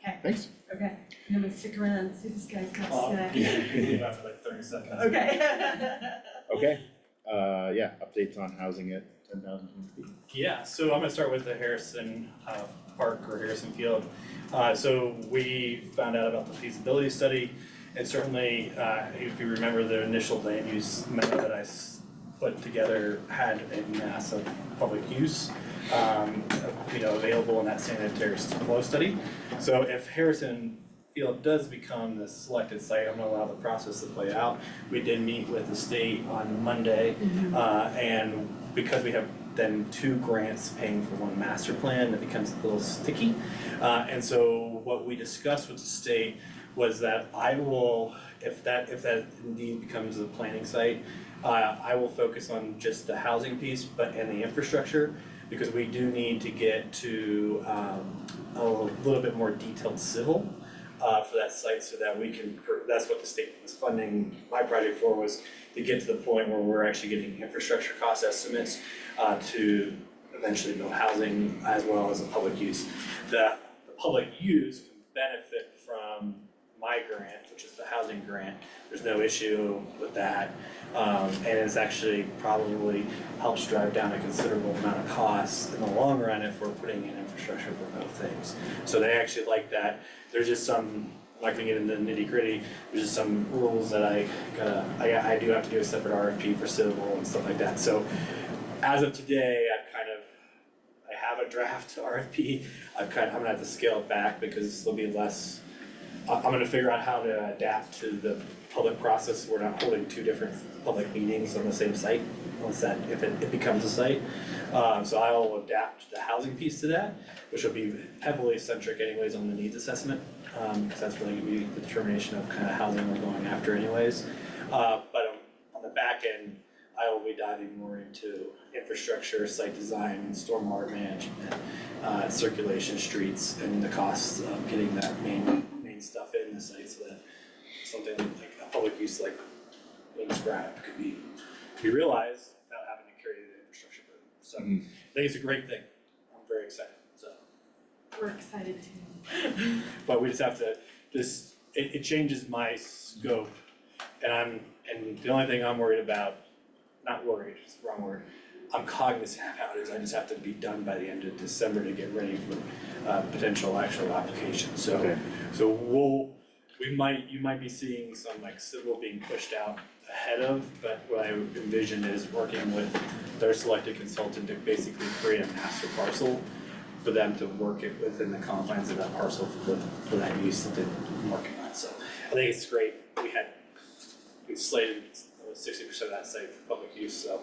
Okay. thanks. Okay, I'm gonna stick around and see if this guy's got a snack. Yeah, after like 30 seconds. Okay. Okay, updates on housing at 10,000 feet. Yeah, so I'm gonna start with the Harrison Park or Harrison Field. So we found out about the feasibility study, and certainly, if you remember the initial land use memo that I put together had a massive public use, available in that sanitary flow study. So if Harrison Field does become the selected site, I'm gonna allow the process to play out. We did meet with the state on Monday, and because we have then 2 grants paying for 1 master plan, it becomes a little sticky. And so what we discussed with the state was that I will, if that indeed becomes a planning site, I will focus on just the housing piece, and the infrastructure, because we do need to get to a little bit more detailed civil for that site, so that we can, that's what the state was funding my project for, was to get to the point where we're actually getting infrastructure cost estimates to eventually build housing as well as a public use. The public use can benefit from my grant, which is the housing grant. There's no issue with that. And it's actually probably helps drive down a considerable amount of costs in the long run if we're putting in infrastructure for both things. So they actually like that. There's just some, I'm not gonna get into the nitty gritty, there's just some rules that I do have to do a separate RFP for civil and stuff like that. So as of today, I have a draft RFP. I'm gonna have to scale it back because there'll be less, I'm gonna figure out how to adapt to the public process. We're not holding 2 different public meetings on the same site, if it becomes a site. So I'll adapt the housing piece to that, which will be heavily centric anyways on the needs assessment, because that's really gonna be the determination of kind of housing we're going after anyways. But on the back end, I will be diving more into infrastructure, site design, stormwater management, circulation streets, and the costs of getting that main bringing stuff in the site so that something like a public use like being described could be realized without having to carry the infrastructure burden. So I think it's a great thing. I'm very excited, so. We're excited too. But we just have to, it changes my scope, and the only thing I'm worried about, not worried, it's the wrong word, I'm cognizant about is I just have to be done by the end of December to get ready for potential actual application. So, Okay. so you might be seeing some like civil being pushed out ahead of, but what I envision is working with their selected consultant to basically create a master parcel for them to work it within the confines of that parcel for that use that they're working on. So I think it's great. We slated 60% of that site for public use, so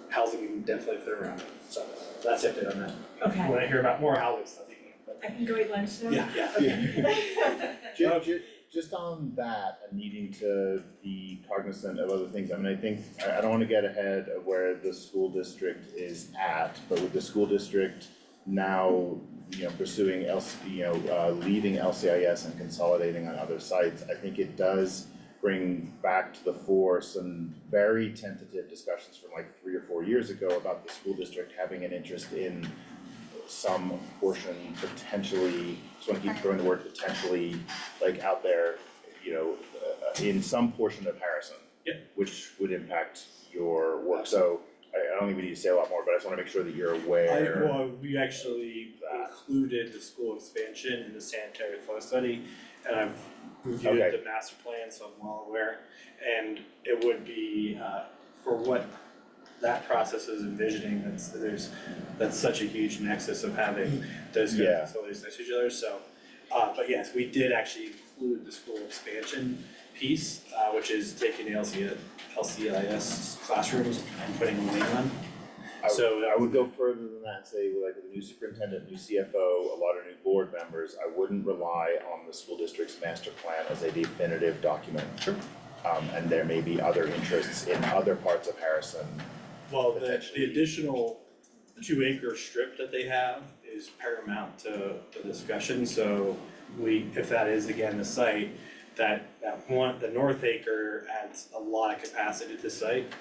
housing can definitely fit around it. So that's it on that. Okay. When I hear about more housing stuff, you can. I can go eat lunch now? Yeah. Okay. Just on that and needing to be cognizant of other things, I mean, I think, I don't wanna get ahead of where the school district is at, but with the school district now, pursuing leaving LCIS and consolidating on other sites, I think it does bring back to the fore some very tentative discussions from like 3 or 4 years ago about the school district having an interest in some portion potentially, just wanna keep throwing the word potentially, like out there, in some portion of Harrison. Yep. Which would impact your work, so I don't think we need to say a lot more, but I just wanna make sure that you're aware. We actually included the school expansion in the sanitary flow study, and I've reviewed Okay. the master plan, so I'm well aware. And it would be, for what that process is envisioning, that's such a huge nexus of having those kind of facilities next to each other, so. But yes, we did actually include the school expansion piece, which is taking the LCIS classrooms and putting them in one. So I would go further than that and say, like, with a new superintendent, new CFO, a lot of new board members, I wouldn't rely on the school district's master plan as a definitive document. Sure. And there may be other interests in other parts of Harrison. Well, the additional 2-acre strip that they have is paramount to the discussion, so if that is again the site, the north acre adds a lot of capacity to the site,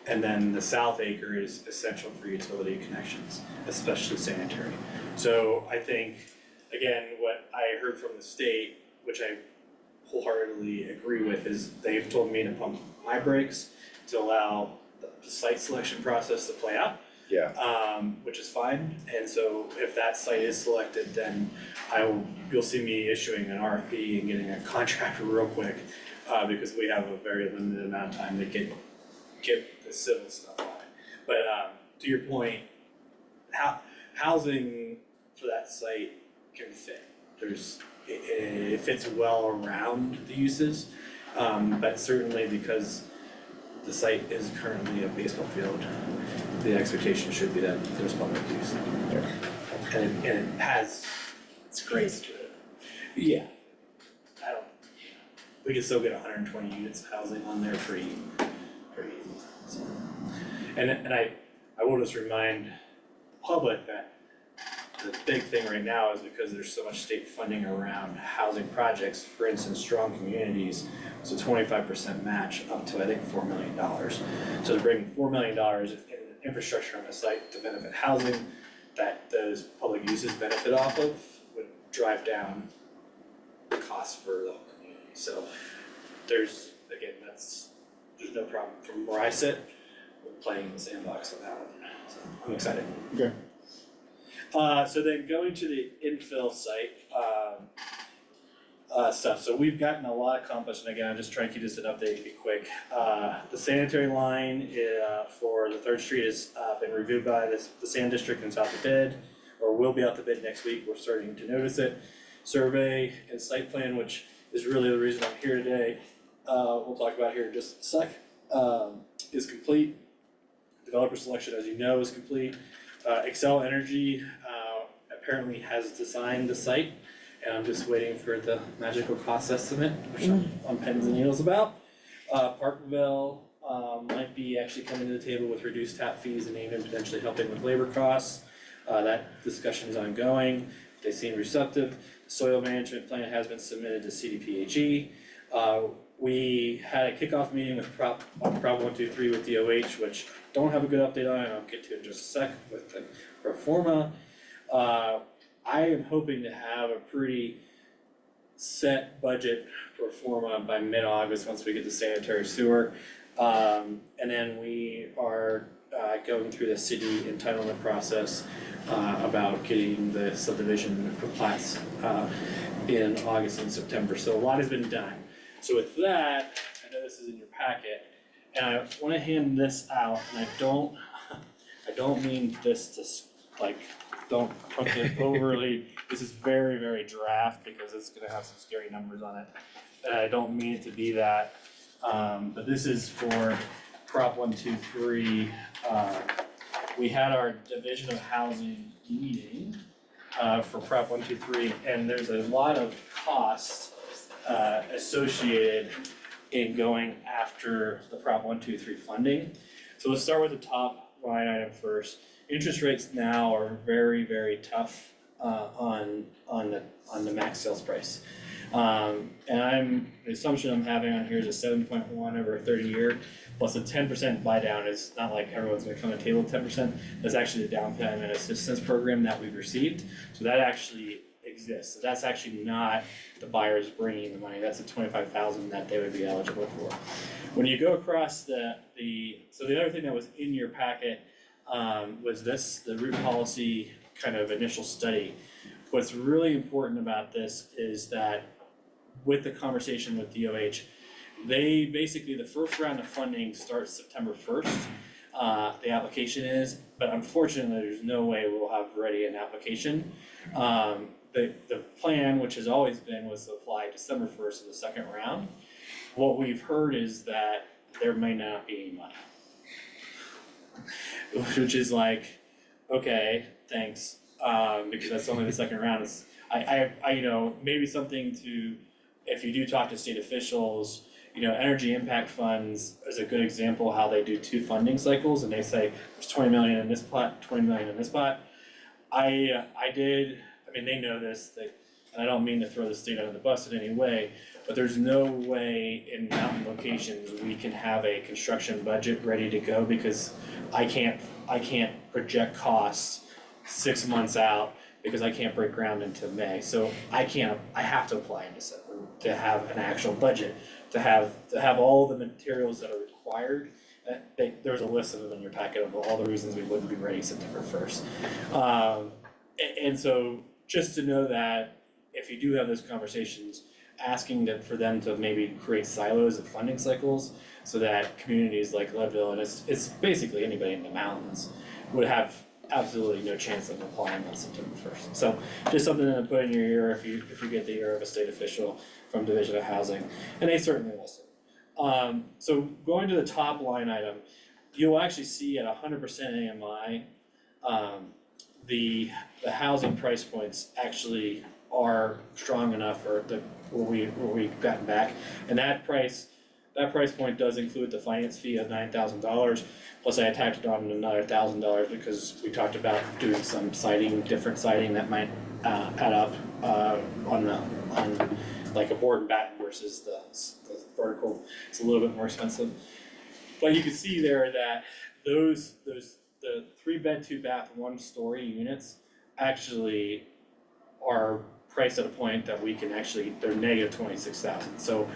and then the south acre is essential for utility connections, especially sanitary. So I think, again, what I heard from the state, which I wholeheartedly agree with, is they've told me to pump my brakes to allow the site selection process to play out. Yeah. Which is fine, and so if that site is selected, then you'll see me issuing an RFP and getting a contractor real quick, because we have a very limited amount of time to get the civil stuff on it. But to your point, housing for that site can fit. It fits well around the uses, but certainly because the site is currently a baseball field, the expectation should be that there's public use. And it's great. Yeah. We can still get 120 units of housing on there pretty easy, so. And I will just remind the public that the big thing right now is because there's so much state funding around housing projects, for instance, Strong Communities, it's a 25% match up to, I think, $4 million. So to bring $4 million in infrastructure on the site to benefit housing that those public uses benefit off of would drive down the cost for the whole community. So there's no problem from where I sit, we're playing in the sandbox on that one, so I'm excited. Okay. So then going to the infill site, stuff, so we've gotten a lot accomplished, and again, I'm just trying to keep this an update, be quick. The sanitary line for the 3rd Street has been reviewed by the Sand District and it's out to bid, or will be out to bid next week, we're starting to notice it. Survey and site plan, which is really the reason I'm here today, we'll talk about here in just a sec, is complete. Developer selection, as you know, is complete. Excel Energy apparently has designed the site, and I'm just waiting for the magical cost estimate, which I'm on pins and needles about. Parkville might be actually coming to the table with reduced tap fees and even potentially helping with labor costs. That discussion is ongoing. they seem receptive. Soil management plan has been submitted to CDPHE. We had a kickoff meeting with Prop 123 with DOH, which don't have a good update on, and I'll get to in just a sec with the pro forma. I am hoping to have a pretty set budget pro forma by mid-August, once we get the sanitary sewer. And then we are going through the city entitlement process about getting the subdivision plats in August and September, so a lot has been done. So with that, I know this is in your packet, and I wanna hand this out, and I don't mean this to like, don't put it overly, this is very, very draft, because it's gonna have some scary numbers on it. And I don't mean it to be that, but this is for Prop 123. We had our Division of Housing meeting for Prop 123, and there's a lot of costs associated in going after the Prop 123 funding. So let's start with the top line item first. Interest rates now are very, very tough on the max sales price. And the assumption I'm having on here is a 7.1 over a 30-year plus a 10% buy down. Is not like everyone's gonna come to the table with 10%. That's actually the down payment assistance program that we've received. So that actually exists. So that's actually not the buyers bringing the money. That's the $25,000 that they would be eligible for. When you go across so the other thing that was in your packet was the root policy kind of initial study. What's really important about this is that with the conversation with DOH, they basically, the first round of funding starts September 1st. The application is, but unfortunately, there's no way we'll have ready an application. The plan, which has always been, was to apply December 1st of the second round. What we've heard is that there may not be any money. Which is like, okay, thanks, because that's only the second round. I maybe something to, if you do talk to state officials, energy impact funds is a good example of how they do 2 funding cycles, and they say there's 20 million in this pot, 20 million in this pot. They know this, and I don't mean to throw the state under the bus in any way, but there's no way in mountain locations we can have a construction budget ready to go, because I can't project costs 6 months out, because I can't break ground until May. So I have to apply in December to have an actual budget, to have all the materials that are required. There's a list of them in your packet of all the reasons we wouldn't be ready September 1st. And so just to know that if you do have those conversations, asking for them to maybe create silos of funding cycles so that communities like Leadville, and it's basically anybody in the mountains, would have absolutely no chance of applying on September 1st. So just something to put in your ear if you get the ear of a state official from Division of Housing, and they certainly listen. So going to the top line item, you'll actually see at 100% AMI, the housing price points actually are strong enough for where we've gotten back, and that price point does include the finance fee of $9,000. Plus I tacked it on another $1,000 because we talked about doing some different siding that might add up on like a board and batten versus the vertical. It's a little bit more expensive. But you can see there that the 3-bed, 2-bath, 1-story units actually are priced at a point that we can they're negative 26,000. So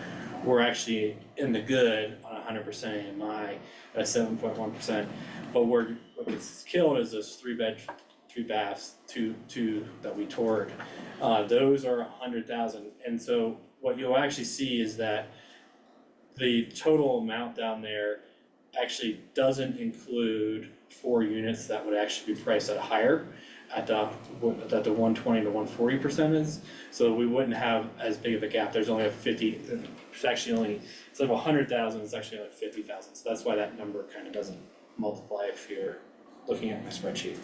we're actually in the good on 100% AMI at 7.1%. But what gets killed is those 3-bed, 3 baths, two that we toured. Those are 100,000. And so what you'll actually see is that the total amount down there actually doesn't include 4 units that would actually be priced at higher at the 120 to 140% is. So we wouldn't have as big of a gap. There's only there's actually only, instead of 100,000, it's actually only 50,000. So that's why that number kind of doesn't multiply if you're looking at my spreadsheet.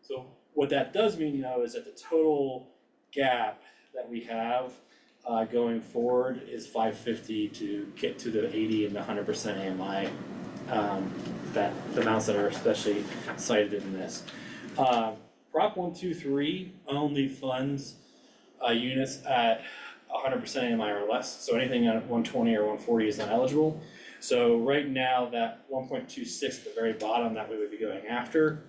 So what that does mean though is that the total gap that we have going forward is 550 to get to the 80 and the 100% AMI, that the amounts that are especially cited in this. Prop 123 only funds units at 100% AMI or less, so anything at 120 or 140 is not eligible. So right now, that 1.26 at the very bottom that we would be going after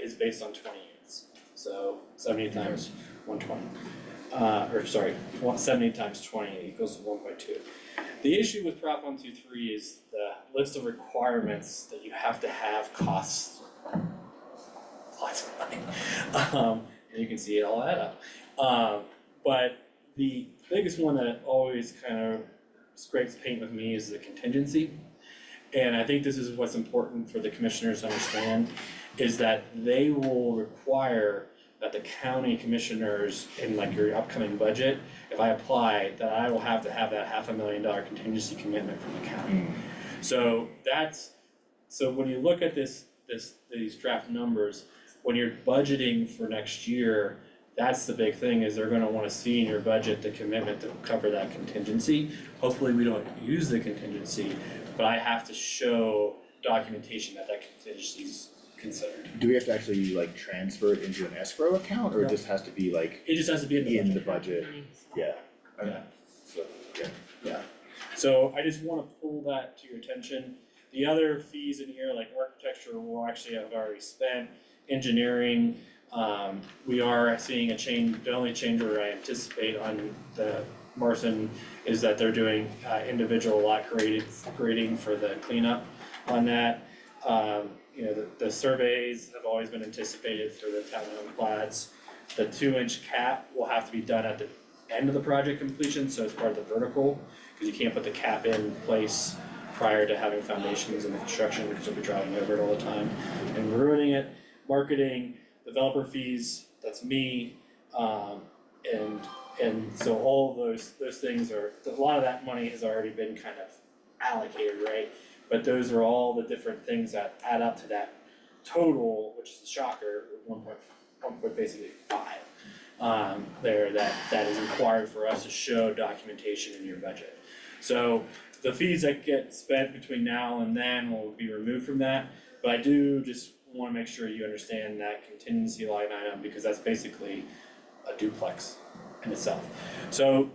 is based on 20 units. So 70 times 120, or sorry, 70 times 20 equals 1.2. The issue with Prop 123 is the list of requirements that you have to have costs lots of money. And you can see it all add up. But the biggest one that always kind of scrapes paint with me is the contingency. And I think this is what's important for the commissioners to understand, is that they will require that the county commissioners in like your upcoming budget, if I apply, that I will have to have that $500,000 contingency commitment from the county. So when you look at these draft numbers, when you're budgeting for next year, that's the big thing, is they're gonna wanna see in your budget the commitment to cover that contingency. Hopefully we don't use the contingency, but I have to show documentation that contingency is considered. Do we have to actually like transfer it into an escrow account, or it No. just has to be like It just has to be in the budget? Yeah. Yeah. So, yeah. Yeah, so I just wanna pull that to your attention. The other fees in here, like architecture, will actually have already spent. Engineering, we are seeing a change. The only change order I anticipate on the Marson is that they're doing individual lot grading for the cleanup on that. The surveys have always been anticipated for the town-owned plats. The 2-inch cap will have to be done at the end of the project completion, so it's part of the vertical, because you can't put the cap in place prior to having foundations and the construction, because you'll be driving over it all the time and ruining it. Marketing, developer fees, that's me, and so all of those things are, a lot of that money has already been kind of allocated, right? But those are all the different things that add up to that total, which is the shocker, 1.5 there, that is required for us to show documentation in your budget. So the fees that get spent between now and then will be removed from that, but I do just wanna make sure you understand that contingency line item, because that's basically a duplex in itself. So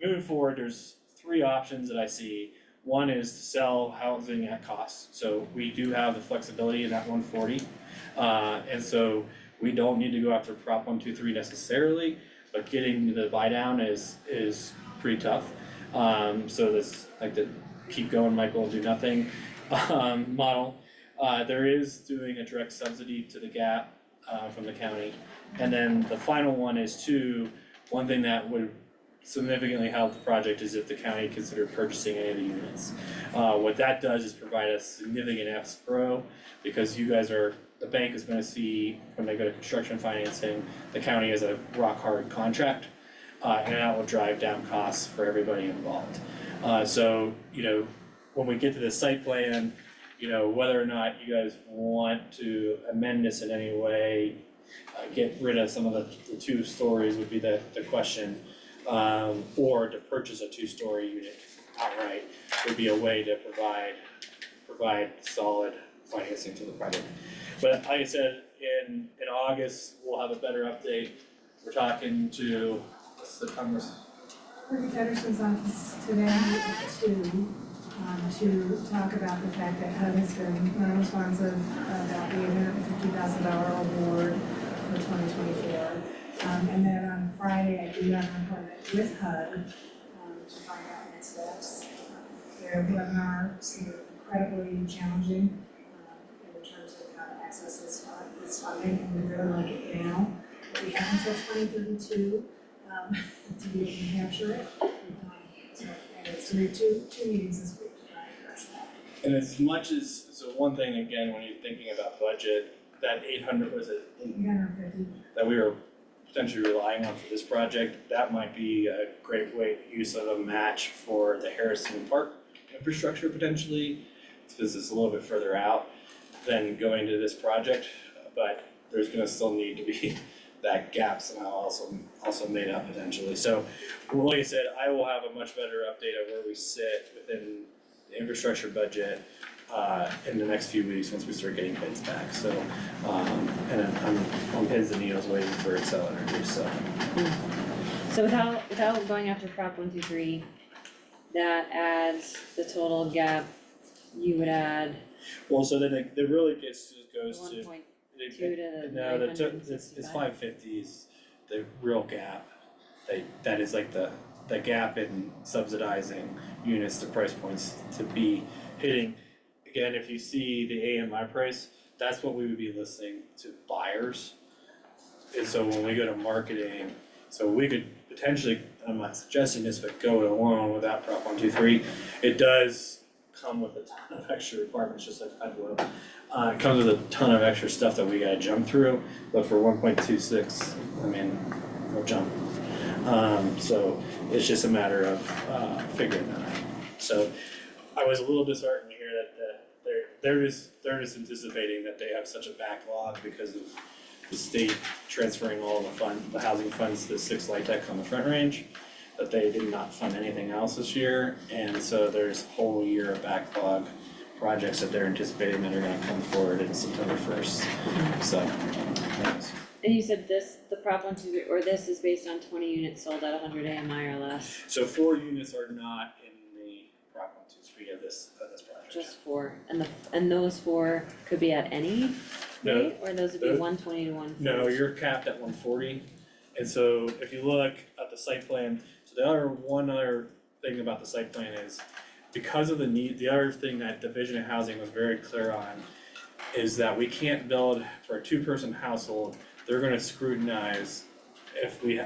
moving forward, there's 3 options that I see. One is to sell housing at cost, so we do have the flexibility in that 140. And so we don't need to go after Prop 123 necessarily, but getting the buy down is pretty tough. So this, like the keep going, Michael, and do nothing model. There is doing a direct subsidy to the gap from the county. And then the final one is one thing that would significantly help the project is if the county considered purchasing any of the units. What that does is provide a significant escrow, because you guys the bank is gonna see when they go to construction financing, the county is a rock hard contract, and that will drive down costs for everybody involved. So, when we get to the site plan, whether or not you guys want to amend this in any way, get rid of some of the 2 stories would be the question. Or to purchase a 2-story unit outright would be a way to provide solid financing to the project. But like I said, in August, we'll have a better update. We're talking to, what's the Congress? Rick Pedersen's office today at 2, to talk about the fact that HUD has been non-responsive about the $850,000 award for 2024. And then on Friday, I do have an appointment with HUD to find out next steps. Their webinar seemed incredibly challenging in terms of how to access this funding, and we really like it now. But we have until 2032 to be able to capture it. So we have two meetings this week to try and address that. And as much as, so one thing again, when you're thinking about budget, that 850 that we were potentially relying on for this project, that might be a great use of a match for the Harrison Park infrastructure potentially, because it's a little bit further out than going to this project, but there's gonna still need to be that gap somehow also made up potentially. So, like I said, I will have a much better update of where we sit within the infrastructure budget in the next few weeks once we start getting bids back, so, and I'm on pins and needles waiting for Excel Energy, so. So without going after Prop 123, that adds the total gap you would add Well, so then it really goes to. 1.2 to the No, it's 965. 550 is the real gap, that is like the gap in subsidizing units to price points to be hitting. Again, if you see the AMI price, that's what we would be listing to buyers. And so when we go to marketing, so we could potentially, I'm not suggesting this, but go it alone without Prop 123. It does come with a ton of extra requirements, just like HUD. It comes with a ton of extra stuff that we gotta jump through, but for 1.26, I mean, no jump. So it's just a matter of figuring that out. So I was a little disheartened to hear that they're just anticipating that they have such a backlog because of the state transferring all the housing funds to the 6 LIHTC on the Front Range, that they did not fund anything else this year, and so there's a whole year of backlog projects that they're anticipating that are gonna come forward in September 1st, so. Thanks. And you said the Prop 123, or this is based on 20 units sold at 100 AMI or less? So 4 units are not in the Prop 123 of this project. Just 4, and those 4 could be at any No, rate, or those would be 120 to 140? No, you're capped at 140, and so if you look at the site plan, so one other thing about the site plan is, because of the need, the other thing that Division of Housing was very clear on is that we can't build for a 2-person household. They're gonna scrutinize if we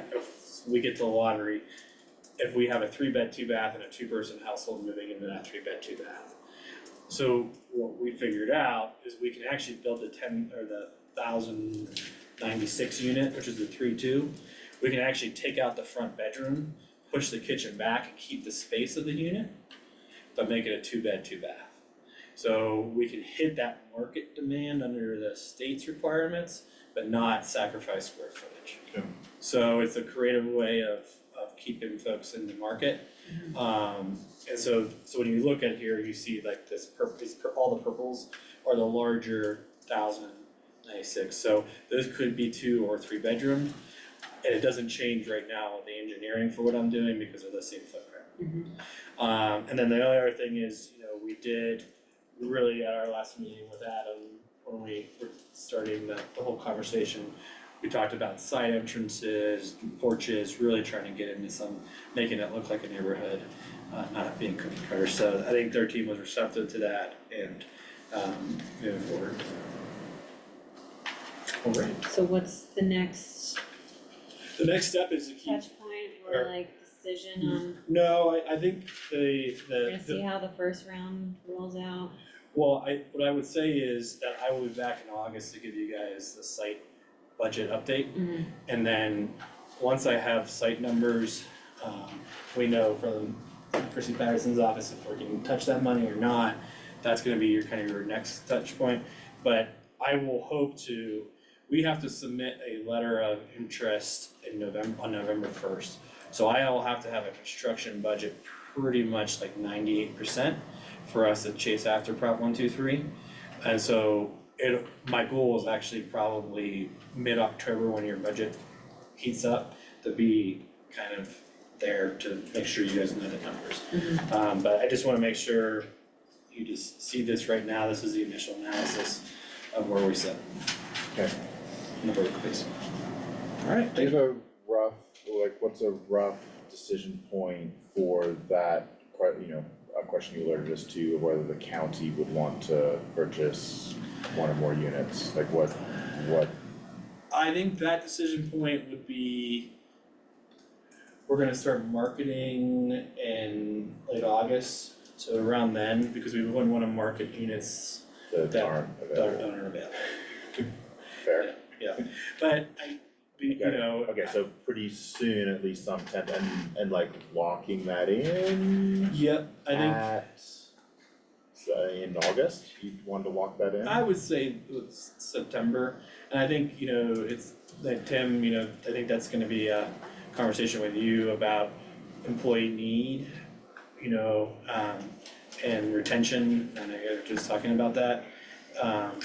get to the lottery, if we have a 3-bed, 2-bath and a 2-person household moving into that 3-bed, 2-bath. So what we figured out is we can actually build the 1,096 unit, which is the 3-2. We can actually take out the front bedroom, push the kitchen back and keep the space of the unit, but make it a 2-bed, 2-bath. So we can hit that market demand under the state's requirements, but not sacrifice square footage. Okay. So it's a creative way of keeping folks in the market. And so when you look at here, you see like all the purples are the larger 1,096. So those could be 2 or 3 bedroom. And it doesn't change right now with the engineering for what I'm doing because of the same footprint. And then the other thing is, we did really at our last meeting with Adam, when we were starting the whole conversation, we talked about side entrances, porches, really trying to get into making it look like a neighborhood, not being cookie cutter. So I think their team was receptive to that and moving forward. All right. So what's the next The next step is to keep. touch point or like decision on, No, I think we're gonna see how the first round rolls out? Well, what I would say is that I will be back in August to give you guys the site budget update. And then, once I have site numbers, we know from Chrissy Patterson's office if we're gonna touch that money or not. That's gonna be your next touch point. But I will hope we have to submit a letter of interest on November 1st. So I will have to have a construction budget pretty much like 98% for us to chase after Prop 123. And so my goal is actually probably mid-October when your budget heats up to be kind of there to make sure you guys know the numbers. But I just wanna make sure you just see this right now. This is the initial analysis of where we sit. Okay. In the vertical base. All right, Do you have a rough, what's a rough decision point for that, a question you alerted us to, of whether the county would want to purchase 1 or more units, like what? I think that decision point would be, we're gonna start marketing in late August, so around then, because we wouldn't wanna market units That aren't available. that aren't available. Fair. Yeah, but Okay, so pretty soon, at least some tent and like locking that in Yep, I think, in August, you'd want to lock that in? I would say it's September, and I think, it's like Tim, I think that's gonna be a conversation with you about employee need, and retention, and I Eric is talking about that.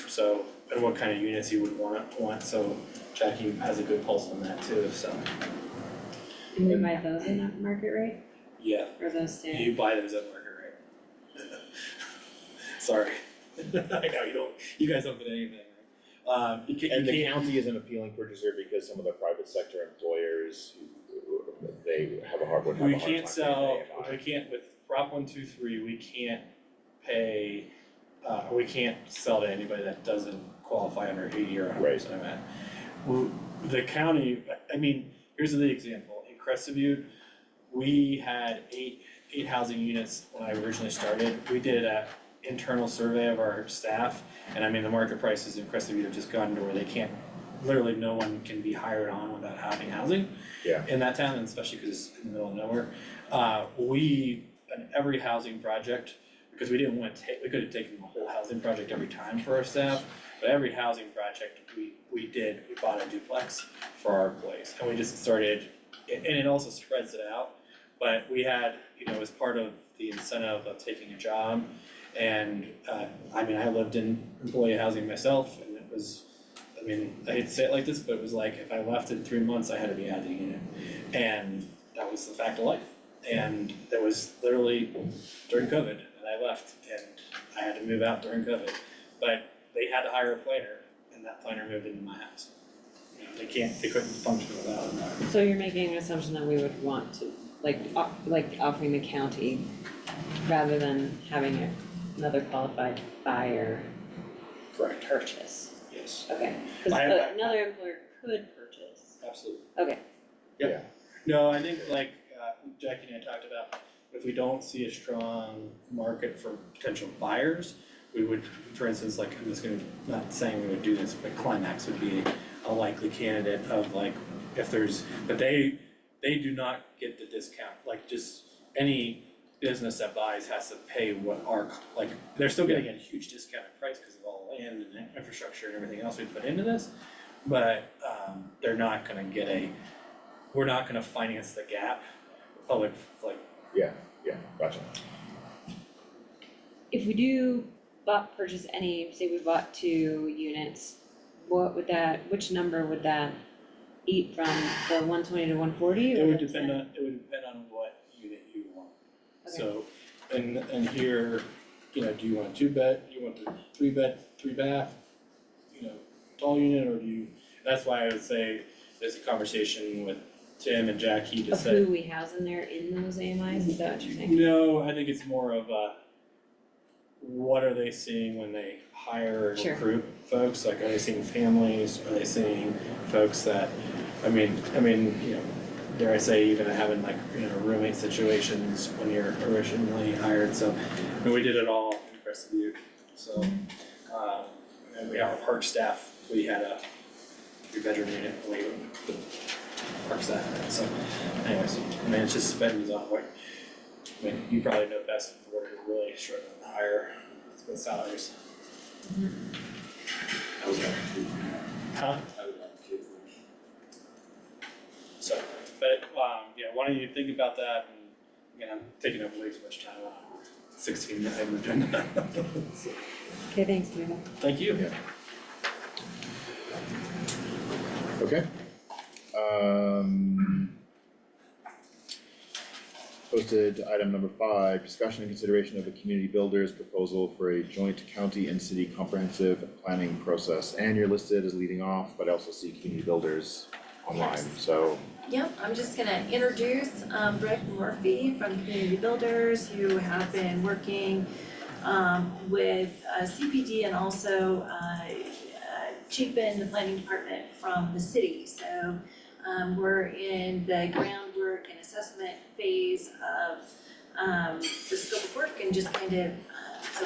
So, and what kind of units you would want, so Jackie has a good pulse on that too, so, And we buy those in at market rate, yeah. or those two? You buy those at market rate. Sorry. I know, you guys don't get anything, right? And the county is an appealing purchaser because some of the private sector employers, they have a hard time We paying can't sell, AMI. we can't, with Prop 123, we can't pay, we can't sell to anybody that doesn't qualify under 80 or 100% of that. The county, I mean, here's the example, in Crested Butte, we had eight housing units when I originally started. We did an internal survey of our staff, and I mean, the market prices in Crested Butte have just gotten to where they can't, literally no one can be hired on without having housing in that town, and especially because it's in the middle of nowhere. In every housing project, because we didn't want to take, we could have taken the whole housing project every time for our staff, but every housing project we bought a duplex for our place, and we just started, and it also spreads it out, but we had, as part of the incentive of taking a job, and I mean, I lived in employee housing myself, and it was, I mean, I hate to say it like this, but it was like, if I left in 3 months, I had to be out of the unit, and that was the fact of life. And that was literally during COVID, and I left, and I had to move out during COVID. But they had to hire a planner, and that planner moved into my house. They couldn't function without it. So you're making an assumption that we would want to, like offering the county rather than having another qualified buyer purchase? Yes. Okay, because another employer could purchase. Absolutely. Okay. Yeah. No, I think like Jackie and I talked about, if we don't see a strong market for potential buyers, we would, for instance, like, I'm just gonna, not saying we would do this, but Climax would be a likely candidate of like, if there's, but they do not get the discount, like just any business that buys has to pay what our, like, they're still getting a huge discounted price because of all the land and infrastructure and everything else we put into this, but they're not gonna get we're not gonna finance the gap, public, like. Yeah, gotcha. If we do purchase any, say we bought 2 units, which number would that eat from, the 120 to 140? It would depend on what unit you want. Okay. So, and here, do you want a 2-bed, do you want the 3-bed, 3-bath, tall unit, or do you, that's why I would say there's a conversation with Tim and Jackie to say. Of who we house in there in those AMIs, is that what you're saying? No, I think it's more of what are they seeing when they hire and recruit folks? Like, are they seeing families? Are they seeing folks that, I mean, dare I say, even having like, roommate situations when you're originally hired, so, and we did it all in Crested Butte, so, and we, our park staff, we had a 3-bedroom unit, and we put park staff in it, so, anyways, I mean, it just depends on what, I mean, you probably know best where you're really struggling to hire with salaries. I was Huh? So, but, yeah, why don't you think about that, and, again, I'm taking up way too much time on 16 item agenda. Okay, thanks, Mabel. Thank you. Yeah. Okay. Posted item number 5, discussion and consideration of a community builder's proposal for a joint county and city comprehensive planning process. And you're listed as leading off, but I also see community builders online, so. Yep, I'm just gonna introduce Rick Murphy from Community Builders, who have been working with CPD and also Chapin, the planning department from the city. So we're in the groundwork and assessment phase of the scope of work, and just kind of,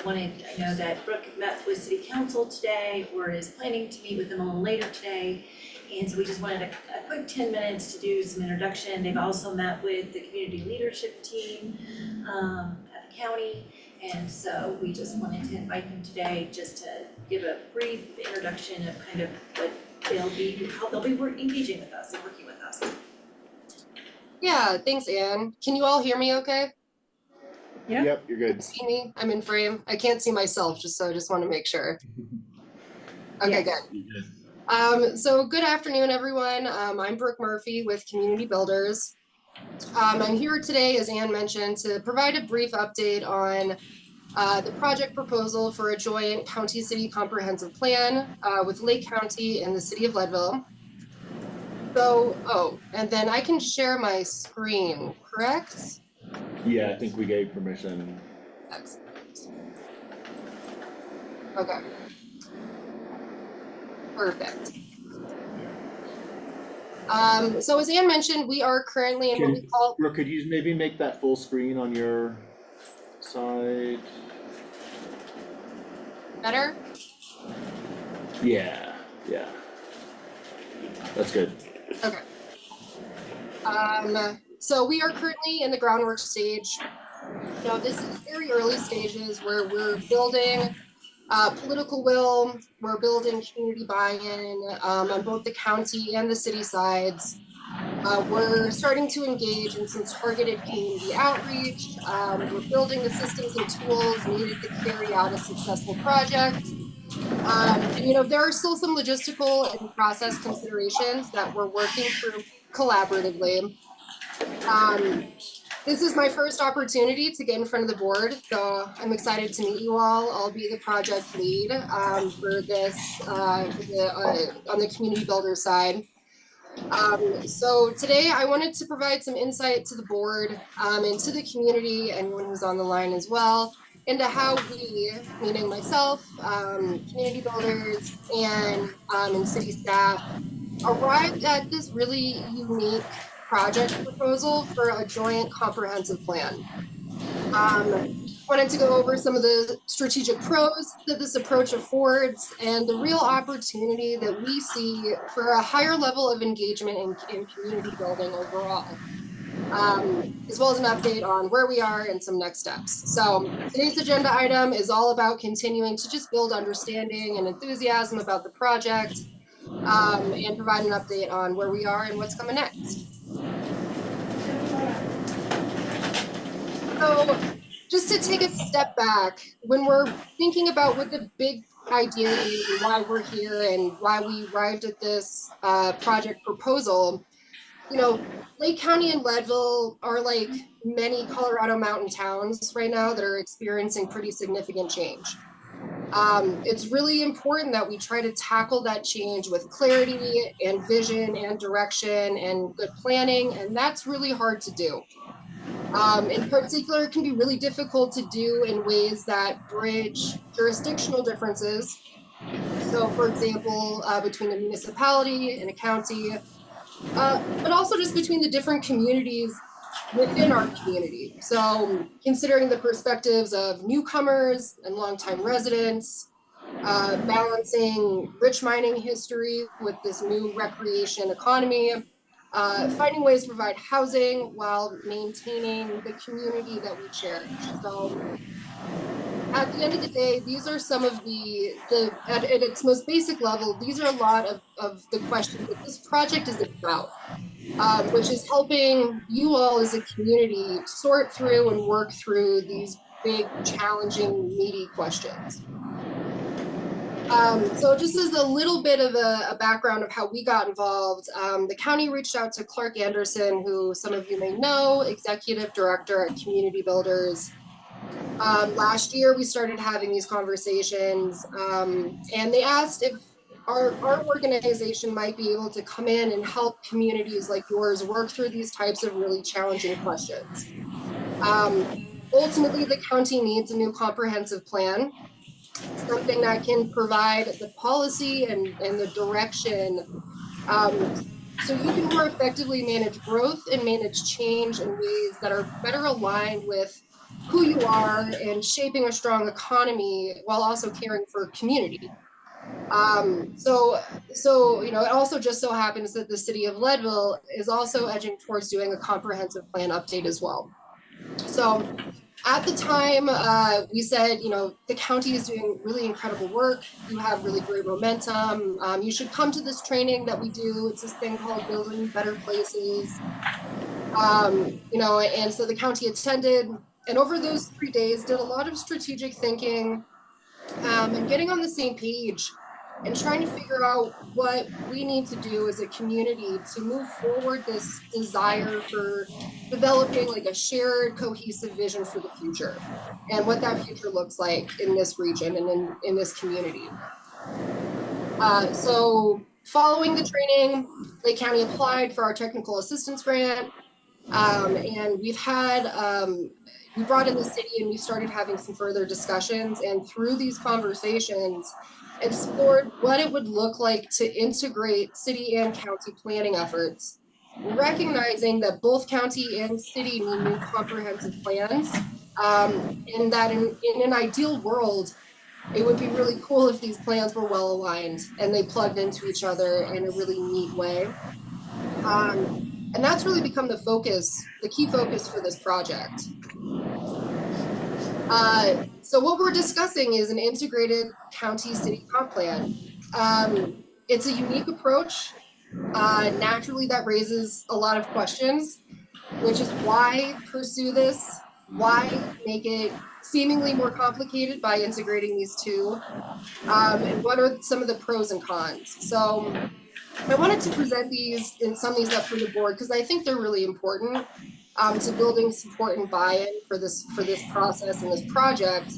I know that Brooke met with city council today, or is planning to meet with them a little later today. And so we just wanted a quick 10 minutes to do some introduction. They've also met with the community leadership team at the county. And so we just wanted to invite them today just to give a brief introduction of kind of what how they'll be engaging with us and working with us. Yeah, thanks, Anne. Can you all hear me okay? Yeah. Yep, you're good. See me? I'm in frame. I can't see myself, just want to make sure. Okay, good. So good afternoon, everyone. I'm Brooke Murphy with Community Builders. I'm here today, as Ann mentioned, to provide a brief update on the project proposal for a joint county-city comprehensive plan with Lake County and the city of Leadville. So, and then I can share my screen, correct? Yeah, I think we gave permission. Excellent. Okay. Perfect. So as Ann mentioned, we are currently in what we call. Brooke, could you maybe make that full screen on your side? Better? Yeah. That's good. Okay. So we are currently in the groundwork stage. Now, this is very early stages where we're building political will, we're building community buy-in on both the county and the city sides. We're starting to engage in some targeted community outreach. We're building the systems and tools needed to carry out a successful project. And, there are still some logistical and process considerations that we're working through collaboratively. This is my first opportunity to get in front of the board, so I'm excited to meet you all. I'll be the project lead for this on the community builder side. So today I wanted to provide some insight to the board and to the community, anyone who's on the line as well, into how we, meaning myself, community builders, and city staff, arrived at this really unique project proposal for a joint comprehensive plan. Wanted to go over some of the strategic pros that this approach affords and the real opportunity that we see for a higher level of engagement in community building overall, as well as an update on where we are and some next steps. So today's agenda item is all about continuing to just build understanding and enthusiasm about the project and provide an update on where we are and what's coming next. So just to take a step back, when we're thinking about what the big idea is and why we're here and why we arrived at this project proposal, Lake County and Leadville are like many Colorado mountain towns right now that are experiencing pretty significant change. It's really important that we try to tackle that change with clarity and vision and direction and good planning, and that's really hard to do. In particular, it can be really difficult to do in ways that bridge jurisdictional differences. So, for example, between a municipality and a county, but also just between the different communities within our community. So, considering the perspectives of newcomers and longtime residents, balancing rich mining history with this new recreation economy, finding ways to provide housing while maintaining the community that we cherish. So at the end of the day, these are some of at its most basic level, these are a lot of the questions that this project is about, which is helping you all as a community sort through and work through these big, challenging, meaty questions. So just as a little bit of a background of how we got involved, the county reached out to Clark Anderson, who some of you may know, executive director at Community Builders. Last year, we started having these conversations, and they asked if our organization might be able to come in and help communities like yours work through these types of really challenging questions. Ultimately, the county needs a new comprehensive plan, something that can provide the policy and the direction so you can more effectively manage growth and manage change in ways that are better aligned with who you are and shaping a strong economy while also caring for community. So it also just so happens that the city of Leadville is also edging towards doing a comprehensive plan update as well. So at the time, we said, the county is doing really incredible work. You have really great momentum. You should come to this training that we do. It's this thing called Building Better Places. And so the county attended. And over those 3 days, did a lot of strategic thinking and getting on the same page and trying to figure out what we need to do as a community to move forward this desire for developing like a shared cohesive vision for the future and what that future looks like in this region and in this community. So following the training, Lake County applied for our technical assistance grant. And we've had, we brought in the city and we started having some further discussions, and through these conversations, explored what it would look like to integrate city and county planning efforts, recognizing that both county and city need new comprehensive plans, and that in an ideal world, it would be really cool if these plans were well aligned and they plugged into each other in a really neat way. And that's really become the focus, the key focus for this project. So what we're discussing is an integrated county city comp plan. It's a unique approach. Naturally, that raises a lot of questions, which is why pursue this? Why make it seemingly more complicated by integrating these two? And what are some of the pros and cons? So I wanted to present these and sum these up for the board because I think they're really important to building support and buy-in for this process and this project.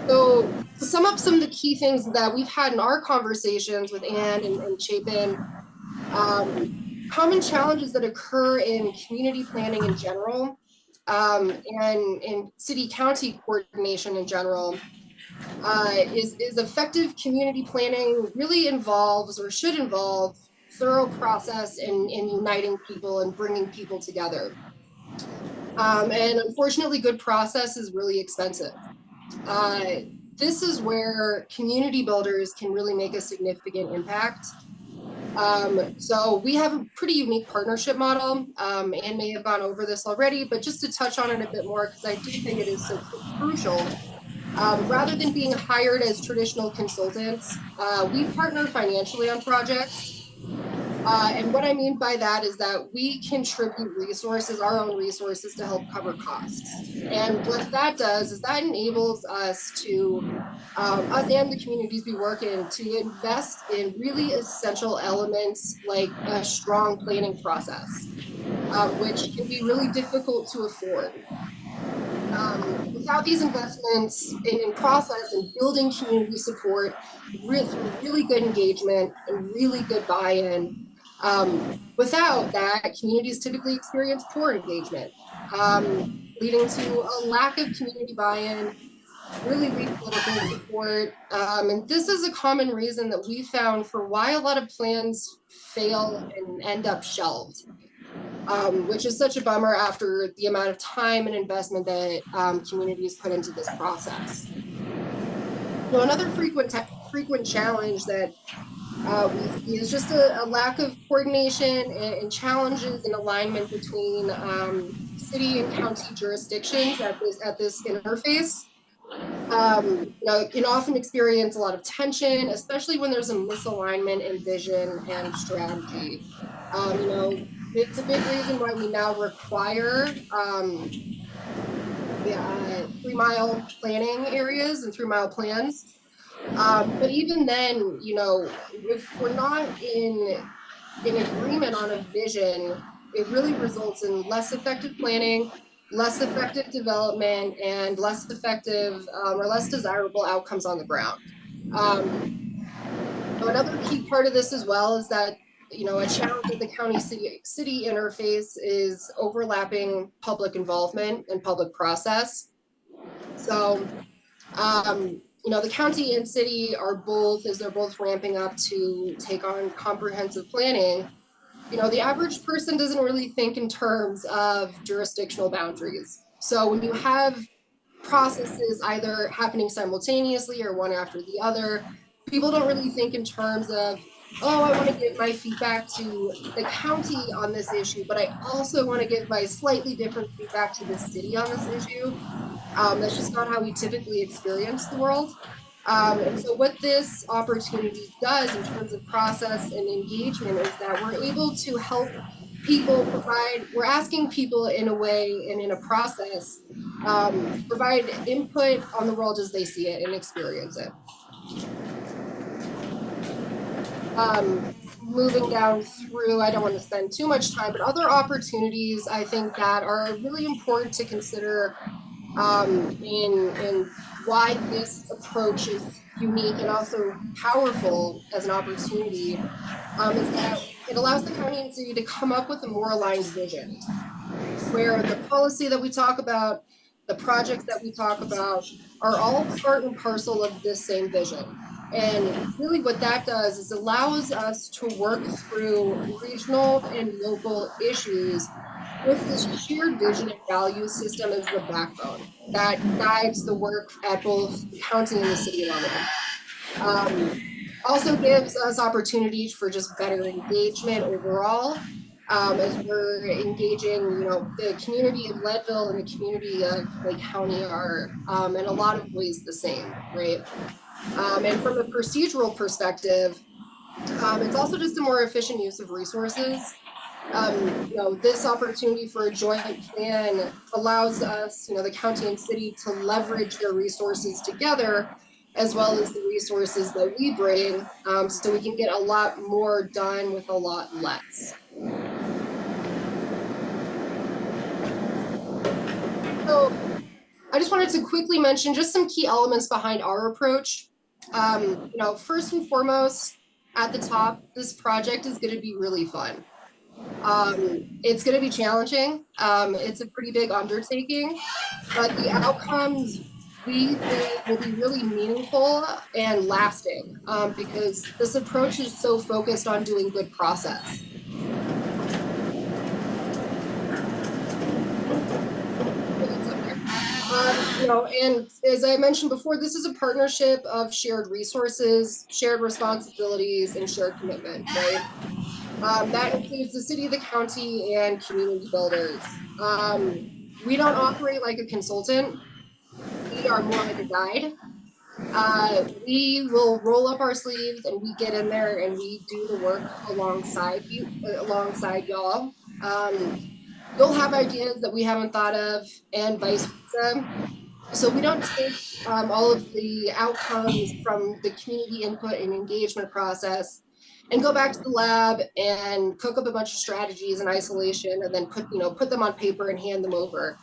So to sum up some of the key things that we've had in our conversations with Ann and Chapin, common challenges that occur in community planning in general, and in city-county coordination in general, is effective community planning really involves or should involve thorough process in uniting people and bringing people together. And unfortunately, good process is really expensive. This is where community builders can really make a significant impact. So we have a pretty unique partnership model. Anne may have gone over this already, but just to touch on it a bit more, because I do think it is so crucial. Rather than being hired as traditional consultants, we partner financially on projects. And what I mean by that is that we contribute resources, our own resources, to help cover costs. And what that does is that enables us to, us and the communities we work in, to invest in really essential elements like a strong planning process, which can be really difficult to afford. Without these investments in process and building community support through really good engagement and really good buy-in, without that, communities typically experience poor engagement, leading to a lack of community buy-in, really weak political support. And this is a common reason that we found for why a lot of plans fail and end up shelved. Which is such a bummer after the amount of time and investment that communities put into this process. So another frequent challenge that we see is just a lack of coordination and challenges in alignment between city and county jurisdictions at this interface. You know, you can often experience a lot of tension, especially when there's a misalignment in vision and strategy. You know, it's a big reason why we now require 3-mile planning areas and 3-mile plans. But even then, you know, if we're not in agreement on a vision, it really results in less effective planning, less effective development, and less effective or less desirable outcomes on the ground. So another key part of this as well is that, you know, a challenge of the county city interface is overlapping public involvement and public process. So, you know, the county and city are both, as they're both ramping up to take on comprehensive planning, you know, the average person doesn't really think in terms of jurisdictional boundaries. So when you have processes either happening simultaneously or one after the other, people don't really think in terms of, oh, I want to give my feedback to the county on this issue, but I also want to give my slightly different feedback to the city on this issue. That's just not how we typically experience the world. And so what this opportunity does in terms of process and engagement is that we're able to help we're asking people in a way and in a process, provide input on the world as they see it and experience it. Moving down through, I don't want to spend too much time, but other opportunities I think that are really important to consider in why this approach is unique and also powerful as an opportunity is that it allows the county and city to come up with a more aligned vision where the policy that we talk about, the projects that we talk about are all part and parcel of this same vision. And really what that does is allows us to work through regional and local issues with this shared vision and value system as the backbone that guides the work at both the county and the city level. Also gives us opportunities for just better engagement overall, as we're engaging, the community of Leadville and the community of Lake County are in a lot of ways the same, right? And from a procedural perspective, it's also just a more efficient use of resources. This opportunity for a joint plan allows us, the county and city to leverage their resources together, as well as the resources that we bring, so we can get a lot more done with a lot less. So I just wanted to quickly mention just some key elements behind our approach. First and foremost, at the top, this project is going to be really fun. It's going to be challenging. It's a pretty big undertaking, but the outcomes we think will be really meaningful and lasting, because this approach is so focused on doing good process. And as I mentioned before, this is a partnership of shared resources, shared responsibilities, and shared commitment, right? That includes the city, the county, and community builders. We don't operate like a consultant. We are more like a guide. We will roll up our sleeves and we get in there and we do the work alongside y'all. You'll have ideas that we haven't thought of, and vice versa. So we don't take all of the outcomes from the community input and engagement process and go back to the lab and cook up a bunch of strategies in isolation and then put them on paper and hand them over.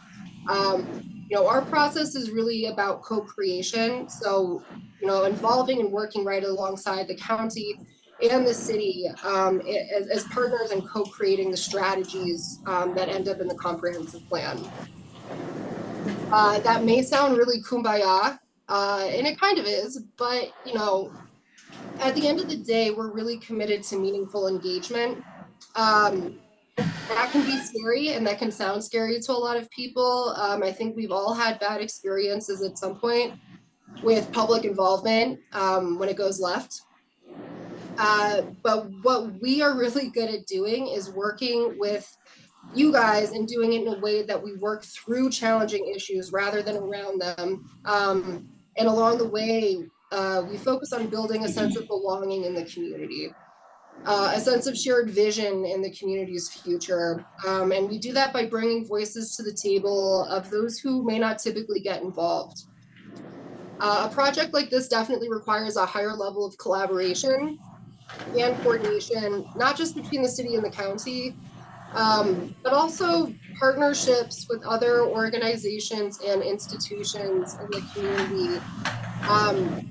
Our process is really about co-creation. So, involving and working right alongside the county and the city as partners and co-creating the strategies that end up in the comprehensive plan. That may sound really kumbaya, and it kind of is, but at the end of the day, we're really committed to meaningful engagement. That can be scary and that can sound scary to a lot of people. I think we've all had bad experiences at some point with public involvement when it goes left. But what we are really good at doing is working with you guys and doing it in a way that we work through challenging issues rather than around them. And along the way, we focus on building a sense of belonging in the community, a sense of shared vision in the community's future. And we do that by bringing voices to the table of those who may not typically get involved. A project like this definitely requires a higher level of collaboration and coordination, not just between the city and the county, but also partnerships with other organizations and institutions in the community.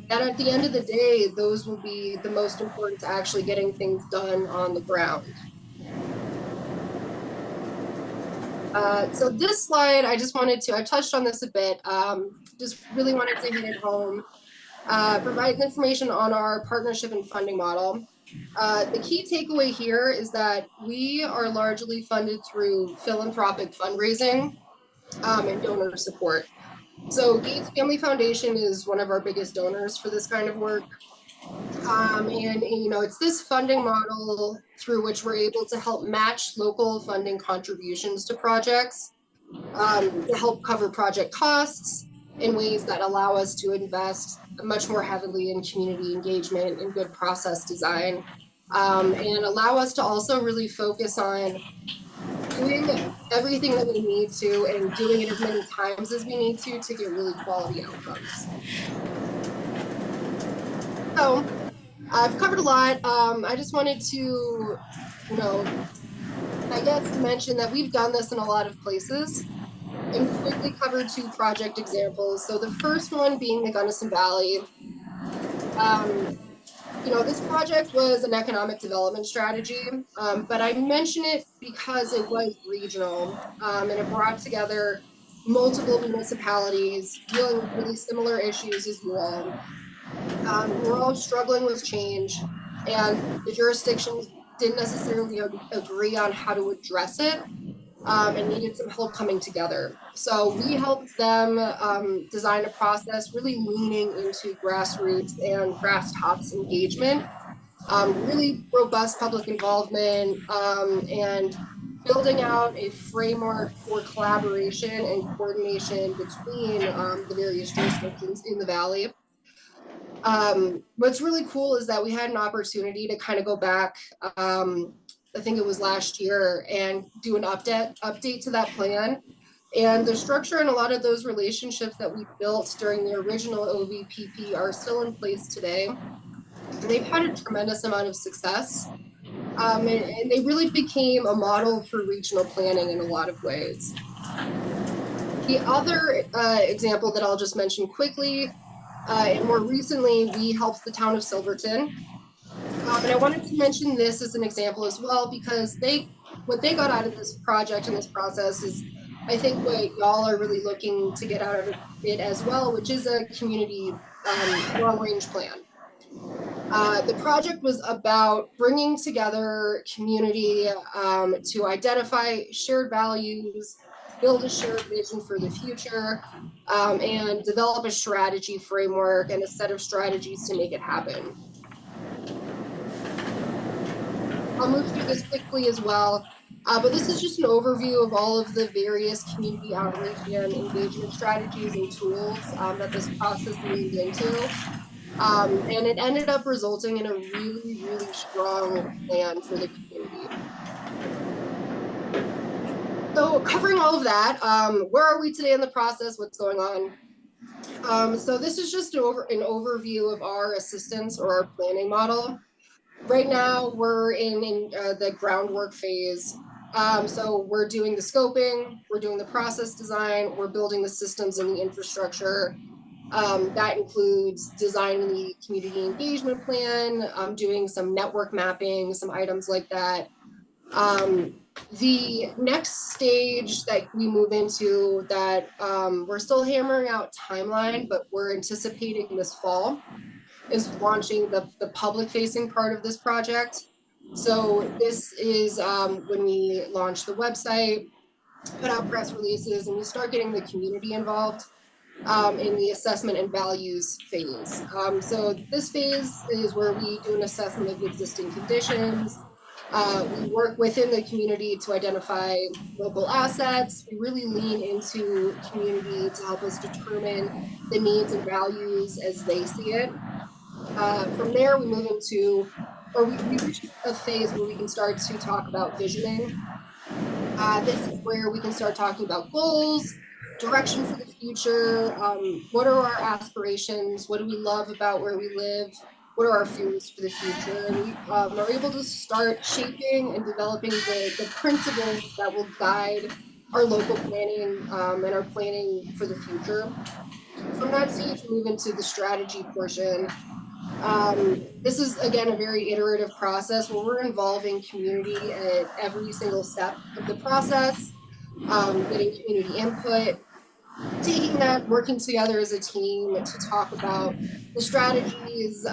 That at the end of the day, those will be the most important to actually getting things done on the ground. So this slide, I touched on this a bit, just really wanted to hit it home. Provides information on our partnership and funding model. The key takeaway here is that we are largely funded through philanthropic fundraising and donor support. So Gates Family Foundation is one of our biggest donors for this kind of work. And it's this funding model through which we're able to help match local funding contributions to projects, to help cover project costs in ways that allow us to invest much more heavily in community engagement and good process design. and allow us to also really focus on doing everything that we need to and doing it as many times as we need to get really quality outcomes. So I've covered a lot. I just wanted to, I guess mention that we've done this in a lot of places and quickly cover 2 project examples. So the first one being the Gunnison Valley. This project was an economic development strategy, but I mention it because it was regional, and it brought together multiple municipalities dealing with really similar issues as you all. We're all struggling with change, and the jurisdictions didn't necessarily agree on how to address it, and needed some help coming together. So we helped them design a process really leaning into grassroots and grass tops engagement, really robust public involvement, and building out a framework for collaboration and coordination between the various jurisdictions in the valley. What's really cool is that we had an opportunity to kind of go back, I think it was last year, and do an update to that plan. And the structure and a lot of those relationships that we built during the original OVPP are still in place today. And they've had a tremendous amount of success. And they really became a model for regional planning in a lot of ways. The other example that I'll just mention quickly, and more recently, we helped the town of Silverton. And I wanted to mention this as an example as well, because what they got out of this project and this process is, I think, what y'all are really looking to get out of it as well, which is a community long-range plan. The project was about bringing together community to identify shared values, build a shared vision for the future, and develop a strategy framework and a set of strategies to make it happen. I'll move through this quickly as well, but this is just an overview of all of the various community outreach and engagement strategies and tools that this process leaned into. And it ended up resulting in a really, really strong plan for the community. So covering all of that, where are we today in the process? What's going on? So this is just an overview of our assistance or our planning model. Right now, we're in the groundwork phase. So we're doing the scoping, we're doing the process design, we're building the systems and the infrastructure. That includes designing the community engagement plan, doing some network mapping, some items like that. The next stage that we move into that we're still hammering out timeline, but we're anticipating this fall, is launching the public facing part of this project. So this is when we launch the website, put out press releases, and we start getting the community involved in the assessment and values phase. So this phase is where we do an assessment of existing conditions. We work within the community to identify local assets. We really lean into community to help us determine the needs and values as they see it. From there, we move into, or we reach a phase where we can start to talk about visioning. This is where we can start talking about goals, direction for the future, what are our aspirations, what do we love about where we live, what are our fears for the future, and we are able to start shaping and developing the principles that will guide our local planning and our planning for the future. From that stage, we move into the strategy portion. This is, again, a very iterative process where we're involving community at every single step of the process, getting community input, taking that, working together as a team to talk about the strategies,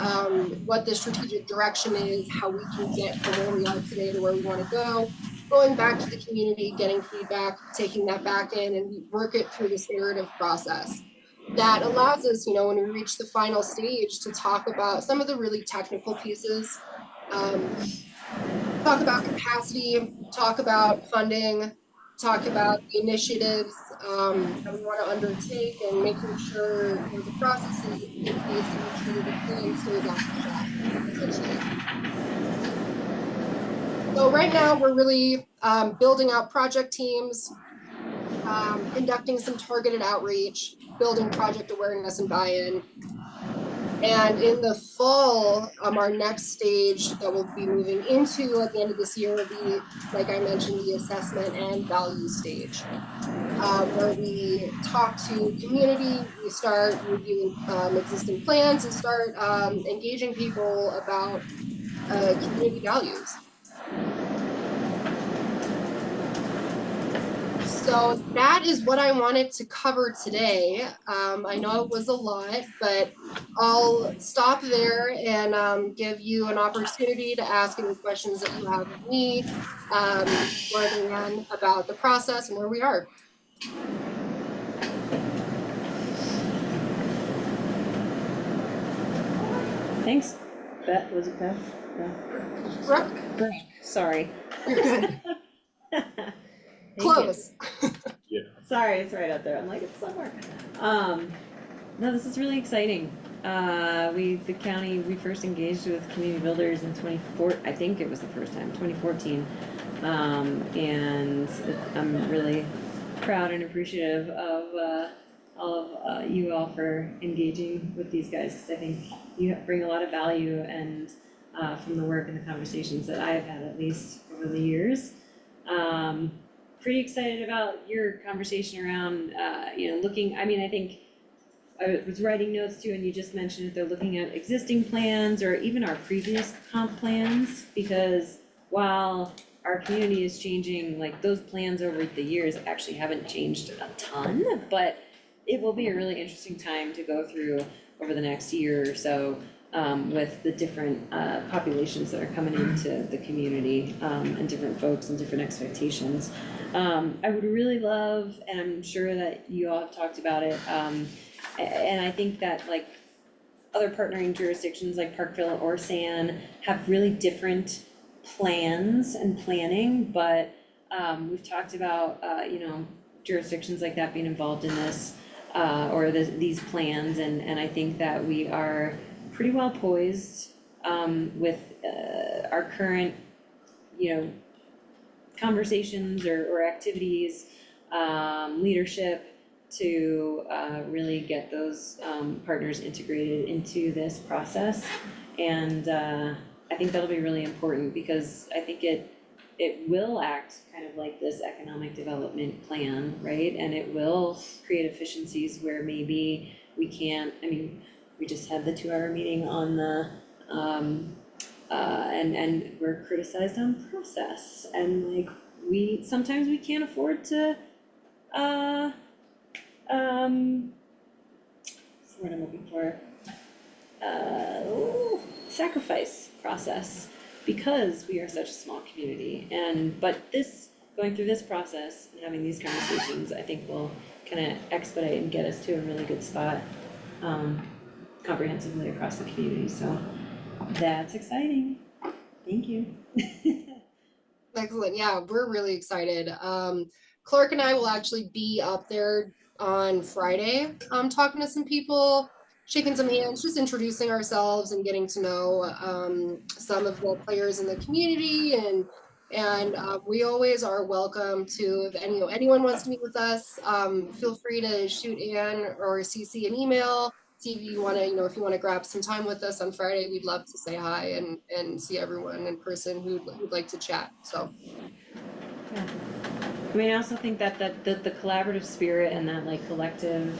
what the strategic direction is, how we can get from where we are today to where we want to go, going back to the community, getting feedback, taking that back in, and we work it through this iterative process. That allows us, when we reach the final stage, to talk about some of the really technical pieces, talk about capacity, talk about funding, talk about the initiatives that we want to undertake, and making sure the process is in place to make sure that the plan stays on track, essentially. So right now, we're really building out project teams, conducting some targeted outreach, building project awareness and buy-in. And in the fall, our next stage that we'll be moving into at the end of this year will be, like I mentioned, the assessment and value stage, where we talk to community, we start reviewing existing plans and start engaging people about community values. So that is what I wanted to cover today. I know it was a lot, but I'll stop there and give you an opportunity to ask any questions that you have of me or Leanne about the process and where we are. Thanks. Beth, was it Beth? Brooke? Brooke, sorry. You're good. Thank Close. Yeah. Sorry, it's right out there. I'm like, it's somewhere. No, this is really exciting. The county, we first engaged with community builders in 2014, I think it was the first time, 2014. And I'm really proud and appreciative of all of you all for engaging with these guys, because I think you bring a lot of value and from the work and the conversations that I have had, at least over the years. Pretty excited about your conversation around, looking, I think I was writing notes too, and you just mentioned that they're looking at existing plans or even our previous comp plans, because while our community is changing, like those plans over the years actually haven't changed a ton, but it will be a really interesting time to go through over the next year or so with the different populations that are coming into the community and different folks and different expectations. I would really love, and I'm sure that you all have talked about it, and I think that like other partnering jurisdictions like Parkville or San have really different plans and planning, but we've talked about jurisdictions like that being involved in this or these plans, and I think that we are pretty well poised with our current conversations or activities, leadership, to really get those partners integrated into this process. And I think that'll be really important, because I think it will act kind of like this economic development plan, right? And it will create efficiencies where maybe we can't, we just had the 2-hour meeting on the and we're criticized on process, and like sometimes we can't afford to what's the word I'm looking for? Sacrifice process, because we are such a small community. But going through this process and having these conversations, I think will kind of expedite and get us to a really good spot comprehensively across the community. So that's exciting. Thank you. Excellent. Yeah, we're really excited. Clark and I will actually be up there on Friday, talking to some people, shaking some hands, just introducing ourselves and getting to know some of the players in the community. And we always are welcome to, if anyone wants to meet with us, feel free to shoot Ann or CC an email. See if you want to, if you want to grab some time with us on Friday, we'd love to say hi and see everyone in person who'd like to chat. So. Yeah. I also think that the collaborative spirit and that like collective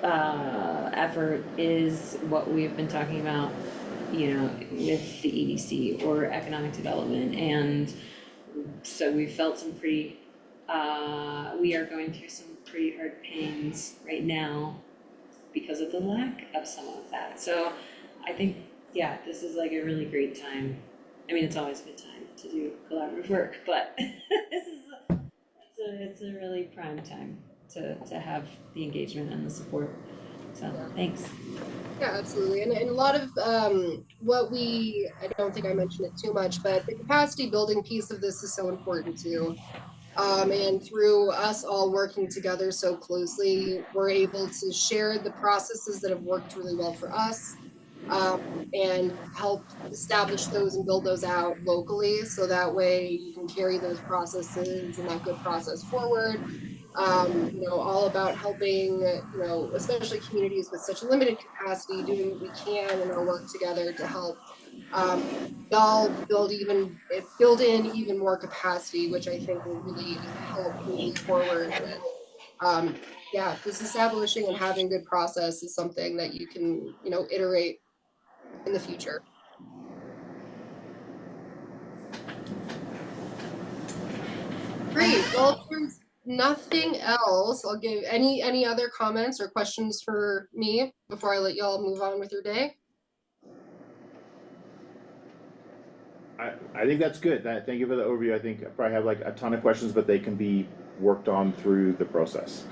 effort is what we've been talking about, with the EDC or economic development. And so we felt some pretty, we are going through some pretty hard pains right now because of the lack of some of that. So I think, this is like a really great time. It's always a good time to do collaborative work, but it's a really prime time to have the engagement and the support. So thanks. Yeah, absolutely. And a lot of I don't think I mentioned it too much, but the capacity building piece of this is so important too. And through us all working together so closely, we're able to share the processes that have worked really well for us and help establish those and build those out locally, so that way you can carry those processes and that good process forward. All about helping, especially communities with such limited capacity, doing what we can in our work together to help y'all build in even more capacity, which I think will really help moving forward with disestablishing and having good process is something that you can, iterate in the future. Great. Well, if there's nothing else, I'll give any other comments or questions for me before I let y'all move on with your day. I think that's good. Thank you for the overview. I think I probably have like a ton of questions, but they can be worked on through the process.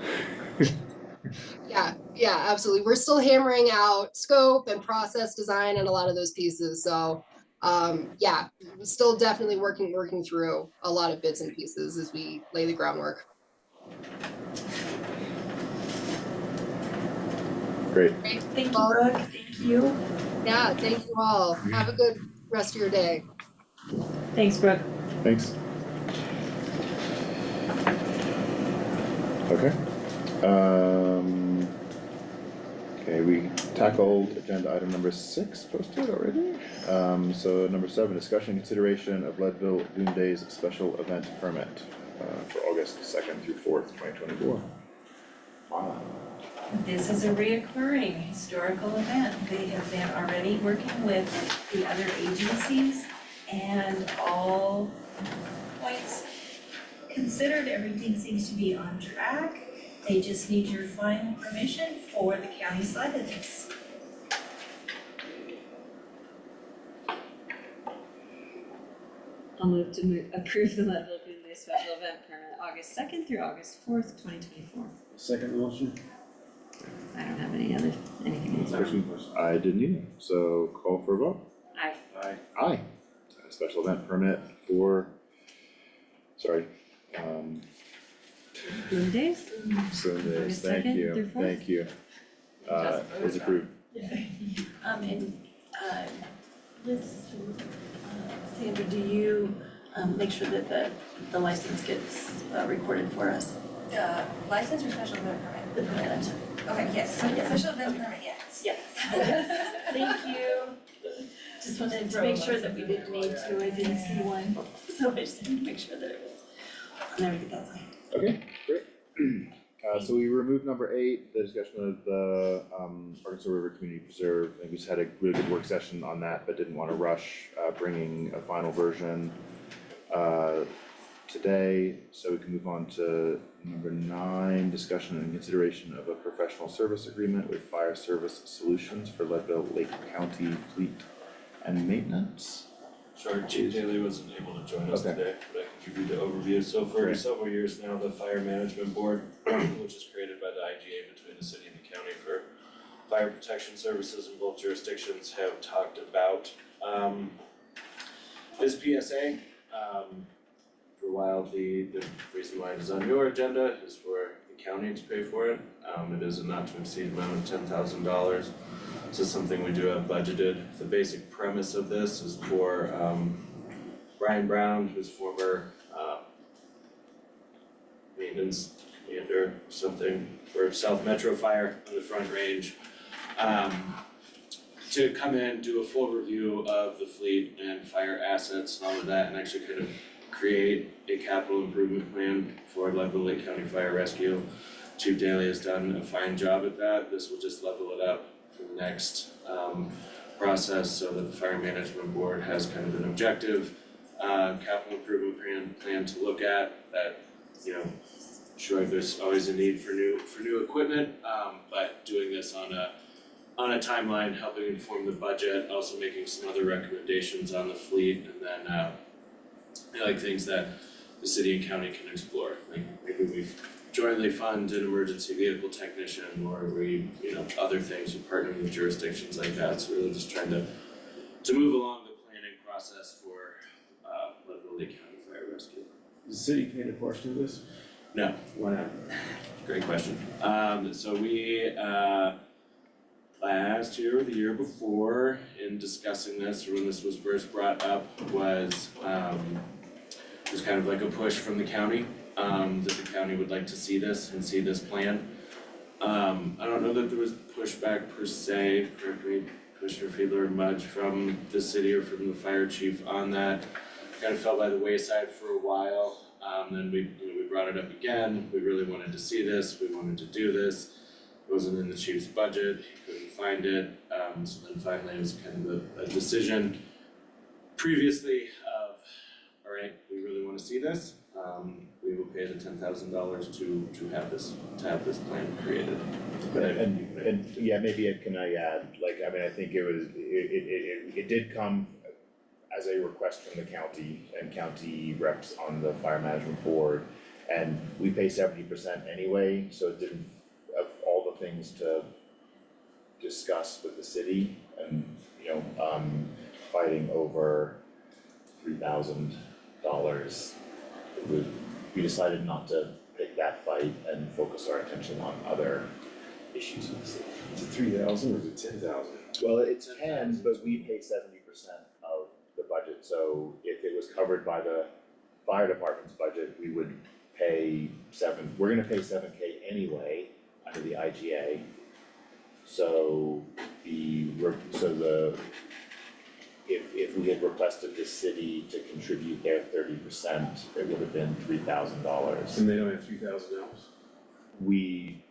Yeah, absolutely. We're still hammering out scope and process design and a lot of those pieces. So still definitely working through a lot of bits and pieces as we lay the groundwork. Great. Thank you, Brooke. Thank you. Yeah, thank you all. Have a good rest of your day. Thanks, Brooke. Thanks. Okay. Okay, we tackled agenda item number 6 posted already. So number 7, discussion and consideration of Leadville Doom Days special event permit for August 2nd through 4th, 2024. Wow. This is a reoccurring historical event. They have been already working with the other agencies, and all points considered, everything seems to be on track. They just need your final permission for the county side of this. I'll move to approve the Leadville Doom Day special event permit August 2nd through August 4th, 2024. Second motion? I don't have anything else. I didn't either. So call for a vote. Aye. Aye. Aye. A special event permit for, Doom Days? Sundays. August Thank 2nd you. through 4th? Thank you. Is approved. Liz, Sandra, do you make sure that the license gets recorded for us? License or special event permit? The permit. Okay, yes, special event permit, yes. Yes. Thank you. Just wanted to make sure that we didn't need to, I didn't see one, so I just wanted to make sure that it was on everything that's like. Okay, great. So we removed number 8, the discussion of the Arkansas River Community Preserve. I think we just had a really good work session on that, but didn't want to rush bringing a final version today. So we can move on to number 9, discussion and consideration of a professional service agreement with Fire Service Solutions for Leadville Lake County Fleet and Maintenance. Sure, Chief Daly wasn't able to join us today, but I can give you the overview. So for several years now, the Fire Management Board, which is created by the IGA between the city and the county for fire protection services in both jurisdictions, have talked about this PSA. For a while, the reason why it is on your agenda is for the county to pay for it. It is a not to exceed amount of $10,000. This is something we do have budgeted. The basic premise of this is for Brian Brown, who's former maintenance commander or something for South Metro Fire on the Front Range, to come in, do a full review of the fleet and fire assets and all of that, and actually kind of create a capital improvement plan for Leadville Lake County Fire Rescue. Chief Daly has done a fine job at that. This will just level it up for the next process, so that the Fire Management Board has kind of an objective capital improvement plan to look at. That, sure, there's always a need for new equipment, but doing this on a timeline, helping inform the budget, also making some other recommendations on the fleet, and then like things that the city and county can explore. Like maybe we jointly fund an emergency vehicle technician, or we, other things, we partner with jurisdictions like that. So really just trying to move along the planning process for Leadville Lake County Fire Rescue. Is the city paying a portion of this? No. Why not? Great question. So we last last year or the year before in discussing this, or when this was first brought up, was kind of like a push from the county, that the county would like to see this and see this plan. I don't know that there was pushback per se, correct me, Commissioner Fiedler or Mudge, from the city or from the fire chief on that. Kind of fell by the wayside for a while, then we brought it up again, we really wanted to see this, we wanted to do this. It wasn't in the chief's budget, he couldn't find it, so then finally it was kind of a decision previously of, all right, we really wanna see this, we will pay the $10,000 to have this plan created. And yeah, maybe can I add, like, I mean, I think it did come as a request from the county and county reps on the fire management board. And we pay 70% anyway, so it didn't, of all the things to discuss with the city and, you know, fighting over $3,000. We decided not to pick that fight and focus our attention on other issues with the city. Is it 3,000 or is it 10,000? Well, it's 10, but we pay 70% of the budget, so if it was covered by the fire department's budget, we would pay we're gonna pay $7K anyway under the IGA. So if we had requested the city to contribute their 30%, it would have been $3,000. And they don't have $3,000? We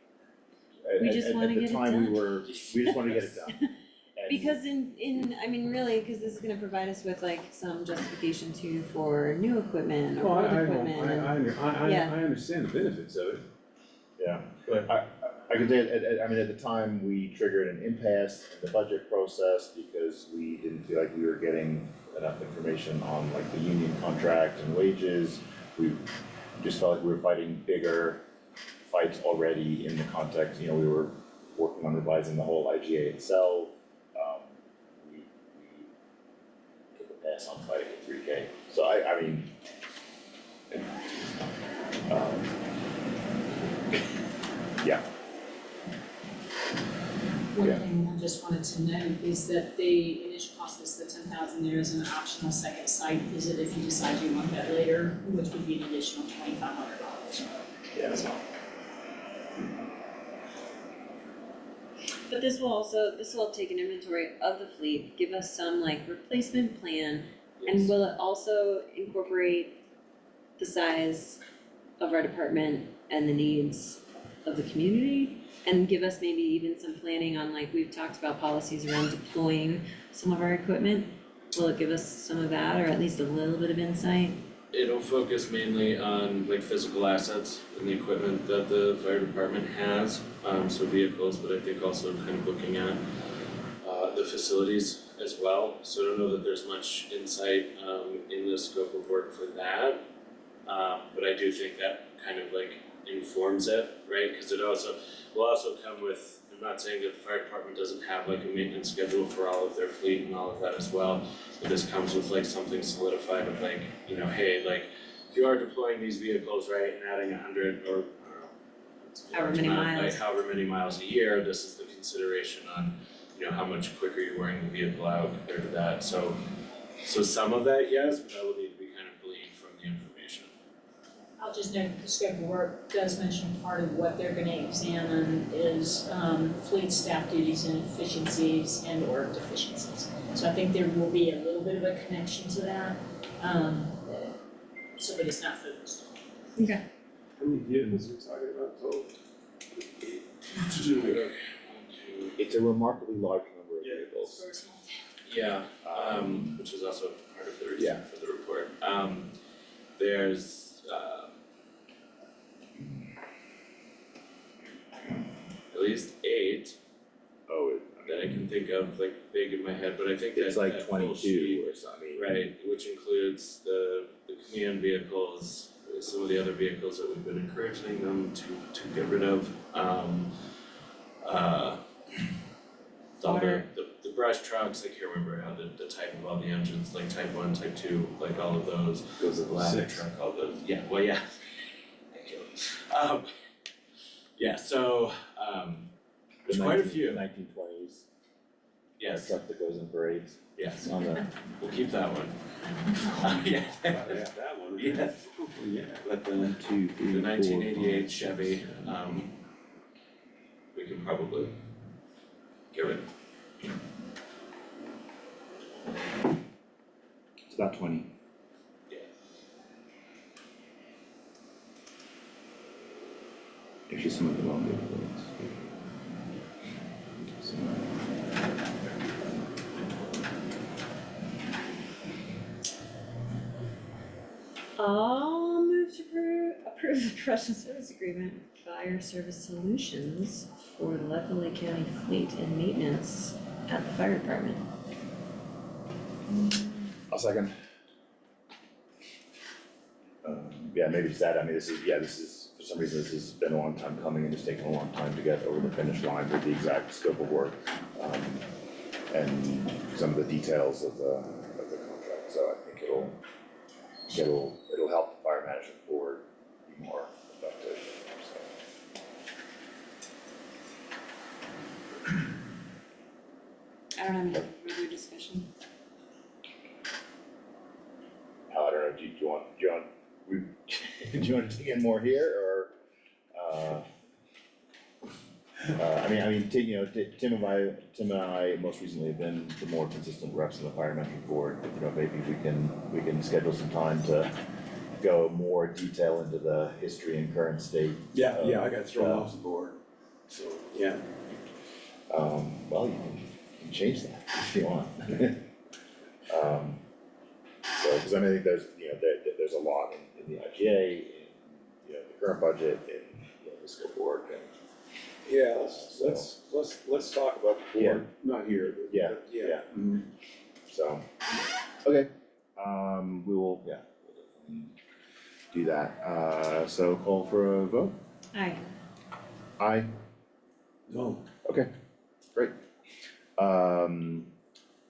just wanna get it done. We just wanted to get it done. And Because I mean, really, cause this is gonna provide us with like some justification too for new equipment or Well, old I equipment and, yeah. understand the benefits of it. Yeah, But I could say, I mean, at the time, we triggered an impasse in the budget process because we didn't feel like we were getting enough information on like the union contract and wages. We just felt like we were fighting bigger fights already in the context, you know, we were working on revising the whole IGA itself. We took a pass on fighting at 3K, so I mean, yeah. One thing I just wanted to note is that the initial cost is the 10,000, there is an optional second site visit if you decide you want that later, which would be an additional $2,500. Yeah. But this will take an inventory of the fleet, give us some like replacement plan, and will it also incorporate the size of our department and the needs of the community? And give us maybe even some planning on, like, we've talked about policies around deploying some of our equipment. Will it give us some of that, or at least a little bit of insight? It'll focus mainly on like physical assets and the equipment that the fire department has, so vehicles, but I think also kind of looking at the facilities as well. So I don't know that there's much insight in the scope of work for that, but I do think that kind of like informs it, right? Because it will also come with, I'm not saying that the fire department doesn't have like a maintenance schedule for all of their fleet and all of that as well, but this comes with like something solidified of like, you know, hey, like, if you are deploying these vehicles, right, and adding 100 or However many miles. like however many miles a year, this is the consideration on, you know, how much quicker you're wearing the vehicle out compared to that, so some of that, yes, but that will need to be kind of gleaned from the information. I'll just note that the scope of work does mention part of what they're gonna examine is fleet staff duties and efficiencies and or deficiencies. So I think there will be a little bit of a connection to that, so but it's not focused on. Okay. How many vehicles are we talking about total? It's a remarkably large number of vehicles. Yeah, which is also part of the reason for the report. There's at least 8 that I can think of, like big in my head, but I think It's that like that full 22 sheet, or something. right, which includes the command vehicles, some of the other vehicles that we've been encouraging them to get rid of. All the brush trucks, I can't remember how the type of all the engines, like type 1, type 2, like all of those. Goes at Ladder 6. truck, all those, yeah, well, yeah. Thank you. Yeah, so, there's quite a few. 1920s. Yes, truck that goes in parades yes, on the, we'll keep that one. Yeah. That one. Yeah. Yeah. But the 1, 2, 3, 4, the 1988 5, Chevy, we can probably get rid of. It's about 20. Yeah. Actually, some of the longer ones. So, I'll move to approve the professional service agreement with Fire Service Solutions for the Leadville County Fleet and Maintenance at the fire department. I'll second. Yeah, maybe it's that, I mean, this is, for some reason, this has been a long time coming and it's taken a long time to get over the finish line with the exact scope of work. And some of the details of the contract, so I think it'll help the fire management board be more effective, so. I don't have any further discussion. I don't know, do you want, do you want to dig in more here, or, I mean, Tim and I most recently have been the more consistent reps in the fire management board, maybe we can schedule some time to go more detail into the history and current state. Yeah, I got thrown off the board, so, yeah. Well, you can change that if you want. So, cause I mean, I think there's a lot in the IGA, in, the current budget, in, the scope of work, and. Yeah, let's talk about the board, not here, but. Yeah, Yeah. yeah. So, okay, we will, we'll definitely do that, so call for a vote? Aye. Aye. No. Okay, great.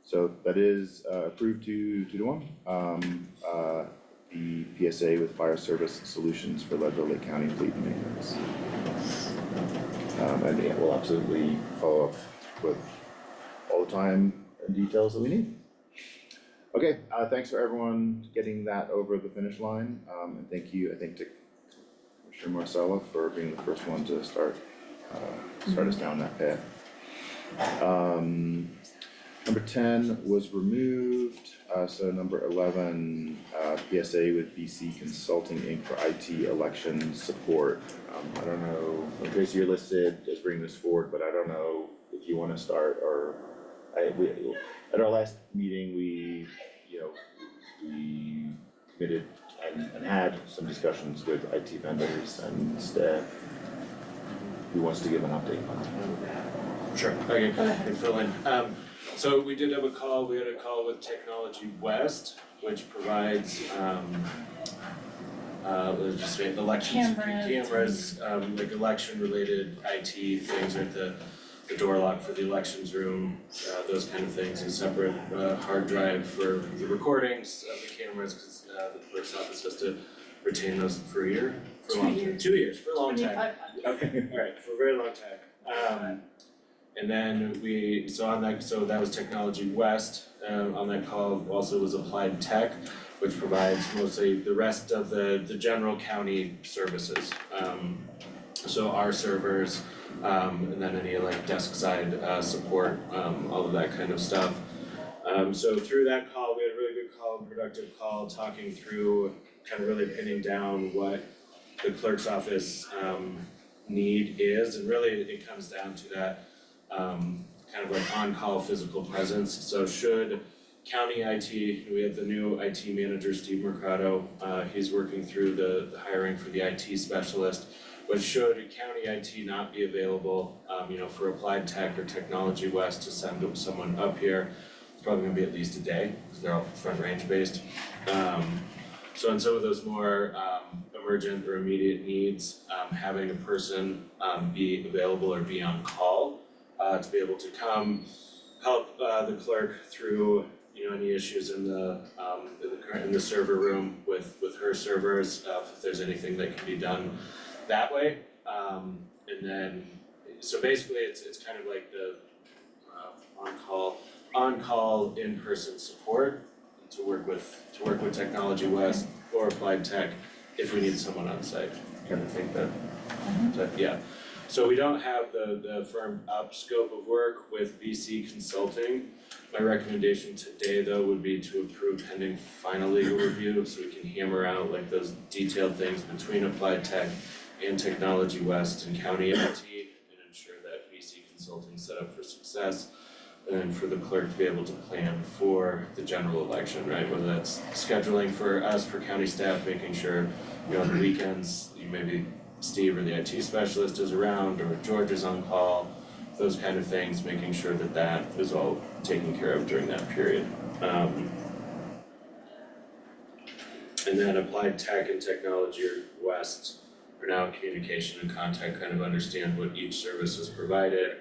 So that is approved 2-1. The PSA with Fire Service Solutions for Leadville Lake County Fleet and Maintenance. And yeah, we'll absolutely follow up with all the time and details that we need. Okay, thanks for everyone getting that over the finish line, and thank you, I think, to Commissioner Marcella for being the first one to start us down that path. Number 10 was removed, so number 11, PSA with BC Consulting Inc. for IT election support. I don't know, Tracy, you're listed as bringing this forward, but I don't know if you wanna start, or at our last meeting, we committed and had some discussions with IT vendors and staff. Who wants to give an update on that? Sure, I can fill in. So we did have a call, we had a call with Technology West, which provides, let's just say cameras, like election-related IT things, like the door lock for the elections room, those kind of things, a separate hard drive for the recordings of the cameras, because the clerk's office has to retain those for a year, for a long time. 2 years, for a long time. Okay, alright, for a very long time. And then so that was Technology West, on that call also was Applied Tech, which provides mostly the rest of the general county services. So our servers, and then any like desk side support, all of that kind of stuff. So through that call, we had a really good call, productive call, talking through, kind of really pinning down what the clerk's office need is, and really it comes down to that kind of like on-call physical presence. So should county IT, we have the new IT manager, Steve Mercado, he's working through the hiring for the IT specialist. But should county IT not be available, for Applied Tech or Technology West to send someone up here, it's probably gonna be at least a day, because they're all front range based. So in some of those more emergent or immediate needs, having a person be available or be on call to be able to come help the clerk through any issues in the server room with her servers, if there's anything that can be done that way. And then so basically it's kind of like the on-call on-call, in-person support to work with Technology West or Applied Tech if we need someone on site. Kind of think that, yeah. So we don't have the firmed up scope of work with BC Consulting. My recommendation today though would be to approve pending final legal review so we can hammer out like those detailed things between Applied Tech and Technology West and County IT and ensure that BC Consulting set up for success. And for the clerk to be able to plan for the general election, right? Whether that's scheduling for us, for county staff, making sure, on the weekends, maybe Steve or the IT specialist is around or George is on call, those kind of things, making sure that that is all taken care of during that period. And then Applied Tech and Technology West are now in communication and contact, kind of understand what each service is provided.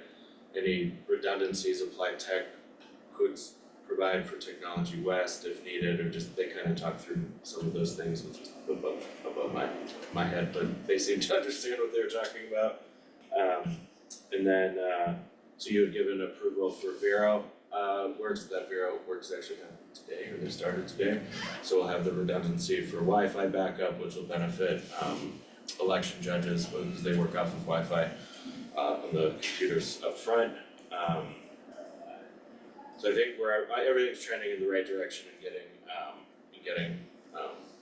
Any redundancies Applied Tech could provide for Technology West if needed, or just they kind of talk through some of those things, which is above my head, but they seem to understand what they were talking about. And then, so you had given approval for Vero Works, that Vero Works actually happened today, or they started today. So we'll have the redundancy for Wi-Fi backup, which will benefit election judges because they work off of Wi-Fi on the computers up front. So I think everything's trending in the right direction and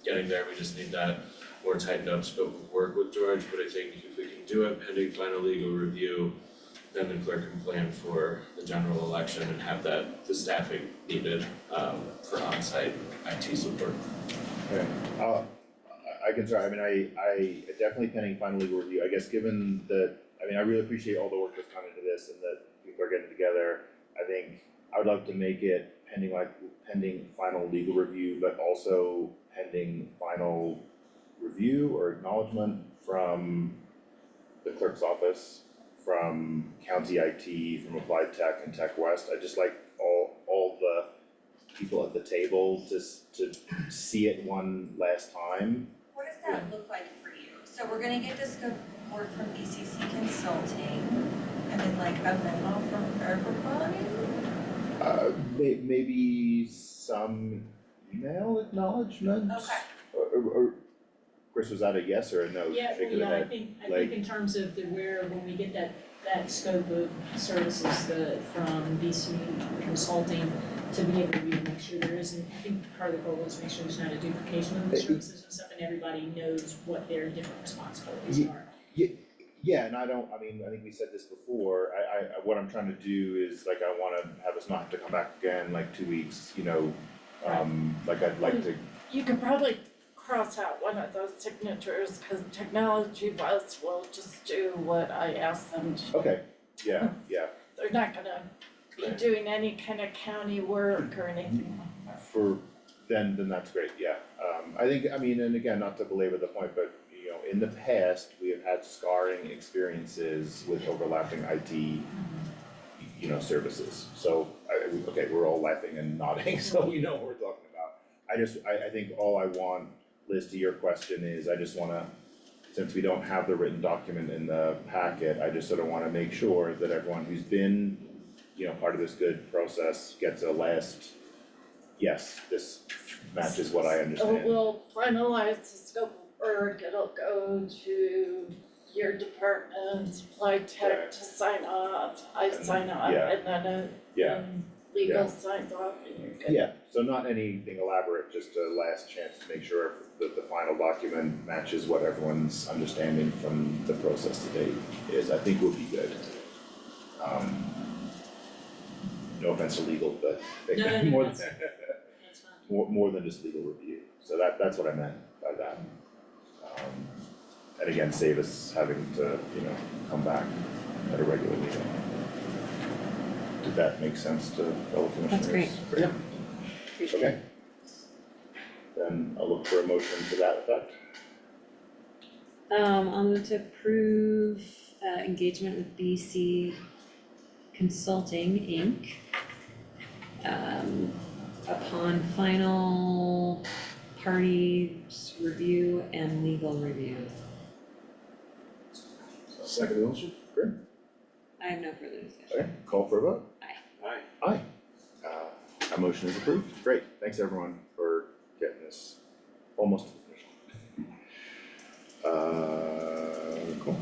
getting there. We just need that more tightened up scope of work with George, but I think if we can do it pending final legal review, then the clerk can plan for the general election and have the staffing needed for on-site IT support. Okay, I can start, I definitely pending final legal review, I guess given that, I really appreciate all the work that's gone into this and that people are getting together. I think I would love to make it pending final legal review, but also pending final review or acknowledgement from the clerk's office, from county IT, from Applied Tech and Tech West. I just like all the people at the table to see it one last time. What does that look like for you? So we're gonna get this scope of work from BCC Consulting, and then like a memo from everybody? Maybe some email acknowledgements? Okay. Or Chris, was that a yes or a no? Yeah, Shake of the yeah, I head. think Like- in terms of when we get that scope of services, from BC Consulting to be able to really make sure there isn't, I think part of the goal is make sure there's not a duplication of the services and stuff and everybody knows what their different responsibilities are. Yeah, and I think we said this before, what I'm trying to do is, like, I wanna have us not have to come back again, like 2 weeks, like I'd like to. You could probably cross out one of those signatures, cause Technology West will just do what I ask them to. Okay, yeah. They're not gonna be doing any kind of county work or anything. Then that's great, yeah. I think, and again, not to belabor the point, but, in the past, we have had scarring experiences with overlapping IT, services. So, okay, we're all laughing and nodding, so we know what we're talking about. I think all I want, Liz, to your question is, I just wanna, since we don't have the written document in the packet, I just sort of wanna make sure that everyone who's been, part of this good process gets a last, yes, this matches what I understand. We'll finalize the scope of work, it'll go to your department, Applied Tech to sign off, I sign off, yeah. and then then legal signs off and you're good. Yeah, so not anything elaborate, just a last chance to make sure that the final document matches what everyone's understanding from the process to date is, I think will be good. No offense to legal, but No, more that's than, fine. more than just legal review, so that's what I meant by that. And again, save us having to, come back at a regular meeting. Did that make sense to fellow commissioners? That's great. Yeah. Okay. Then I'll look for a motion to that effect. I'll move to approve engagement with BC Consulting Inc. Upon final parties review and legal review. Second motion, great. I have no further discussion. Okay, call for a vote. Aye. Aye. That motion is approved. Great, thanks everyone for getting this almost to the finish line. Cool.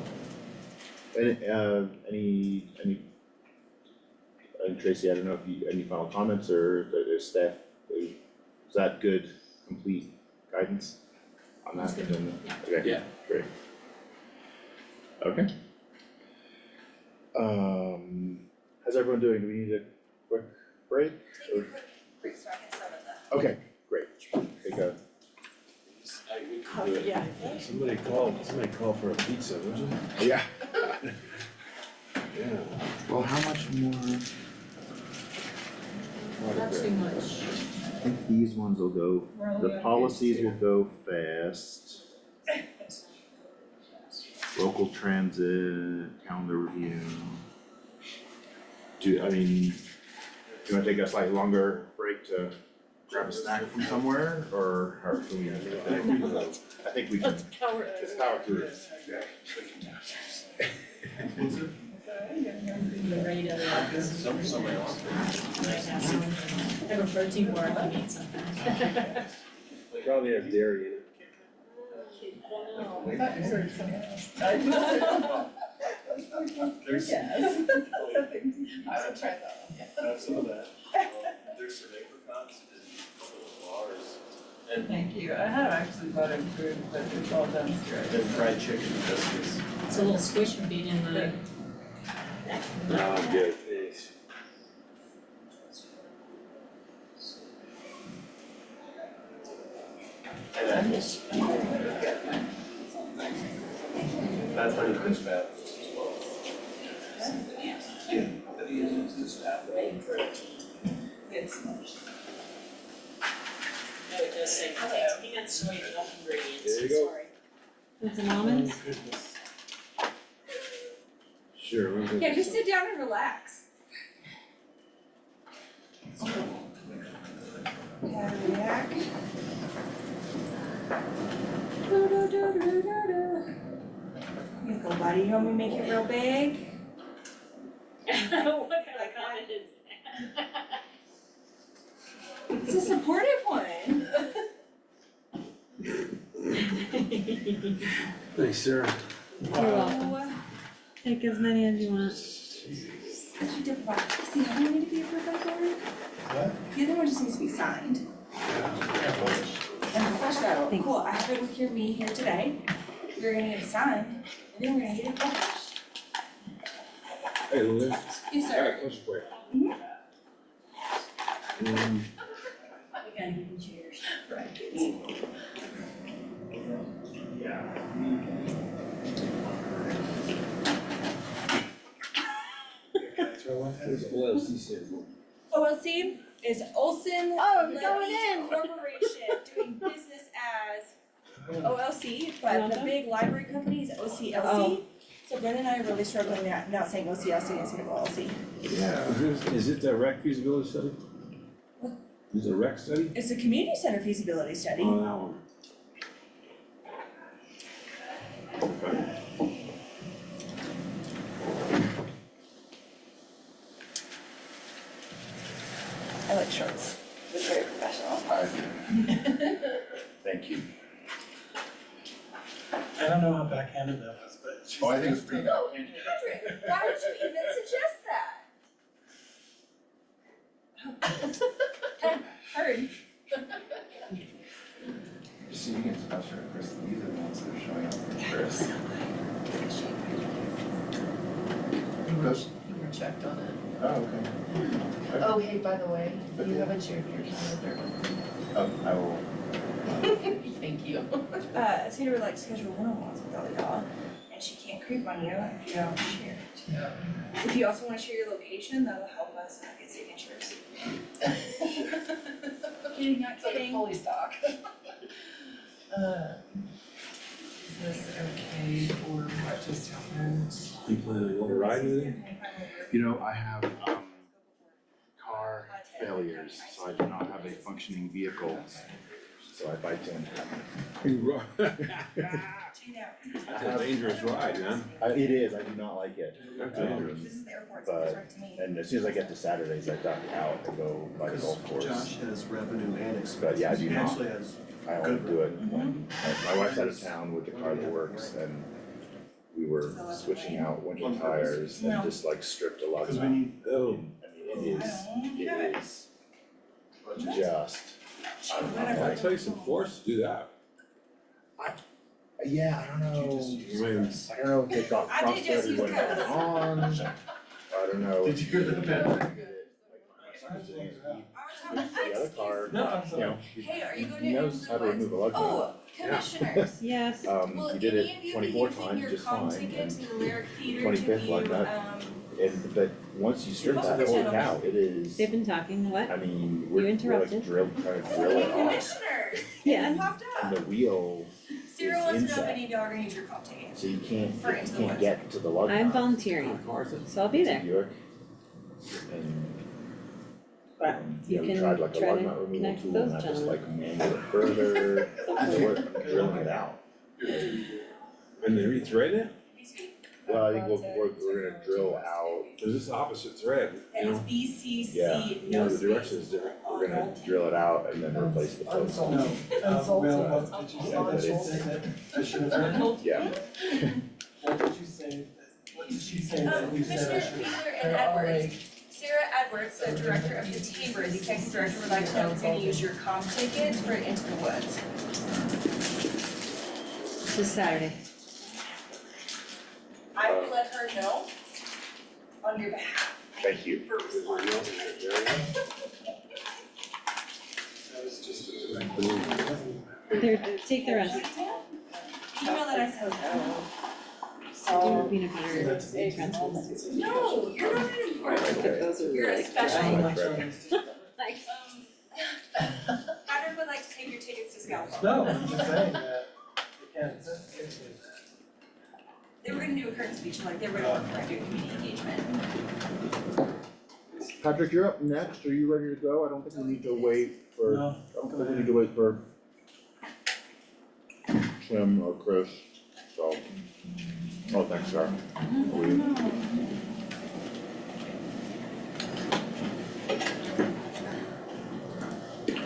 And Tracy, I don't know if you, any final comments or the staff, is that good, complete guidance on that? That's good. Yeah. Okay, Yeah. great. Okay. How's everyone doing? Do we need a quick break? Take a quick break so I can settle that. Okay, great. Take a, Yeah. Somebody call for a pizza, would you? yeah. Yeah. Well, how much more? Not too much. I think these ones will go, the policies will go fast. Local transit, calendar review. Do you wanna take a slightly longer break to grab a snack from somewhere, or how can we? I think we can, Let's power let's power through. Ready to relax. Somebody else. Have a protein bar if you need something. They probably have dairy in it. I thought you said something else. There's- I would try that one. Have some of that. There's some apricots and a couple of bars. And thank you. I had actually bought it food, but it's all downstairs. And fried chicken and biscuits. It's a little squish would be in the. No, I'm good, thanks. That's pretty much bad. It's No, it does say peanut, soy, milk ingredients, There you go. sorry. With some almonds? Oh, goodness. Sure, we're good. Yeah, just sit down and relax. Cadillac. Here you go, buddy, you want me to make it real big? What kind of comment is that? It's a supportive one. Thanks, Sarah. You're welcome. Take as many as you want. She did right. Does the other one need to be approved by the board? What? The other one just needs to be signed. And flush that out. Cool, I have it with me here today. We're gonna get it signed, and then we're gonna get it published. Hey, Lou. Yes, I got sir. a question for you. Mhm. We gotta give you chairs. There's OLC sample. OLC is Olson Oh, I'm going Levies in. Corporation, doing business as OLC, but the big library company is OCLC. Oh. So Brenda and I are really struggling not saying OCLC instead of OLC. Yeah. Is it the rec feasibility study? Is it a rec study? It's a community center feasibility study. Oh, that one. Okay. I like shorts. It's very professional. Thank you. I don't know how backhanded that was, but she's. Oh, I think it's pretty No, Patrick, why would you even suggest that? Okay, heard. Just so you can tell, sure, Chris, these are the ones that are showing up for Chris. Chris? You were checked on it. Oh, okay. Oh, hey, by the way, you have a chair for your calendar. Oh, I will. Thank you. Taylor would like to schedule one-on-ones with Ellie Daw, and she can't creep on you if you don't share it. Yeah. If you also wanna share your location, that'll help us get signatures. Kidding, not kidding. Police doc. Is this okay for participants? You planning on a ride with him? You know, I have, car failures, so I do not have a functioning vehicle. so I buy 2.5. That's a dangerous ride, man. It is, I do not like it. That's dangerous. This is the airport, But- so it's right to me. And as soon as I get to Saturdays, I duck out and go by the golf course. Josh has revenue and expenses. But yeah, I do He not. actually has I only do it when, my wife's out of town with the car that works and we were switching out winter tires and just like stripped a lot of Because we them. need, Oh, I mean, it is just, that takes some force to do that. yeah, I don't know. I mean, I don't know if they got I did just frustrated use when it was on. I don't know. Did you hear the bell? The other car, No, I'm you sorry. know, Hey, are you going to? he knows how to remove a lug nut. Oh, commissioners. Yes. Will He did any of it you 24 be using times your just comp fine, ticket and to the Lyric Theater 25th to like view, that. But once you strip that, holy cow, it is, They've been talking, what? I mean, You we're like interrupted. trying to drill it off. Commissioners, Yes. it popped And up. the wheel Sarah is wants to know if inside, any of y'all are gonna use your comp ticket. so you can't For Into the Woods. get to the lug nut. I'm volunteering, so I'll be there. Buick. And But you yeah, we can tried like a try lug to nut removal connect tool those and I just gentlemen. like manual it further, I'm drilling it out. and they rethread it? Well, I think we're gonna drill out, Cause it's opposite thread, you It's know? BCC, yeah, no The space. direction is different. we're gonna drill it out and then replace the post. No, Will, what did you say that it said that I should have heard? Yeah. What did you say, what did she say that you said I Commissioner should have? Fiedler and Edwards, Sarah Edwards, the director of the Tabor, the executive director, would like to know if you're gonna use your comp tickets for Into the Woods. This Saturday. I will let her know on your behalf Thank you. for responding. That was just a. Here, take the rest. Email that I sent her. Do peanut butter and pretzels. No, you're not an important. Those are You're a really special. like. Patrick would like to take your tickets to Scalpel. No, I'm just saying that you can't. They were gonna do a curtain speech, like they were gonna work for do community engagement. Patrick, you're up next, are you ready to go? I don't think we need to wait for, No, I don't think we need to wait for Tim or Chris, so. Oh, thanks, Sarah.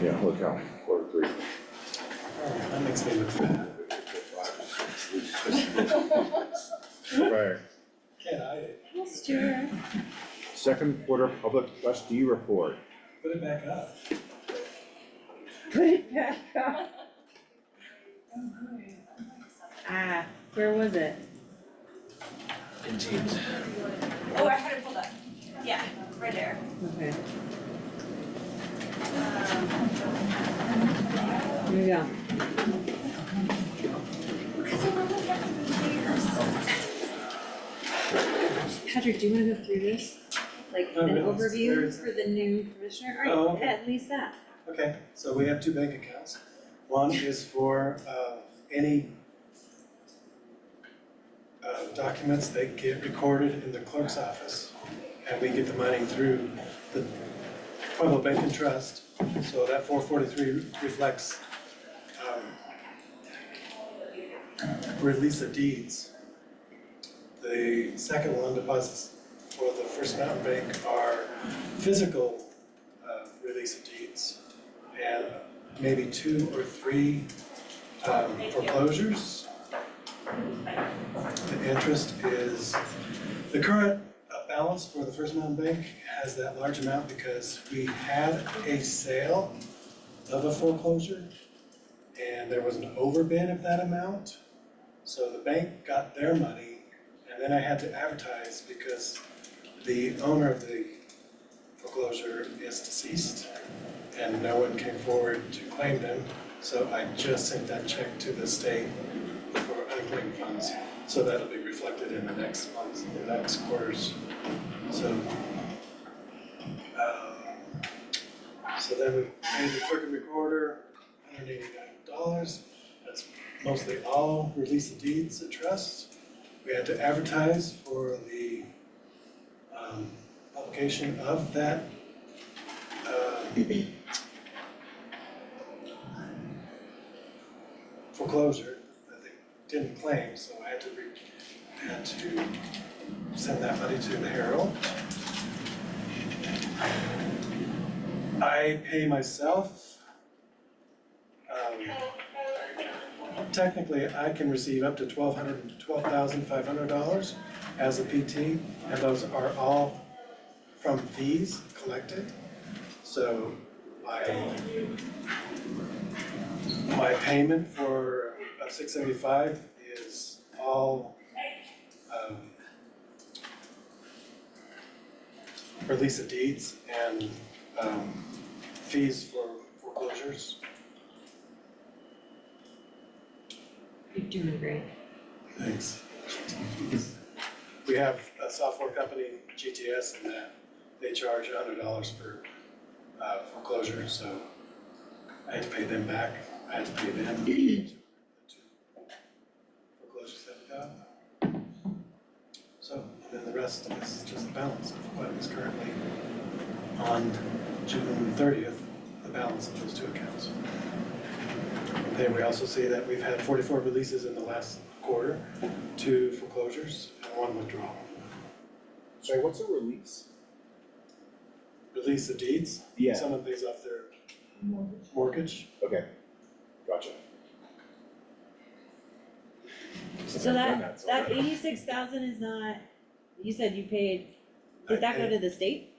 Yeah, holy cow, 4-3. That makes me look fat. Okay, Can't hide it. Stuart. second quarter public trustee report. Put it back up. Put it back up. Ah, where was it? Indeed. Oh, I had it pulled up. Yeah, right there. Okay. Here we go. Because I really haven't Patrick, do you wanna go through this? Like No, an no, overview there's- for the new commissioner? Oh, Alright, okay. at least that. Okay, so we have two bank accounts. One is for any documents that get recorded in the clerk's office. And we get the money through the Pueblo Bank and Trust. So that 443 reflects release of deeds. The second one, deposits for the First Mountain Bank, are physical release of deeds. And maybe 2 or 3 foreclosures. The interest is, the current balance for the First Mountain Bank has that large amount because we had a sale of a foreclosure and there was an overbid of that amount. So the bank got their money and then I had to advertise because the owner of the foreclosure is deceased and no one came forward to claim them. So I just sent that check to the state for unclaimed funds. So that'll be reflected in the next month's, the next quarters. So then we paid the clerk and recorder $189. That's mostly all release of deeds and trust. We had to advertise for the publication of that foreclosure that they didn't claim, so I had to send that money to the Herald. I pay myself. Technically, I can receive up to $12,500 as a PT, and those are all from fees collected. So my payment for $675 is all release of deeds and fees for foreclosures. You're doing great. Thanks. We have a software company, GTS, and they charge $100 per foreclosure, so I had to pay them back. I had to pay them the two foreclosures that we got. So, and then the rest is just the balance of what is currently on June 30th, the balance of those two accounts. Then we also see that we've had 44 releases in the last quarter, 2 foreclosures, and 1 withdrawal. Sorry, what's a release? Release of deeds? Yeah. Someone pays off their mortgage. Okay, gotcha. So that 86,000 is not, you said you paid, did that go to the state?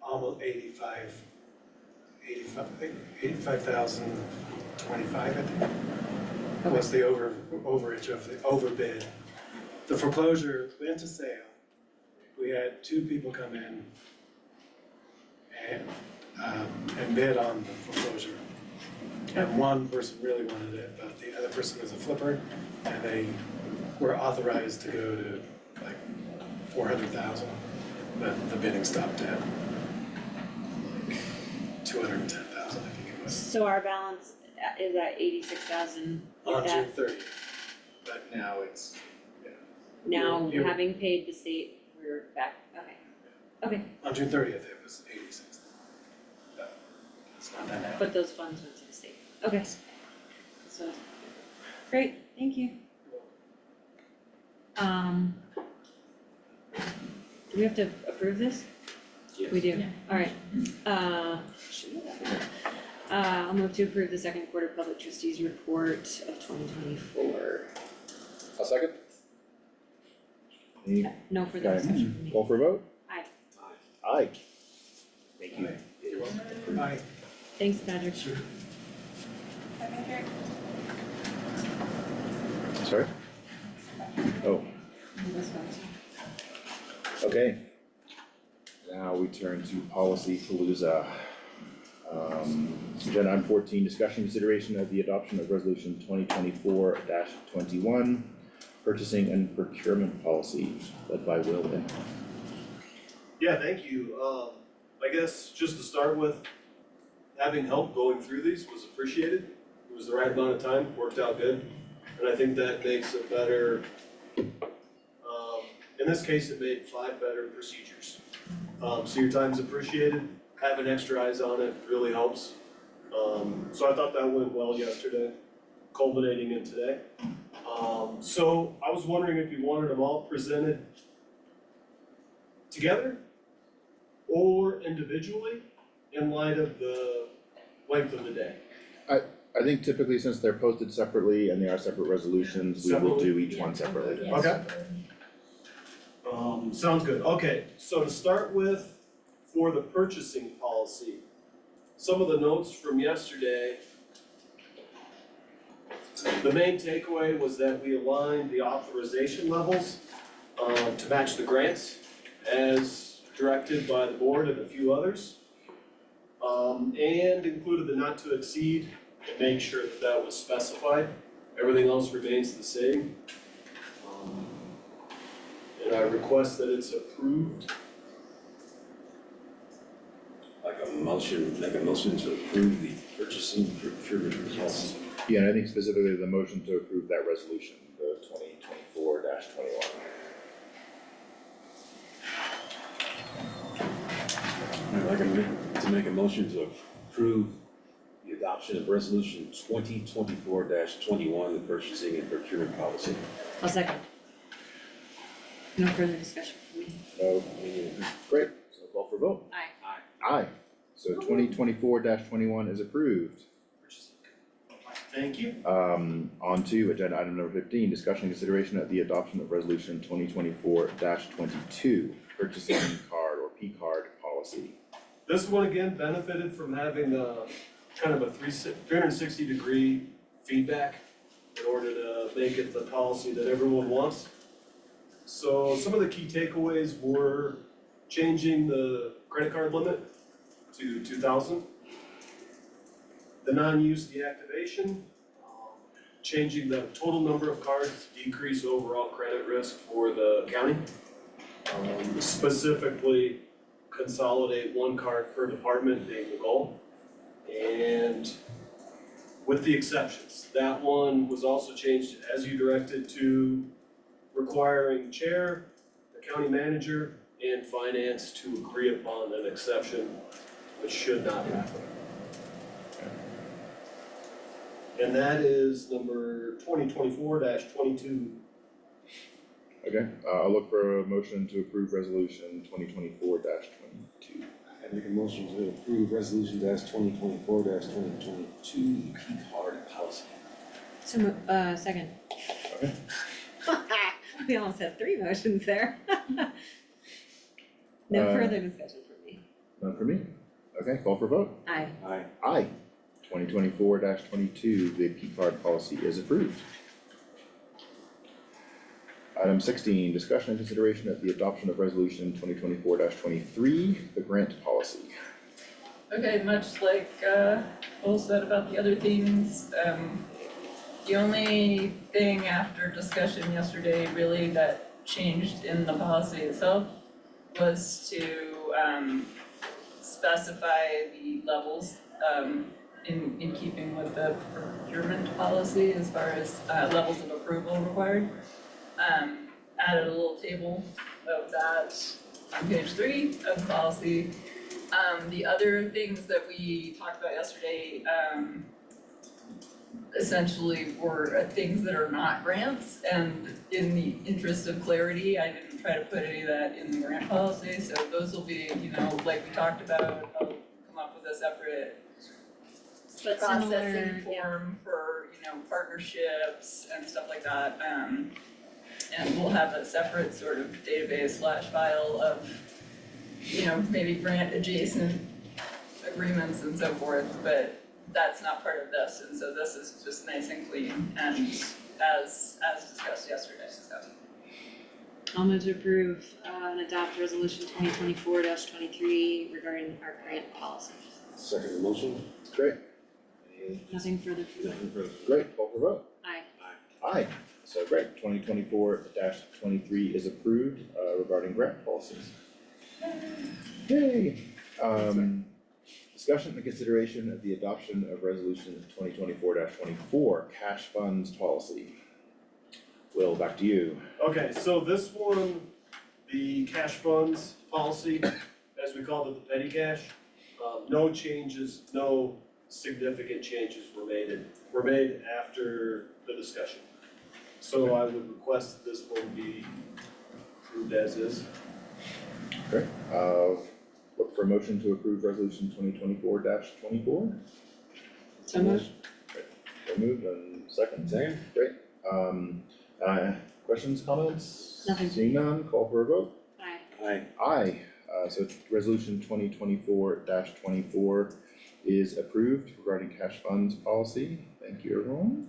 Almost 85,025, I think. Was the overage of the overbid. The foreclosure went to sale. We had 2 people come in and bid on the foreclosure. And one person really wanted it, but the other person was a flipper, and they were authorized to go to like 400,000, but the bidding stopped at like 210,000, I think it was. So our balance is at 86,000. On June 30th, but now it's, Now, You- having paid the state, we're back, okay. Okay, on June 30th, it was 86. It's not that now. but those funds went to the state. Okay. So, great, thank you. Do we have to approve this? Yes. We do, alright. I'll move to approve the second quarter public trustees report of 2024. I'll second. Any, No further okay, discussion from me. call for a vote? Aye. Aye. Thank you. You're welcome. Bye. Thanks, Patrick. Sure. Sorry? Oh, okay. Now we turn to Policy Palooza. Agenda item 14, discussion consideration of the adoption of resolution 2024-21, purchasing and procurement policy, led by Will and. Yeah, thank you. I guess just to start with, having help going through these was appreciated. It was the right amount of time, worked out good. And I think that makes a better, in this case, it made 5 better procedures. So your time's appreciated, having extra eyes on it really helps. So I thought that went well yesterday, culminating in today. So I was wondering if you wanted them all presented together or individually in light of the length of the day. I think typically since they're posted separately and they are separate resolutions, we will do each one separately. Okay. Sounds good. Okay, so to start with, for the purchasing policy, some of the notes from yesterday, the main takeaway was that we aligned the authorization levels to match the grants as directed by the board and a few others. And included the not to exceed and make sure that that was specified. Everything else remains the same. And I request that it's approved. Like a motion to approve the purchasing procurement policy. Yeah, and I think specifically the motion to approve that resolution, the 2024-21. I'd like to make a motion to approve the the adoption of resolution 2024-21, the purchasing and procurement policy. I'll second. No further discussion from me. No, great, so call for vote. Aye. Aye. So 2024-21 is approved. Thank you. On to agenda item number 15, discussion and consideration of the adoption of resolution 2024-22, purchasing card or P card policy. This one again benefited from having kind of a 360-degree feedback in order to make it the policy that everyone wants. So some of the key takeaways were changing the credit card limit to 2,000. The non-use deactivation, changing the total number of cards to decrease overall credit risk for the county. Specifically, consolidate one card per department being the goal. And with the exceptions, that one was also changed as you directed to requiring chair, the county manager, and finance to agree upon an exception, which should not happen. And that is number 2024-22. Okay, I'll look for a motion to approve resolution 2024-22. I make a motion to approve resolution 2024-2022, P card policy. So, second. Okay. We almost had 3 motions there. No further discussion from me. None for me. Okay, call for vote. Aye. Aye. Aye. 2024-22, the P card policy is approved. Item 16, discussion and consideration of the adoption of resolution 2024-23, the grant policy. Okay, much like Will said about the other themes, the only thing after discussion yesterday really that changed in the policy itself was to specify the levels in keeping with the procurement policy as far as levels of approval required. Added a little table of that on page 3 of the policy. The other things that we talked about yesterday essentially were things that are not grants, and in the interest of clarity, I didn't try to put any of that in the grant policy, so those will be, like we talked about, I'll come up with a separate But processing similar, form for, partnerships and stuff like that. And we'll have a separate sort of database / file of, maybe grant adjacent agreements and so forth, but that's not part of this, and so this is just nice and clean and as discussed yesterday, so. I'll move to approve and adopt resolution 2024-23 regarding our grant policy. Second the motion. Great, Nothing further from me. Nothing further. great, call for vote. Aye. Aye. So great, 2024-23 is approved regarding grant policies. Yay! Discussion and consideration of the adoption of resolution 2024-24, cash funds policy. Will, back to you. Okay, so this one, the cash funds policy, as we called it, the petty cash, no changes, no significant changes were made after the discussion. So I would request that this one be approved as is. Okay, look for a motion to approve resolution 2024-24. So moved. So moved and second. Second. Great. Questions, comments? Nothing. Seeing none, call for a vote. Aye. Aye. Aye. So resolution 2024-24 is approved regarding cash funds policy. Thank you, everyone.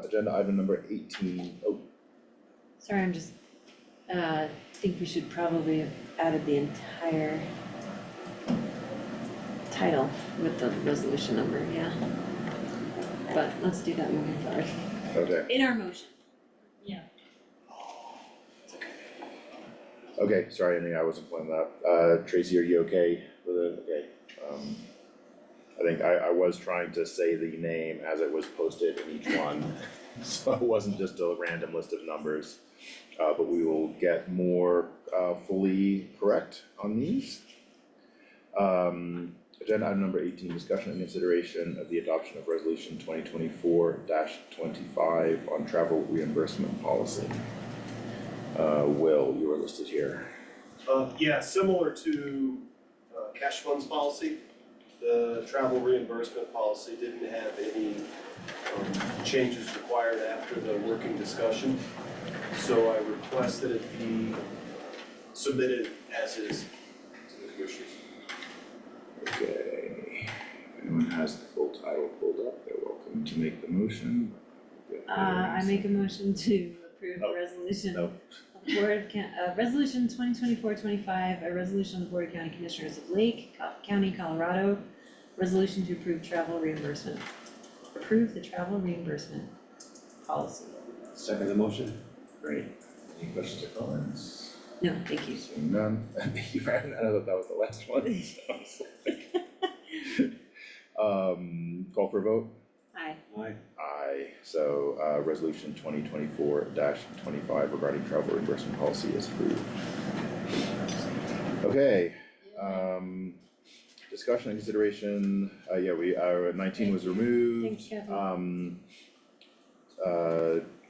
Agenda item number 18. Oh, Sorry, I'm just, think we should probably have added the entire title with the resolution number, yeah. But let's do that moving forward. okay. In our motion. Yeah. Okay, sorry, Anthony, I wasn't playing that. Tracy, are you okay with it? Okay. I think I was trying to say the name as it was posted in each one, so it wasn't just a random list of numbers. But we will get more fully correct on these. Agenda item number 18, discussion and consideration of the adoption of resolution 2024-25 on travel reimbursement policy. Will, you are listed here. Yeah, similar to cash funds policy, the travel reimbursement policy didn't have any changes required after the working discussion. So I request that it be submitted as is to the commissioners. Okay, if anyone has the full title pulled up, they're welcome to make the motion. I make a motion to approve the resolution. Resolution 2024-25, a resolution of the Board of County Commissioners of Lake County, Colorado, resolution to approve travel reimbursement. Approve the travel reimbursement policy. Second the motion? Great. Any questions or comments? No, thank you. Seeing none. Thank you, Brandon. I know that was the last one. Call for a vote? Aye. Aye. Aye. So, resolution 2024-25 regarding travel reimbursement policy is approved. Okay, discussion and consideration, our 19 was removed. Thanks, Kathy.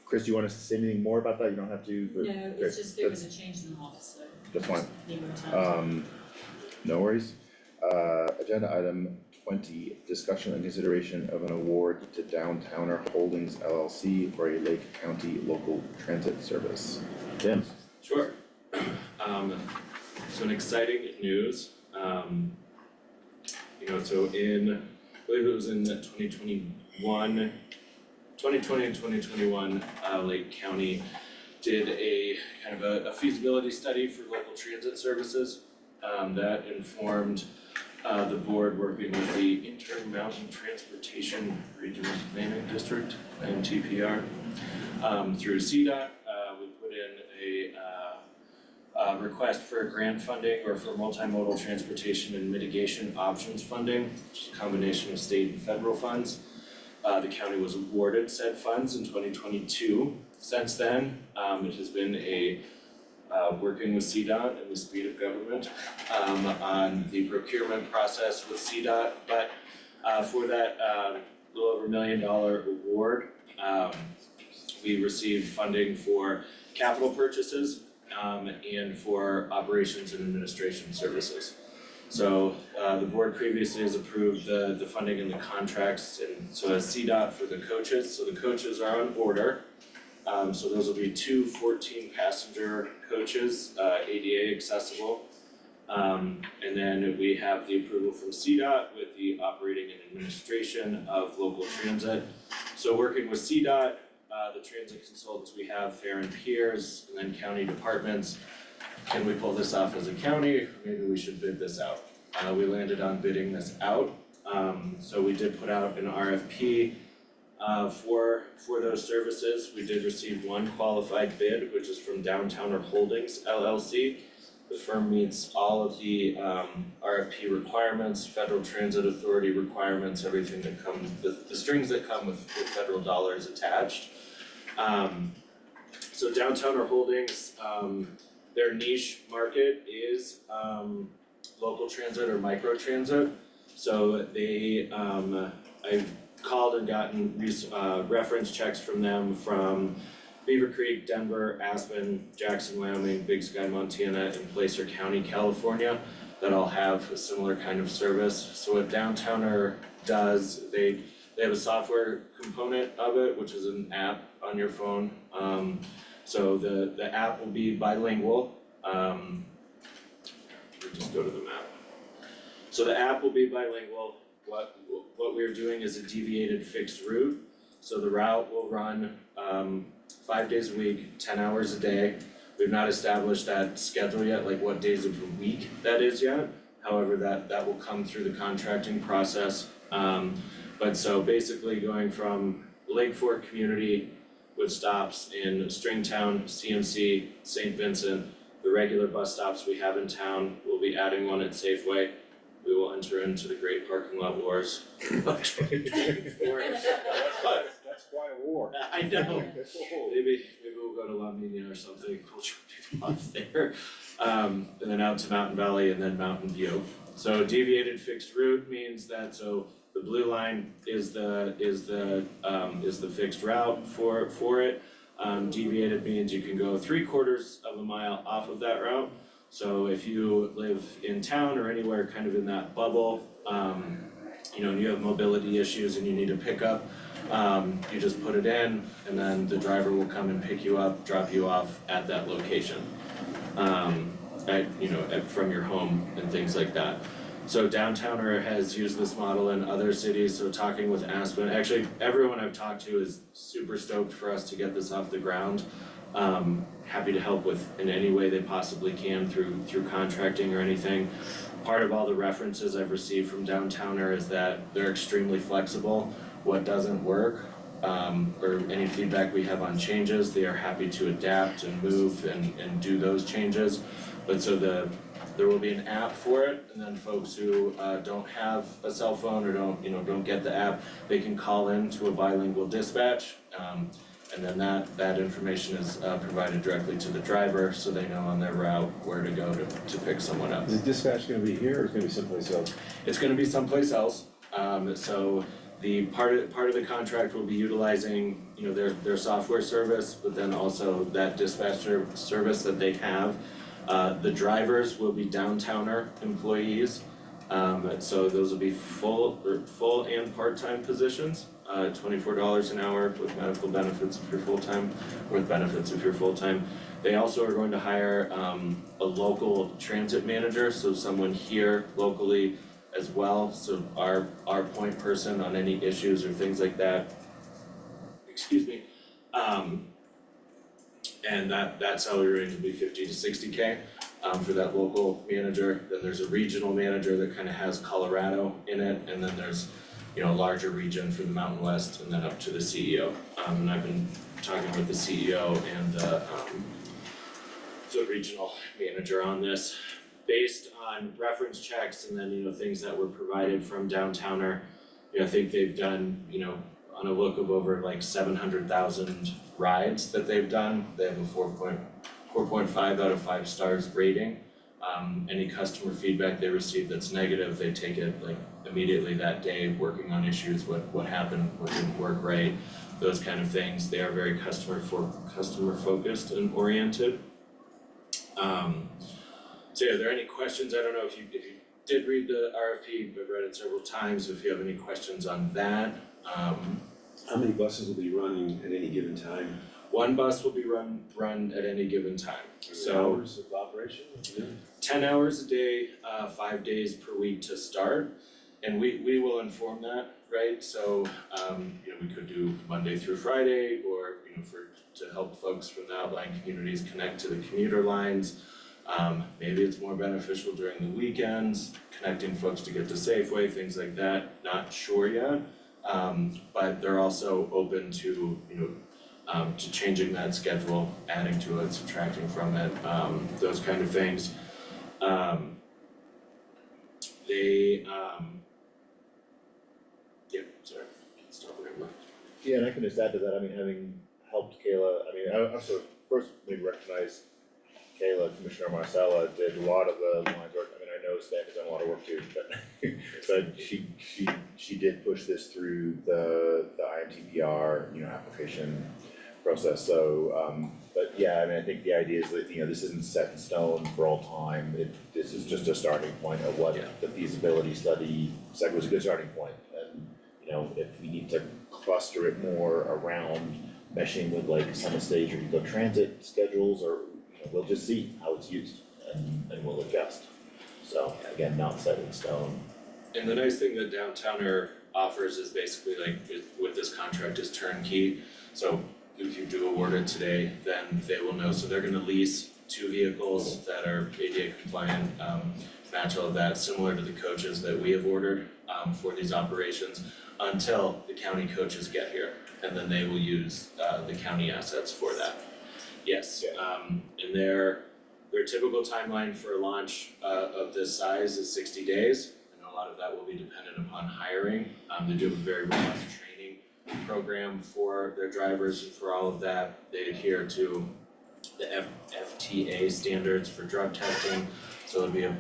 Chris, do you want us to say anything more about that? You don't have to, but. No, okay, it's just there was a change in the law, so. That's fine. Need more time. No worries. Agenda item 20, discussion and consideration of an award to Downtowner Holdings LLC for a Lake County local transit service. Tim? Sure. So an exciting news, so I believe it was in 2020 and 2021, Lake County did a kind of a feasibility study for local transit services, that informed the board working with the Intermountain Transportation Regional Planning District, NTPR. Through CDOT, we put in a request for grant funding or for multimodal transportation and mitigation options funding, which is a combination of state and federal funds. The county was awarded said funds in 2022. Since then, it has been working with CDOT and the speed of government on the procurement process with CDOT, but for that little over $1 million award, we received funding for capital purchases and for operations and administration services. So the board previously has approved the funding and the contracts, and so has CDOT for the coaches. So the coaches are on order. So those will be two 14-passenger coaches, ADA accessible. And then we have the approval from CDOT with the operating and administration of local transit. So working with CDOT, the transit consultants we have, Fair and Peers, and then county departments. Can we pull this off as a county? Maybe we should bid this out. We landed on bidding this out. So we did put out an RFP for those services. We did receive one qualified bid, which is from Downtowner Holdings LLC. The firm meets all of the RFP requirements, Federal Transit Authority requirements, everything that comes, the strings that come with federal dollars attached. So Downtowner Holdings, their niche market is local transit or micro transit. So they, I called and gotten reference checks from them from Beaver Creek, Denver, Aspen, Jackson, Wyoming, Big Sky, Montana, and Placer County, California, that all have a similar kind of service. So what Downtowner does, they have a software component of it, which is an app on your phone. So the app will be bilingual. Let me just go to the map. So the app will be bilingual. What we're doing is a deviated fixed route. So the route will run 5 days a week, 10 hours a day. We've not established that schedule yet, like what days of the week that is yet. However, that will come through the contracting process. But so basically going from Lake Fork community with stops in Stringtown, CMC, St. Vincent, the regular bus stops we have in town, we'll be adding one at Safeway. We will enter into the great parking lot wars of 2024. That's quite a war. I know. Maybe we'll go to La Mina or something, we'll drop people off there. And then out to Mountain Valley and then Mountain View. So deviated fixed route means that, so the blue line is the fixed route for it. Deviated means you can go 3/4 of a mile off of that route. So if you live in town or anywhere kind of in that bubble, and you have mobility issues and you need a pickup, you just put it in and then the driver will come and pick you up, drop you off at that location. From your home and things like that. So Downtowner has used this model in other cities, so talking with Aspen, actually everyone I've talked to is super stoked for us to get this off the ground. Happy to help with in any way they possibly can through contracting or anything. Part of all the references I've received from Downtowner is that they're extremely flexible. What doesn't work, or any feedback we have on changes, they are happy to adapt and move and do those changes. But so there will be an app for it, and then folks who don't have a cell phone or don't get the app, they can call in to a bilingual dispatch, and then that information is provided directly to the driver, so they know on their route where to go to pick someone up. Is the dispatch gonna be here or is it gonna be someplace else? It's gonna be someplace else, so the part of the contract will be utilizing, their software service, but then also that dispatch service that they have. The drivers will be Downtowner employees, so those will be full and part-time positions, $24 an hour with medical benefits if you're full-time, with benefits if you're full-time. They also are going to hire a local transit manager, so someone here locally as well, so our point person on any issues or things like that. Excuse me. And that salary range will be 50 to 60K for that local manager. Then there's a regional manager that kind of has Colorado in it, and then there's a larger region for the Mountain West, and then up to the CEO. And I've been talking with the CEO and the regional manager on this, based on reference checks and then things that were provided from Downtowner. I think they've done on a look of over like 700,000 rides that they've done. They have a 4.5 out of 5 stars rating. Any customer feedback they receive that's negative, they take it like immediately that day, working on issues, what happened, what didn't work right, those kind of things. They are very customer focused and oriented. So are there any questions? I don't know if you did read the RFP, I've read it several times, if you have any questions on that. How many buses will be running at any given time? One bus will be run at any given time. So hours of operation? 10 hours a day, 5 days per week to start, and we will inform that, right? So we could do Monday through Friday, or to help folks from the outlying communities connect to the commuter lines. Maybe it's more beneficial during the weekends, connecting folks to get to Safeway, things like that. Not sure yet, but they're also open to changing that schedule, adding to it, subtracting from it, those kind of things. Sorry, stop whatever. Yeah, and I can just add to that, having helped Kayla, I also first maybe recognize Kayla, Commissioner Marcella did a lot of the lines work. I know staff has done a lot of work too, but she did push this through the IMTPR, application process. So, but yeah, I think the idea is that, this isn't set in stone for all time. This is just a starting point of what the feasibility study said was a good starting point. And, if we need to cluster it more around meshing with like Summit Stage or Eco Transit schedules, or we'll just see how it's used and we'll adjust. So again, not set in stone. And the nice thing that Downtowner offers is basically with this contract is turnkey. So if you do award it today, then they will know. So they're gonna lease 2 vehicles that are ADA compliant, match all of that, similar to the coaches that we have ordered for these operations, until the county coaches get here. And then they will use the county assets for that. Yes, and their typical timeline for a launch of this size is 60 days. And a lot of that will be dependent upon hiring. They do a very robust training program for their drivers and for all of that. They adhere to the FTA standards for drug testing. So it'll be a,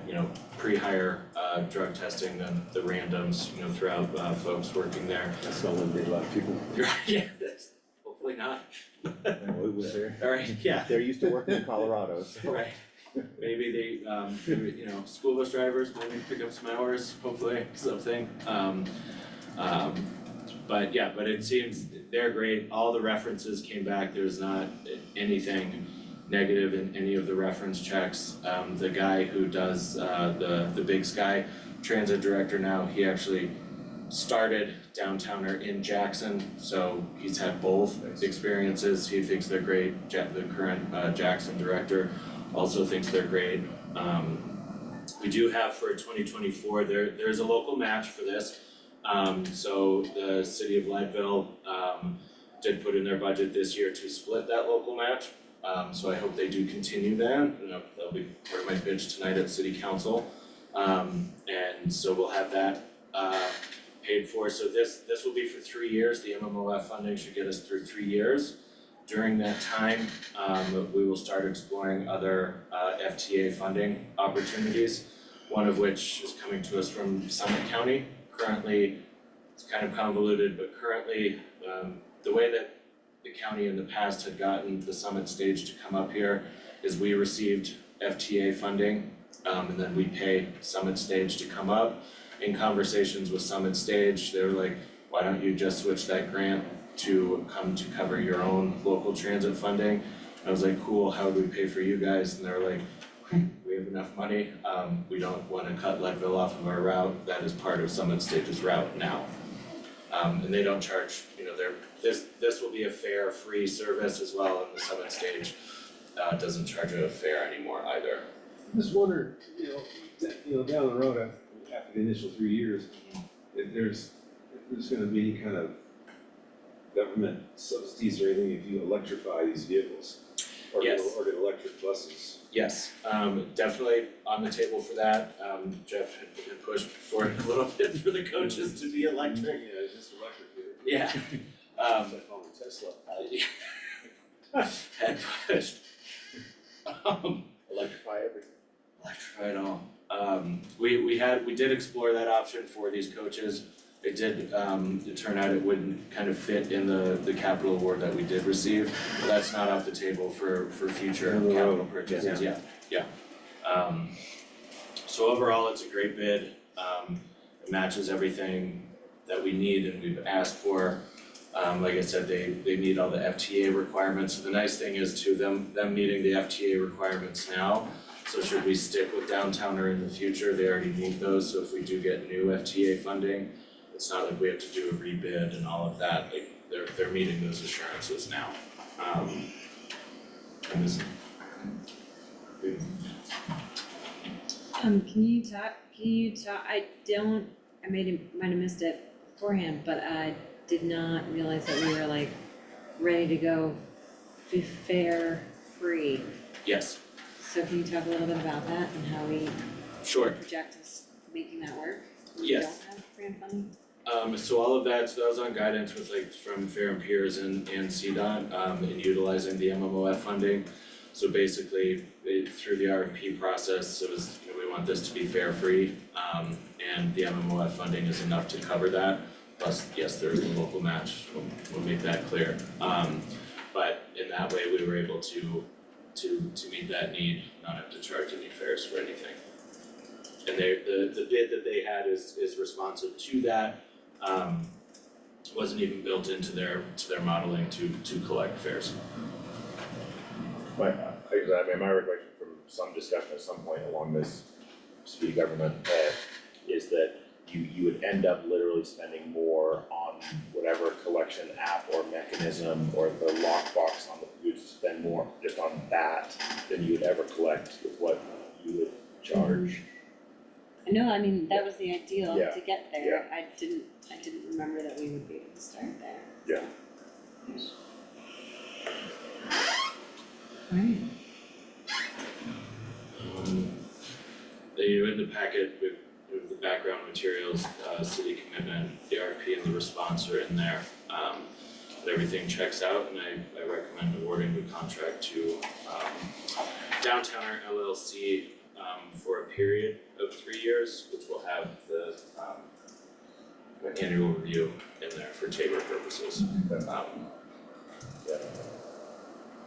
pre-hire, drug testing, then the randoms, throughout, folks working there. That's not gonna be a lot of people. Yeah, hopefully not. We was there. Alright, yeah. They're used to working in Colorado, so. Right, maybe they, school bus drivers, maybe pick up some hours, hopefully, something. But it seems they're great, all the references came back, there's not anything negative in any of the reference checks. The guy who does, the Big Sky transit director now, he actually started downtowner in Jackson, so he's had both experiences, he thinks they're great. The current Jackson director also thinks they're great. We do have for 2024, there's a local match for this. So the city of Leadville did put in their budget this year to split that local match. So I hope they do continue that, that'll be part of my pitch tonight at city council. And so we'll have that paid for, so this will be for 3 years, the MMOF funding should get us through 3 years. During that time, we will start exploring other FTA funding opportunities, one of which is coming to us from Summit County. Currently, it's kind of convoluted, but currently, the way that the county in the past had gotten the Summit stage to come up here is we received FTA funding, and then we pay Summit stage to come up. In conversations with Summit Stage, they were like, why don't you just switch that grant to come to cover your own local transit funding? I was like, cool, how do we pay for you guys? And they were like, we have enough money, we don't wanna cut Leadville off of our route, that is part of Summit Stage's route now. And they don't charge, this will be a fare, free service as well, and the Summit Stage doesn't charge a fare anymore either. Just wonder, down the road after the initial 3 years, if there's gonna be any kind of government subsidies or anything if you electrify these vehicles? Or Yes. or the electric buses? Yes, definitely on the table for that. Jeff had pushed for it a little bit for the coaches to be electric. Yeah, just electric here. Yeah. It's like calling Tesla. Had pushed. Electrify everything. Electrify it all. We did explore that option for these coaches. It did, it turned out it wouldn't kind of fit in the capital award that we did receive. But that's not off the table for future capital purchases, yeah. So overall, it's a great bid. It matches everything that we need and we've asked for. Like I said, they meet all the FTA requirements. So the nice thing is to them meeting the FTA requirements now. So should we stick with Downtowner in the future, they already meet those. So if we do get new FTA funding, it's not like we have to do a rebid and all of that. Like they're meeting those assurances now. And this. Can you talk, I might have missed it beforehand, but I did not realize that we were like ready to go fare free. Yes. So can you talk a little bit about that and how we Sure. project us making that work? when Yes. We don't have grant funding? So all of that, so that was on guidance with from Fair and Peers and CDOT, in utilizing the MMOF funding. So basically, through the RFP process, it was, we want this to be fare free, and the MMOF funding is enough to cover that. Plus, yes, there's the local match, we'll make that clear. But in that way, we were able to meet that need, not have to charge any fares for anything. And the bid that they had is responsive to that, wasn't even built into their modeling to collect fares. My recollection from some discussion at some point along this speedy government is that you would end up literally spending more on whatever collection app or mechanism or the lockbox on the, you'd spend more just on that than you would ever collect with what you would charge. No, I mean, that was the ideal Yeah. to get there. I didn't remember that we would be able to start there. Yeah. Alright. In the packet with the background materials, city commitment, the RFP and the response are in there. But everything checks out and I recommend awarding the contract to Downtowner LLC for a period of 3 years, which will have the annual review in there for chamber purposes.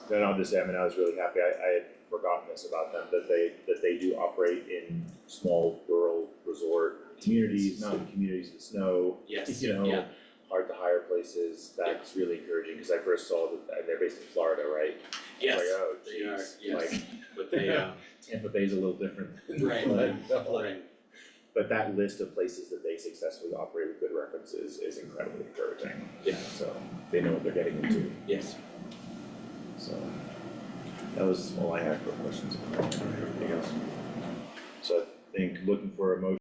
Then I'll just say, I mean, I was really happy, I had forgotten this about them, that they do operate in small rural resort communities, mountain communities with snow. Yes, You know, yeah. hard to hire places, that's really encouraging, cause I first saw that, and they're based in Florida, right? Yes, Like, oh, they are, geez, yes, like, but they, Tampa Bay's a little different. right, right. But that list of places that they successfully operate with good references is incredibly encouraging. Yeah. So they know what they're getting into, Yes. so that was all I had for questions. Anything else? So I think looking for a motion